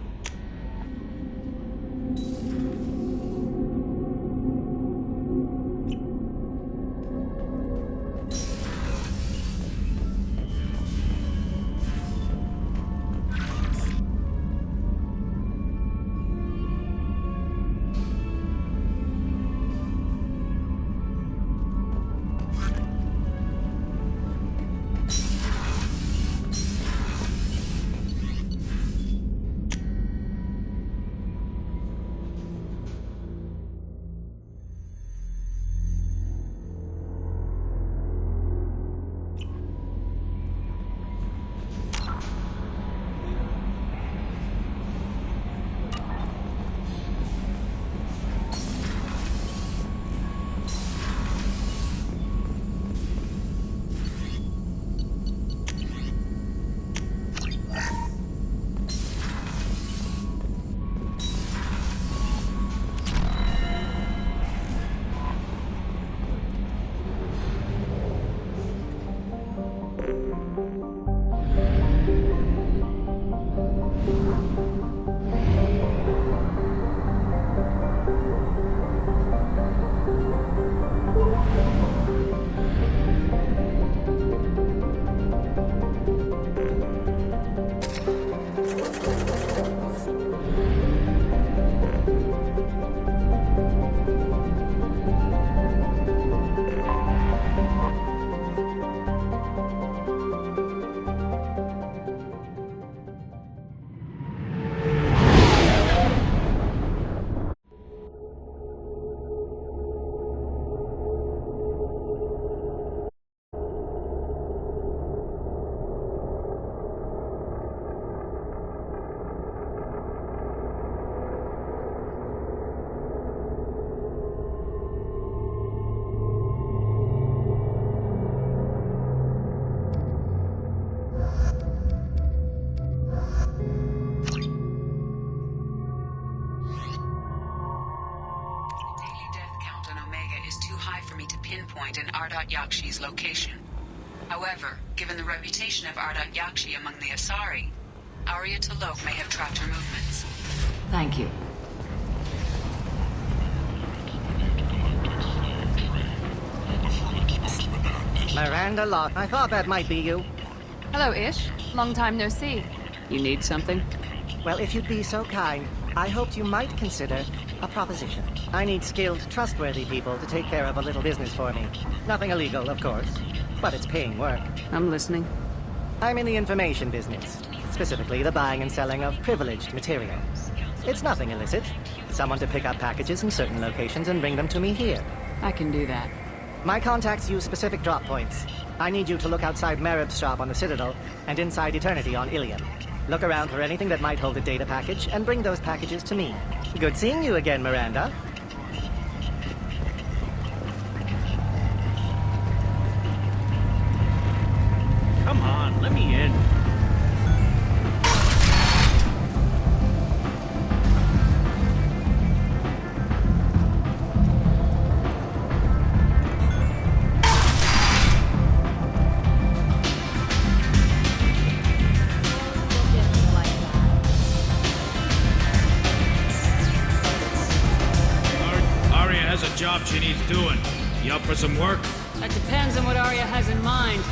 Yakshi's location. However, given the reputation of Yakshi among the Asari, Arya T'Loak may have tracked her movements. Thank you. Miranda Locke. I thought that might be you. Hello, Ish. Long time no see. You need something? Well, if you'd be so kind, I hoped you might consider a proposition. I need skilled, trustworthy people to take care of a little business for me. Nothing illegal, of course, but it's paying work. I'm listening. I'm in the information business, specifically the buying and selling of privileged material. It's nothing illicit. Someone to pick up packages in certain locations and bring them to me here. I can do that. My contacts use specific drop points. I need you to look outside Merib's shop on the Citadel and inside Eternity on Ilium. Look around for anything that might hold a data package and bring those packages to me. Good seeing you again, Miranda. Come on, let me in. Job she needs doing. You up for some work? That depends on what Arya has in mind.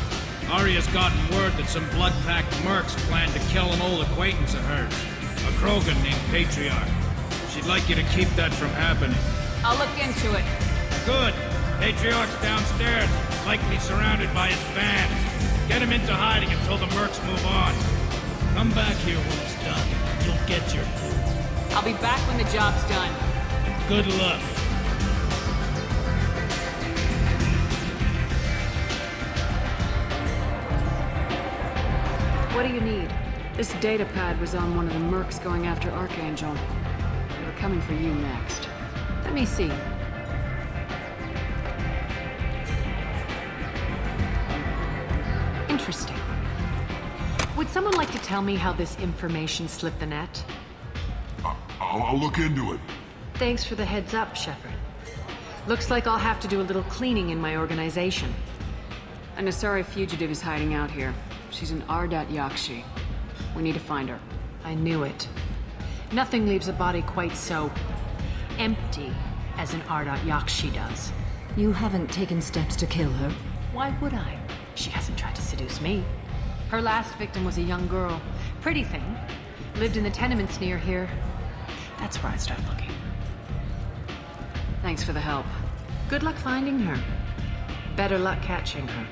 Arya's gotten word that some blood-packed mercs plan to kill an old acquaintance of hers, a Krogan named Patriarch. She'd like you to keep that from happening. I'll look into it. Good. Patriarch's downstairs, likely surrounded by his fans. Get him into hiding until the mercs move on. Come back here when it's done. You'll get your due. I'll be back when the job's done. Good luck. What do you need? This data pad was on one of the mercs going after Archangel. They were coming for you next. Let me see. Interesting. Would someone like to tell me how this information slipped the net? I'll look into it. Thanks for the heads up, Shepard. Looks like I'll have to do a little cleaning in my organization. An Asari fugitive is hiding out here. She's an Yakshi. We need to find her. I knew it. Nothing leaves a body quite so empty as an Yakshi does. You haven't taken steps to kill her? Why would I? She hasn't tried to seduce me. Her last victim was a young girl. Pretty thing. Lived in the tenements near here. That's where I start looking. Thanks for the help. Good luck finding her. Better luck catching her.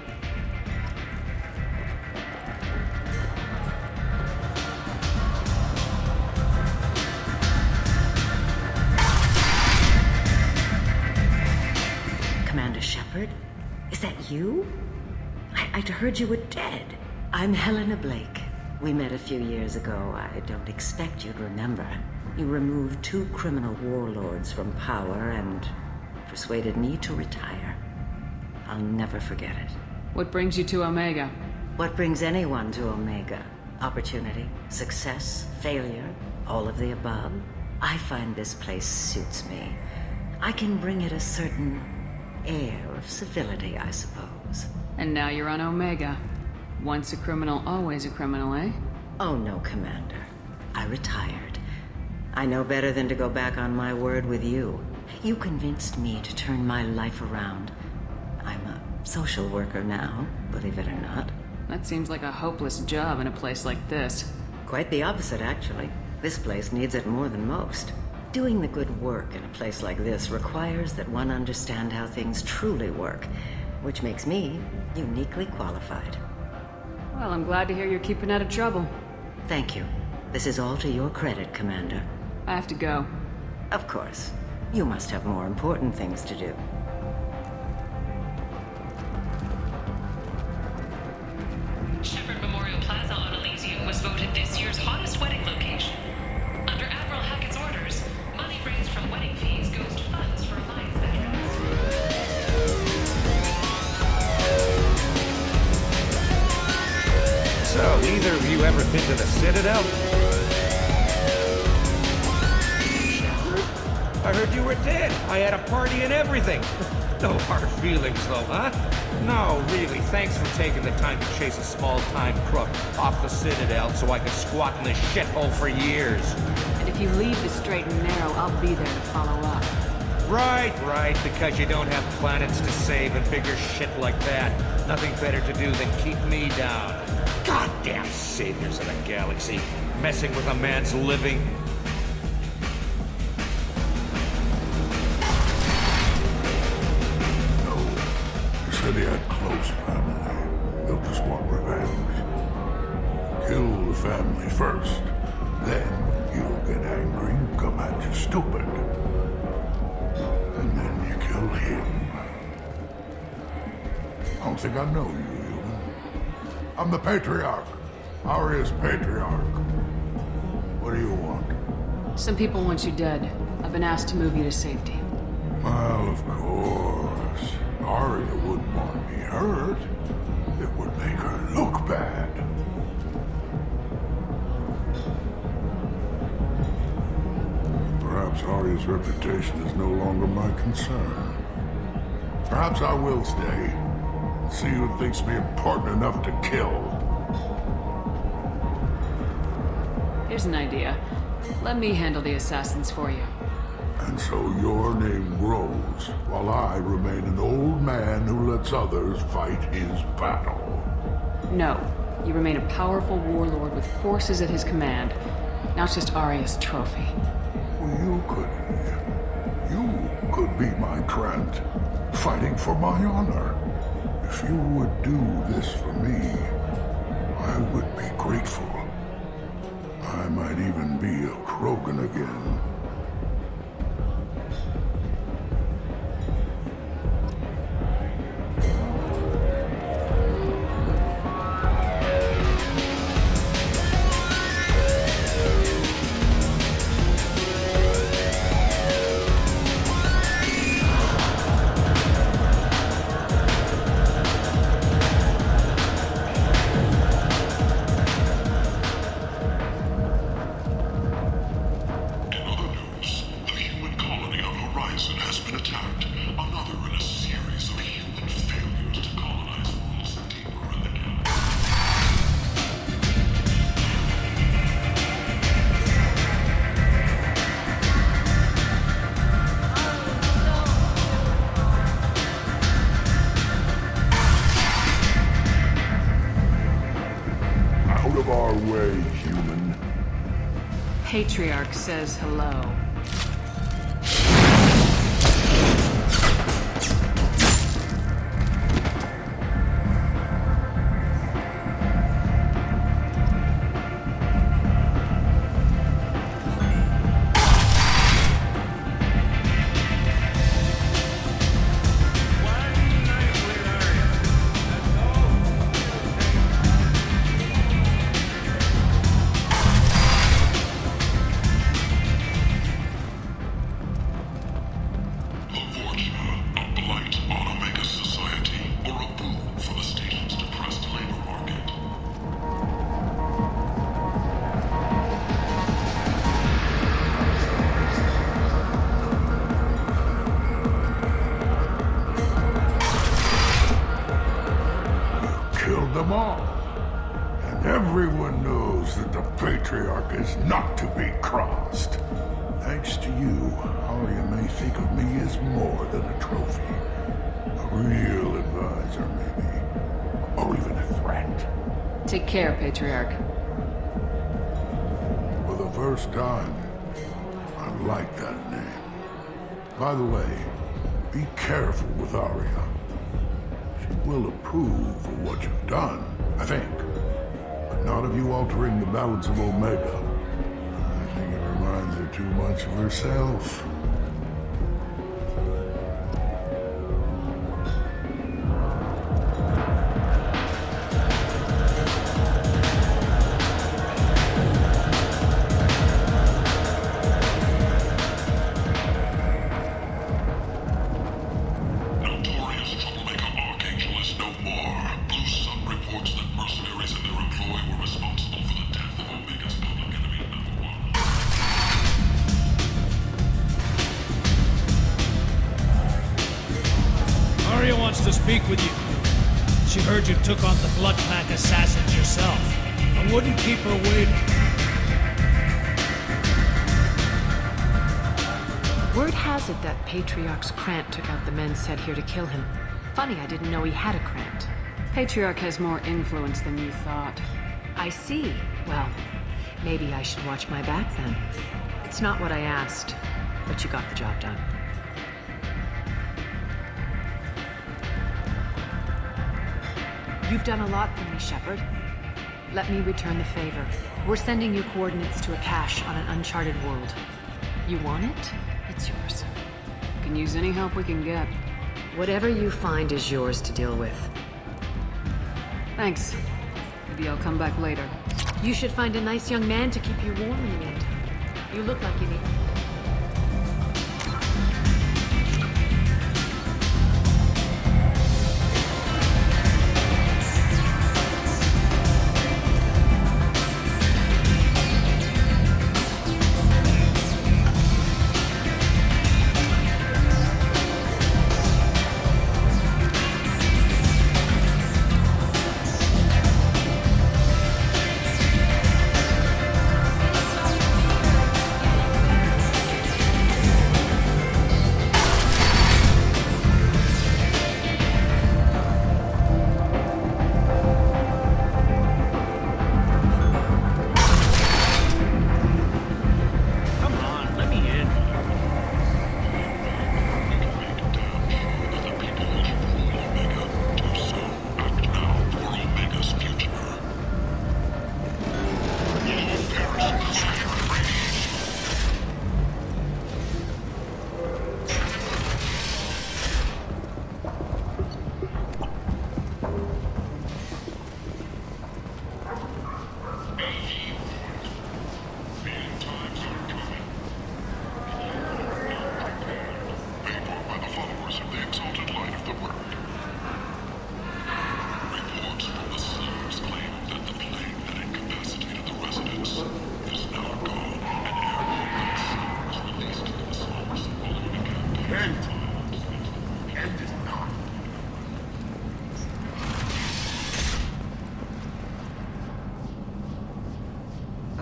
Commander Shepard? Is that you? I'd heard you were dead. I'm Helena Blake. We met a few years ago. I don't expect you'd remember. You removed 2 criminal warlords from power and persuaded me to retire. I'll never forget it. What brings you to Omega? What brings anyone to Omega? Opportunity, success, failure, all of the above. I find this place suits me. I can bring it a certain air of civility, I suppose. And now you're on Omega. Once a criminal, always a criminal, eh? Oh no, Commander. I retired. I know better than to go back on my word with you. You convinced me to turn my life around. I'm a social worker now, believe it or not. That seems like a hopeless job in a place like this. Quite the opposite, actually. This place needs it more than most. Doing the good work in a place like this requires that one understand how things truly work, which makes me uniquely qualified. Well, I'm glad to hear you're keeping out of trouble. Thank you. This is all to your credit, Commander. I have to go. Of course. You must have more important things to do. Shepard Memorial Plaza on Elysium was voted this year's hottest wedding location. Under Admiral Hackett's orders, money raised from wedding fees goes to funds for Alliance veterans. So, either of you ever been to the Citadel? I heard you were dead. I had a party and everything. No hard feelings, though, huh? No, really, thanks for taking the time to chase a small-time crook off the Citadel so I could squat in this shithole for years. And if you leave the straight and narrow, I'll be there to follow up. Right, because you don't have planets to save and bigger shit like that. Nothing better to do than keep me down. Goddamn saviors of the galaxy, messing with a man's living. No, he said he had close family. He'll just want revenge. Kill the family first, then he'll get angry and come at you stupid. And then you kill him. I don't think I know you, human. I'm the Patriarch. Aria's Patriarch. What do you want? Some people want you dead. I've been asked to move you to safety. Well, of course. Aria wouldn't want me hurt. It would make her look bad. Perhaps Aria's reputation is no longer my concern. Perhaps I will stay. See who thinks me important enough to kill. Here's an idea. Let me handle the assassins for you. And so your name grows, while I remain an old man who lets others fight his battle. No. You remain a powerful warlord with forces at his command, not just Aria's trophy. You could be my Trent, fighting for my honor. If you would do this for me, I would be grateful. I might even be a Krogan again. Patriarch says hello. Them all. And everyone knows that the Patriarch is not to be crossed. Thanks to you, Aria may think of me as more than a trophy. A real advisor, maybe. Or even a threat. Take care, Patriarch. For the first time, I like that name. By the way, be careful with Aria. Will approve of what you've done, I think. But not of you altering the balance of Omega. I think it reminds her too much of herself. To speak with you. She heard you took on the Blood Pack assassins yourself. I wouldn't keep her waiting. Word has it that Patriarch's Krant took out the men sent here to kill him. Funny, I didn't know he had a Krant. Patriarch has more influence than you thought. I see. Well, maybe I should watch my back then. It's not what I asked, but you got the job done. You've done a lot for me, Shepard. Let me return the favor. We're sending you coordinates to a cache on an uncharted world. You want it? It's yours. Can use any help we can get. Whatever you find is yours to deal with. Thanks. Maybe I'll come back later. You should find a nice young man to keep you warm in the meantime. You look like you need...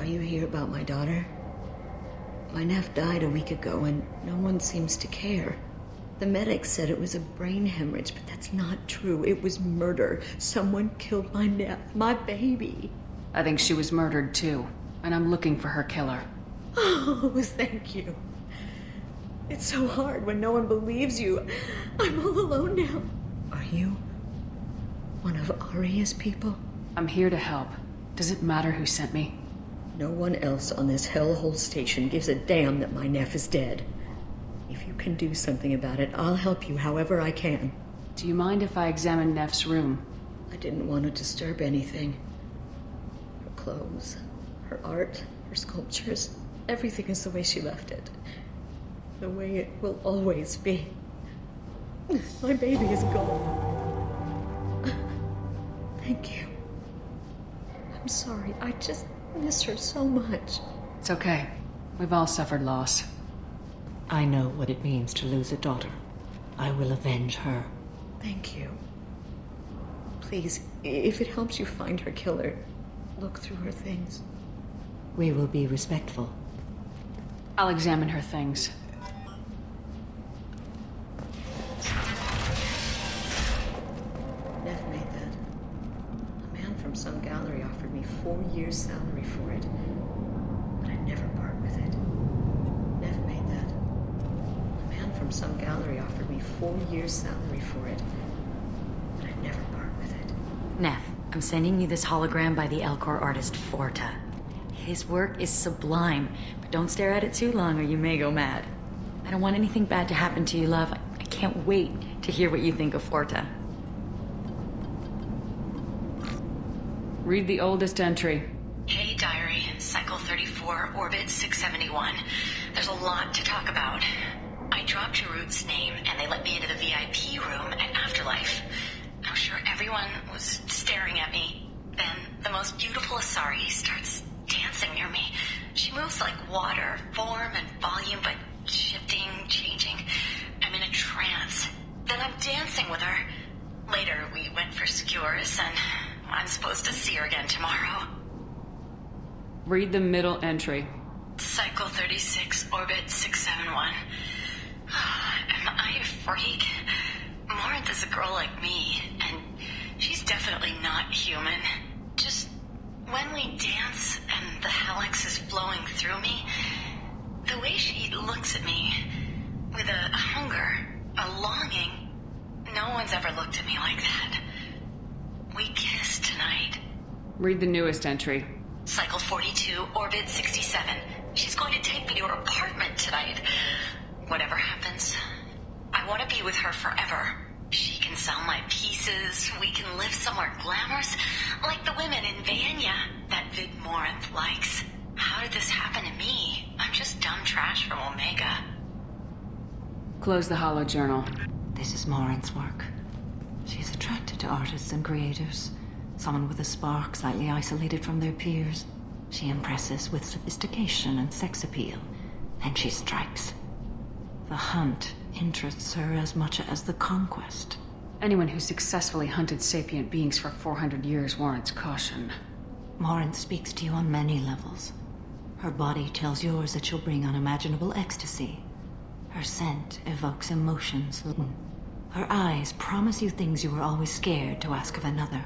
You hear about my daughter? My nephew died a week ago and no one seems to care. The medics said it was a brain hemorrhage, but that's not true. It was murder. Someone killed my nephew, my baby. I think she was murdered too, and I'm looking for her killer. Oh, thank you. It's so hard when no one believes you. I'm all alone now. Are you one of Aria's people? I'm here to help. Does it matter who sent me? No one else on this hellhole station gives a damn that my nephew is dead. If you can do something about it, I'll help you however I can. Do you mind if I examine Neff's room? I didn't want to disturb anything. Her clothes, her art, her sculptures, everything is the way she left it. The way it will always be. My baby is gone. Thank you. I'm sorry, I just miss her so much. It's okay. We've all suffered loss. I know what it means to lose a daughter. I will avenge her. Thank you. Please, if it helps you find her killer, look through her things. We will be respectful. I'll examine her things. Neff made that. A man from some gallery offered me 4 years' salary for it, but I'd never part with it. Neff made that. A man from some gallery offered me 4 years' salary for it, but I'd never part with it. Neff, I'm sending you this hologram by the Elcor artist Forta. His work is sublime, but don't stare at it too long or you may go mad. I don't want anything bad to happen to you, love. I can't wait to hear what you think of Forta. Read the oldest entry. Hey, Diary. Cycle 34, Orbit 671. There's a lot to talk about. I dropped Jarut's name, and they let me into the VIP room at Afterlife. I'm sure everyone was staring at me. Then, the most beautiful Asari starts dancing near me. She moves like water, form and volume, but shifting, changing. I'm in a trance. Then I'm dancing with her. Later, we went for yours, and I'm supposed to see her again tomorrow. Read the middle entry. Cycle 36, Orbit 671. Am I a freak? Morinth is a girl like me, and she's definitely not human. Just when we dance and the helix is flowing through me, the way she looks at me with a hunger, a longing, no one's ever looked at me like that. We kissed tonight. Read the newest entry. Cycle 42, Orbit 67. She's going to take me to her apartment tonight. Whatever happens, I want to be with her forever. She can sell my pieces. We can live somewhere glamorous, like the women in Vanya that Vid Morinth likes. How did this happen to me? I'm just dumb trash from Omega. Close the hollow journal. This is Morinth's work. She's attracted to artists and creators. Someone with a spark, slightly isolated from their peers. She impresses with sophistication and sex appeal. Then she strikes. The hunt interests her as much as the conquest. Anyone who successfully hunted sapient beings for 400 years warrants caution. Morinth speaks to you on many levels. Her body tells yours that she'll bring unimaginable ecstasy. Her scent evokes emotions. Her eyes promise you things you were always scared to ask of another.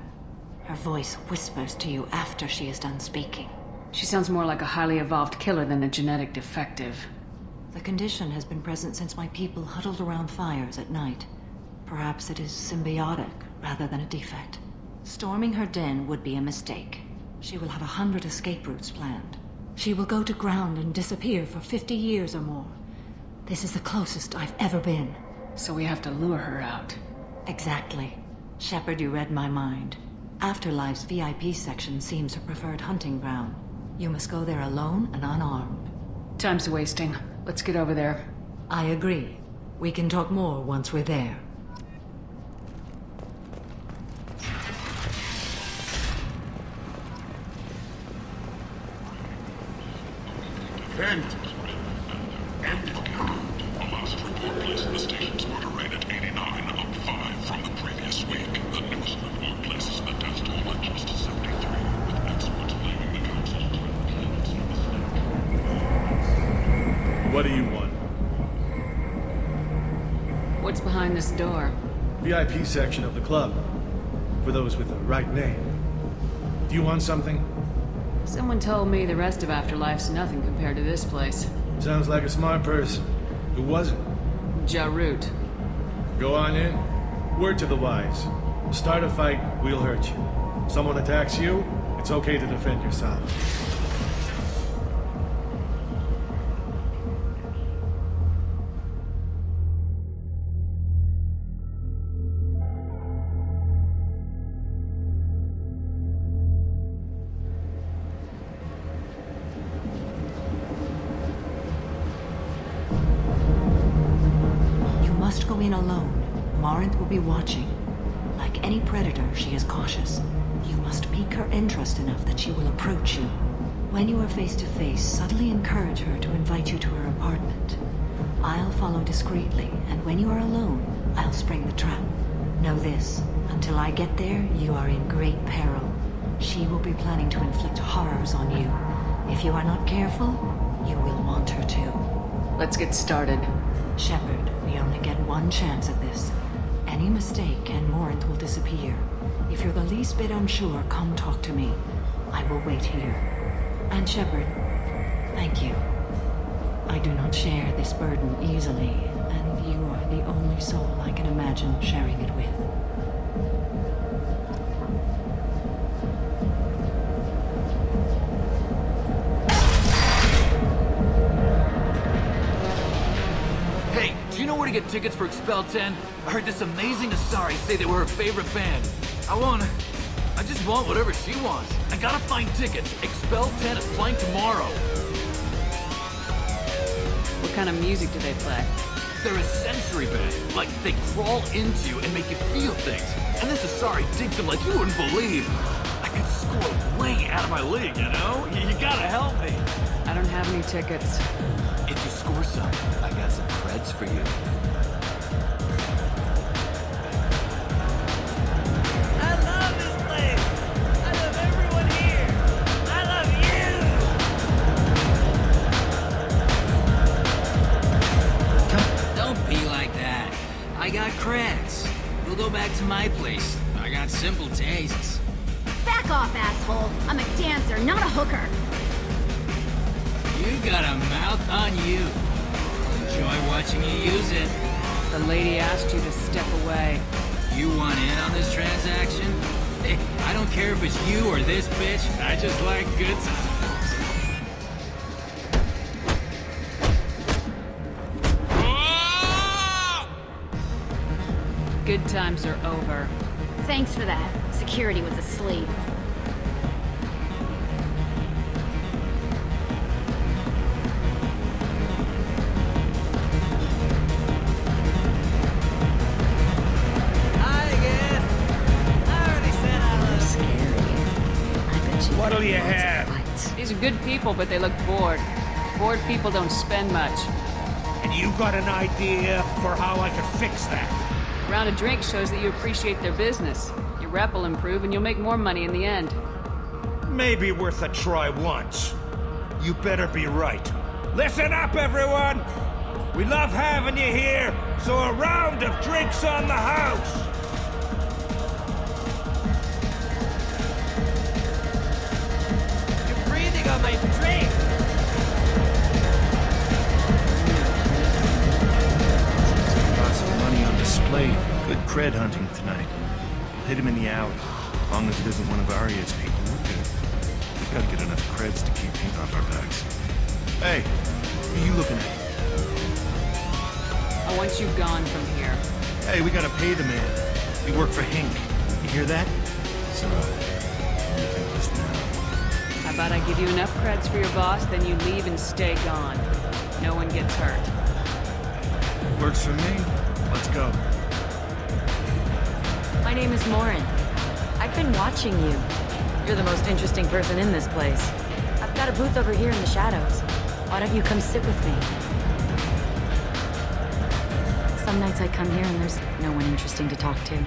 Her voice whispers to you after she is done speaking. She sounds more like a highly evolved killer than a genetic defective. The condition has been present since my people huddled around fires at night. Perhaps it is symbiotic rather than a defect. Storming her den would be a mistake. She will have 100 escape routes planned. She will go to ground and disappear for 50 years or more. This is the closest I've ever been. So we have to lure her out. Exactly. Shepard, you read my mind. Afterlife's VIP section seems her preferred hunting ground. You must go there alone and unarmed. Time's wasting. Let's get over there. I agree. We can talk more once we're there. Kent! Last report placed the station's murder rate at 89, up 5 from the previous week. The newest report places the death toll at just 73, with experts blaming the council. What do you want? What's behind this door? VIP section of the club. For those with the right name. Do you want something? Someone told me the rest of Afterlife's nothing compared to this place. Sounds like a smart person. Who was it? Jarut. Go on in. Word to the wise. Start a fight, we'll hurt you. Someone attacks you, it's okay to defend yourself. Go in alone. Morinth will be watching. Like any predator, she is cautious. You must pique her interest enough that she will approach you. When you are face to face, subtly encourage her to invite you to her apartment. I'll follow discreetly, and when you are alone, I'll spring the trap. Know this, until I get there, you are in great peril. She will be planning to inflict horrors on you. If you are not careful, you will want her to. Let's get started. Shepard, we only get one chance at this. Any mistake and Morinth will disappear. If you're the least bit unsure, come talk to me. I will wait here. And Shepard, thank you. I do not share this burden easily, and you are the only soul I can imagine sharing it with. Do you know where to get tickets for Expel 10? I heard this amazing Asari say they were her favorite band. I just want whatever she wants. I gotta find tickets. Expel 10 is playing tomorrow. What kind of music do they play? They're a sensory band. Like, they crawl into you and make you feel things. And this Asari digs them like you wouldn't believe. I could score way out of my league, you know? You gotta help me. I don't have any tickets. If you score some, I got some creds for you. I love tastes. Back off, asshole. I'm a dancer, not a hooker. You got a mouth on you. Enjoy watching you use it. The lady asked you to step away. You want in on this transaction? Hey, I don't care if it's you or this bitch. I just like good times. Good times are over. Thanks for that. Security was asleep. What'll you have? These are good people, but they look bored. Bored people don't spend much. And you got an idea for how I could fix that? A round of drinks shows that you appreciate their business. Your rep will improve and you'll make more money in the end. Maybe worth a try once. You better be right. Listen up, everyone! We love having you here, so a round of drinks on the house! You're breathing on my drink! Lots of money on display. Good cred hunting tonight. We'll hit him in the alley. As long as it isn't one of Arya's people, we're good. We've got to get enough creds to keep paint off our backs. Hey, who are you looking at? I want you gone from here. Hey, we gotta pay the man. We work for Hink. You hear that? So, what do you think of this now? How about I give you enough creds for your boss, then you leave and stay gone. No one gets hurt. Works for me. Let's go. My name is Morin. I've been watching you. You're the most interesting person in this place. I've got a booth over here in the shadows. Why don't you come sit with me? Some nights I come here and there's no one interesting to talk to.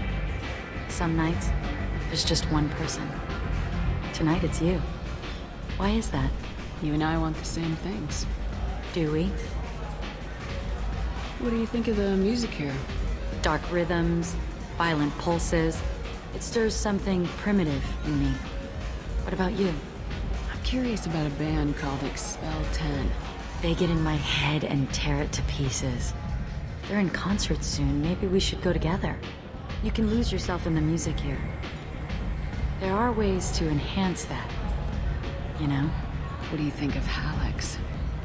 Some nights, there's just one person. Tonight it's you. Why is that? You and I want the same things. Do we? What do you think of the music here? Dark rhythms, violent pulses. It stirs something primitive in me. What about you? I'm curious about a band called Expel 10. They get in my head and tear it to pieces. They're in concert soon. Maybe we should go together. You can lose yourself in the music here. There are ways to enhance that. You know? What do you think of Hallex?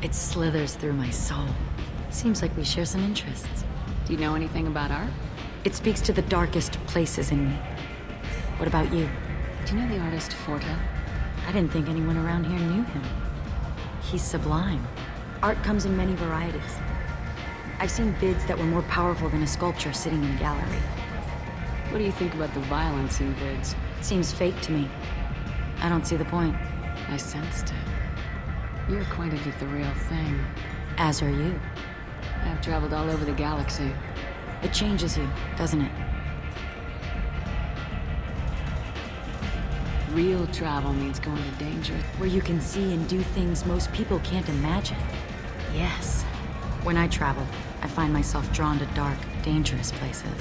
It slithers through my soul. Seems like we share some interests. Do you know anything about art? It speaks to the darkest places in me. What about you? Do you know the artist Forta? I didn't think anyone around here knew him. He's sublime. Art comes in many varieties. I've seen vids that were more powerful than a sculpture sitting in a gallery. What do you think about the violence in vids? It seems fake to me. I don't see the point. I sensed it. You're acquainted with the real thing. As are you. I've traveled all over the galaxy. It changes you, doesn't it? Real travel means going to danger. Where you can see and do things most people can't imagine. Yes. When I travel, I find myself drawn to dark, dangerous places.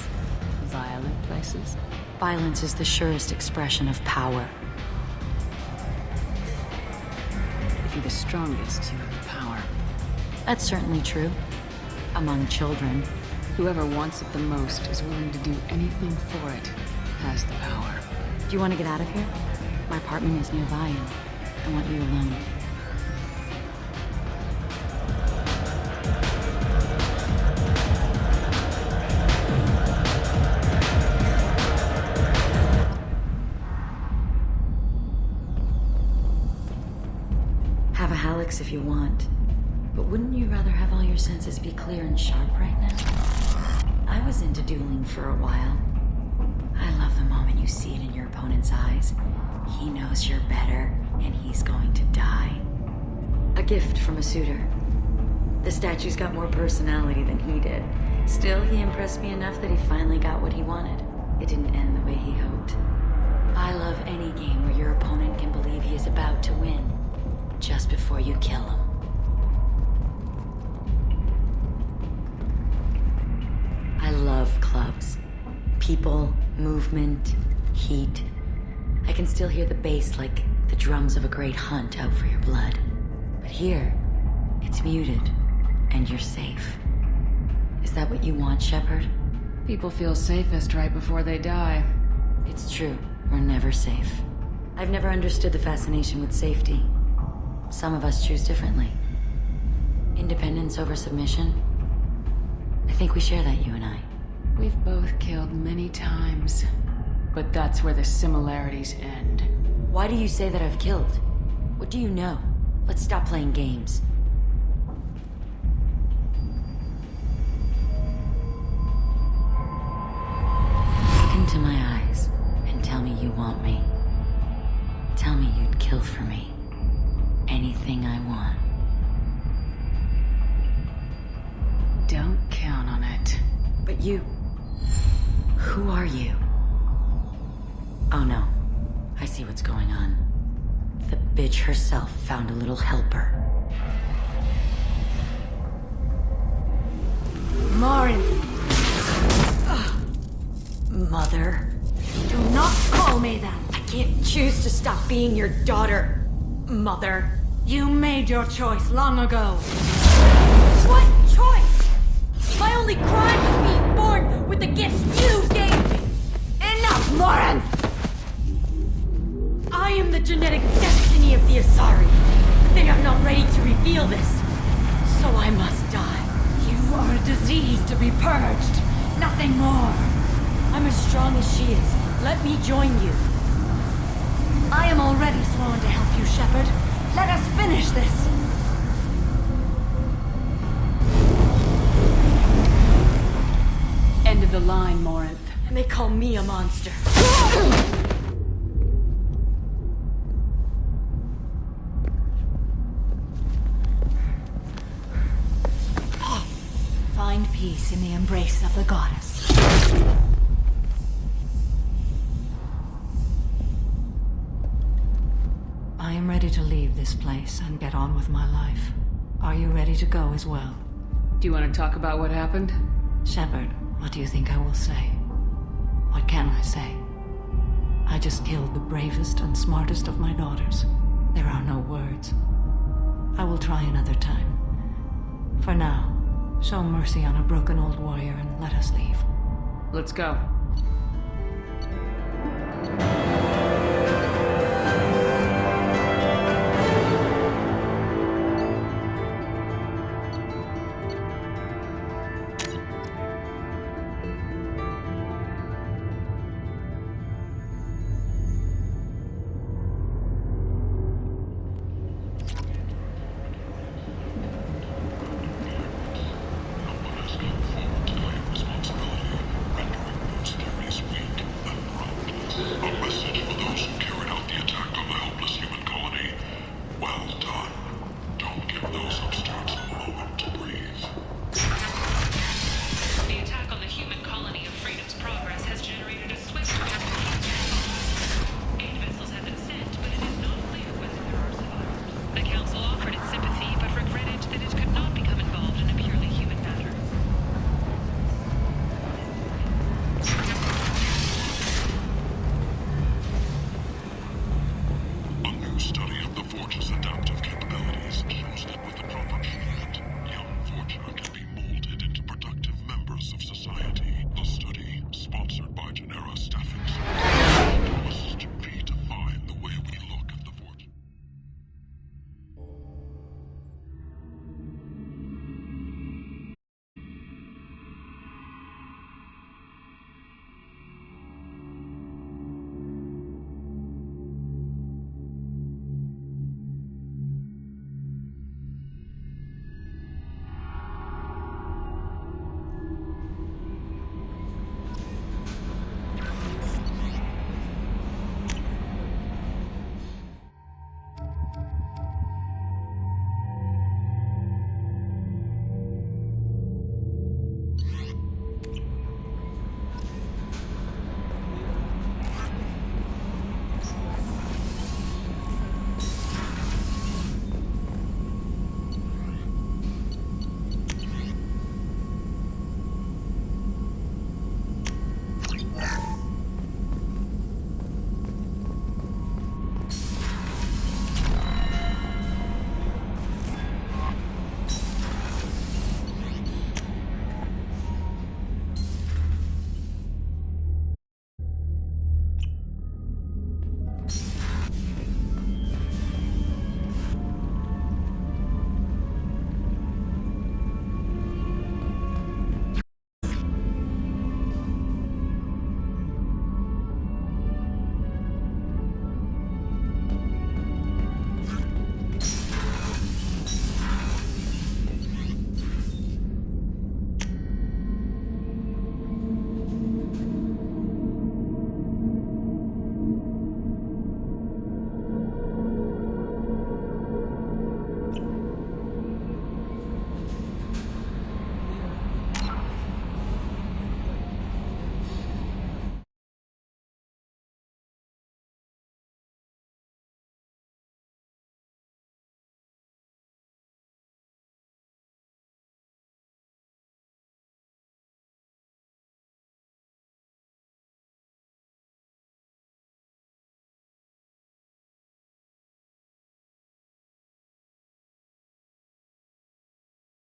Violent places? Violence is the surest expression of power. If you're the strongest, you have the power. That's certainly true. Among children. Whoever wants it the most is willing to do anything for it, has the power. Do you want to get out of here? My apartment is nearby and I want you alone. Have a Hallex if you want. But wouldn't you rather have all your senses be clear and sharp right now? I was into dueling for a while. I love the moment you see it in your opponent's eyes. He knows you're better, and he's going to die. A gift from a suitor. The statue's got more personality than he did. Still, he impressed me enough that he finally got what he wanted. It didn't end the way he hoped. I love any game where your opponent can believe he is about to win, just before you kill him. I love clubs. People, movement, heat. I can still hear the bass like the drums of a great hunt out for your blood. But here, it's muted, and you're safe. Is that what you want, Shepard? People feel safest right before they die. It's true. We're never safe. I've never understood the fascination with safety. Some of us choose differently. Independence over submission? I think we share that, you and I. We've both killed many times. But that's where the similarities end. Why do you say that I've killed? What do you know? Let's stop playing games. Look into my eyes and tell me you want me. Tell me you'd kill for me. Anything I want. Don't count on it. But you... Who are you? Oh no. I see what's going on. The bitch herself found a little helper. Morin! Mother. Do not call me that! I can't choose to stop being your daughter, Mother. You made your choice long ago. What choice? My only crime was being born with the gifts you gave me! Enough, Morin! I am the genetic destiny of the Asari. But they are not ready to reveal this. So I must die. You are a disease to be purged. Nothing more. I'm as strong as she is. Let me join you. I am already sworn to help you, Shepard. Let us finish this. End of the line, Morinth. And they call me a monster. Find peace in the embrace of the goddess. I am ready to leave this place and get on with my life. Are you ready to go as well? Do you want to talk about what happened? Shepard, what do you think I will say? What can I say? I just killed the bravest and smartest of my daughters. There are no words. I will try another time. For now, show mercy on a broken old warrior and let us leave. Let's go.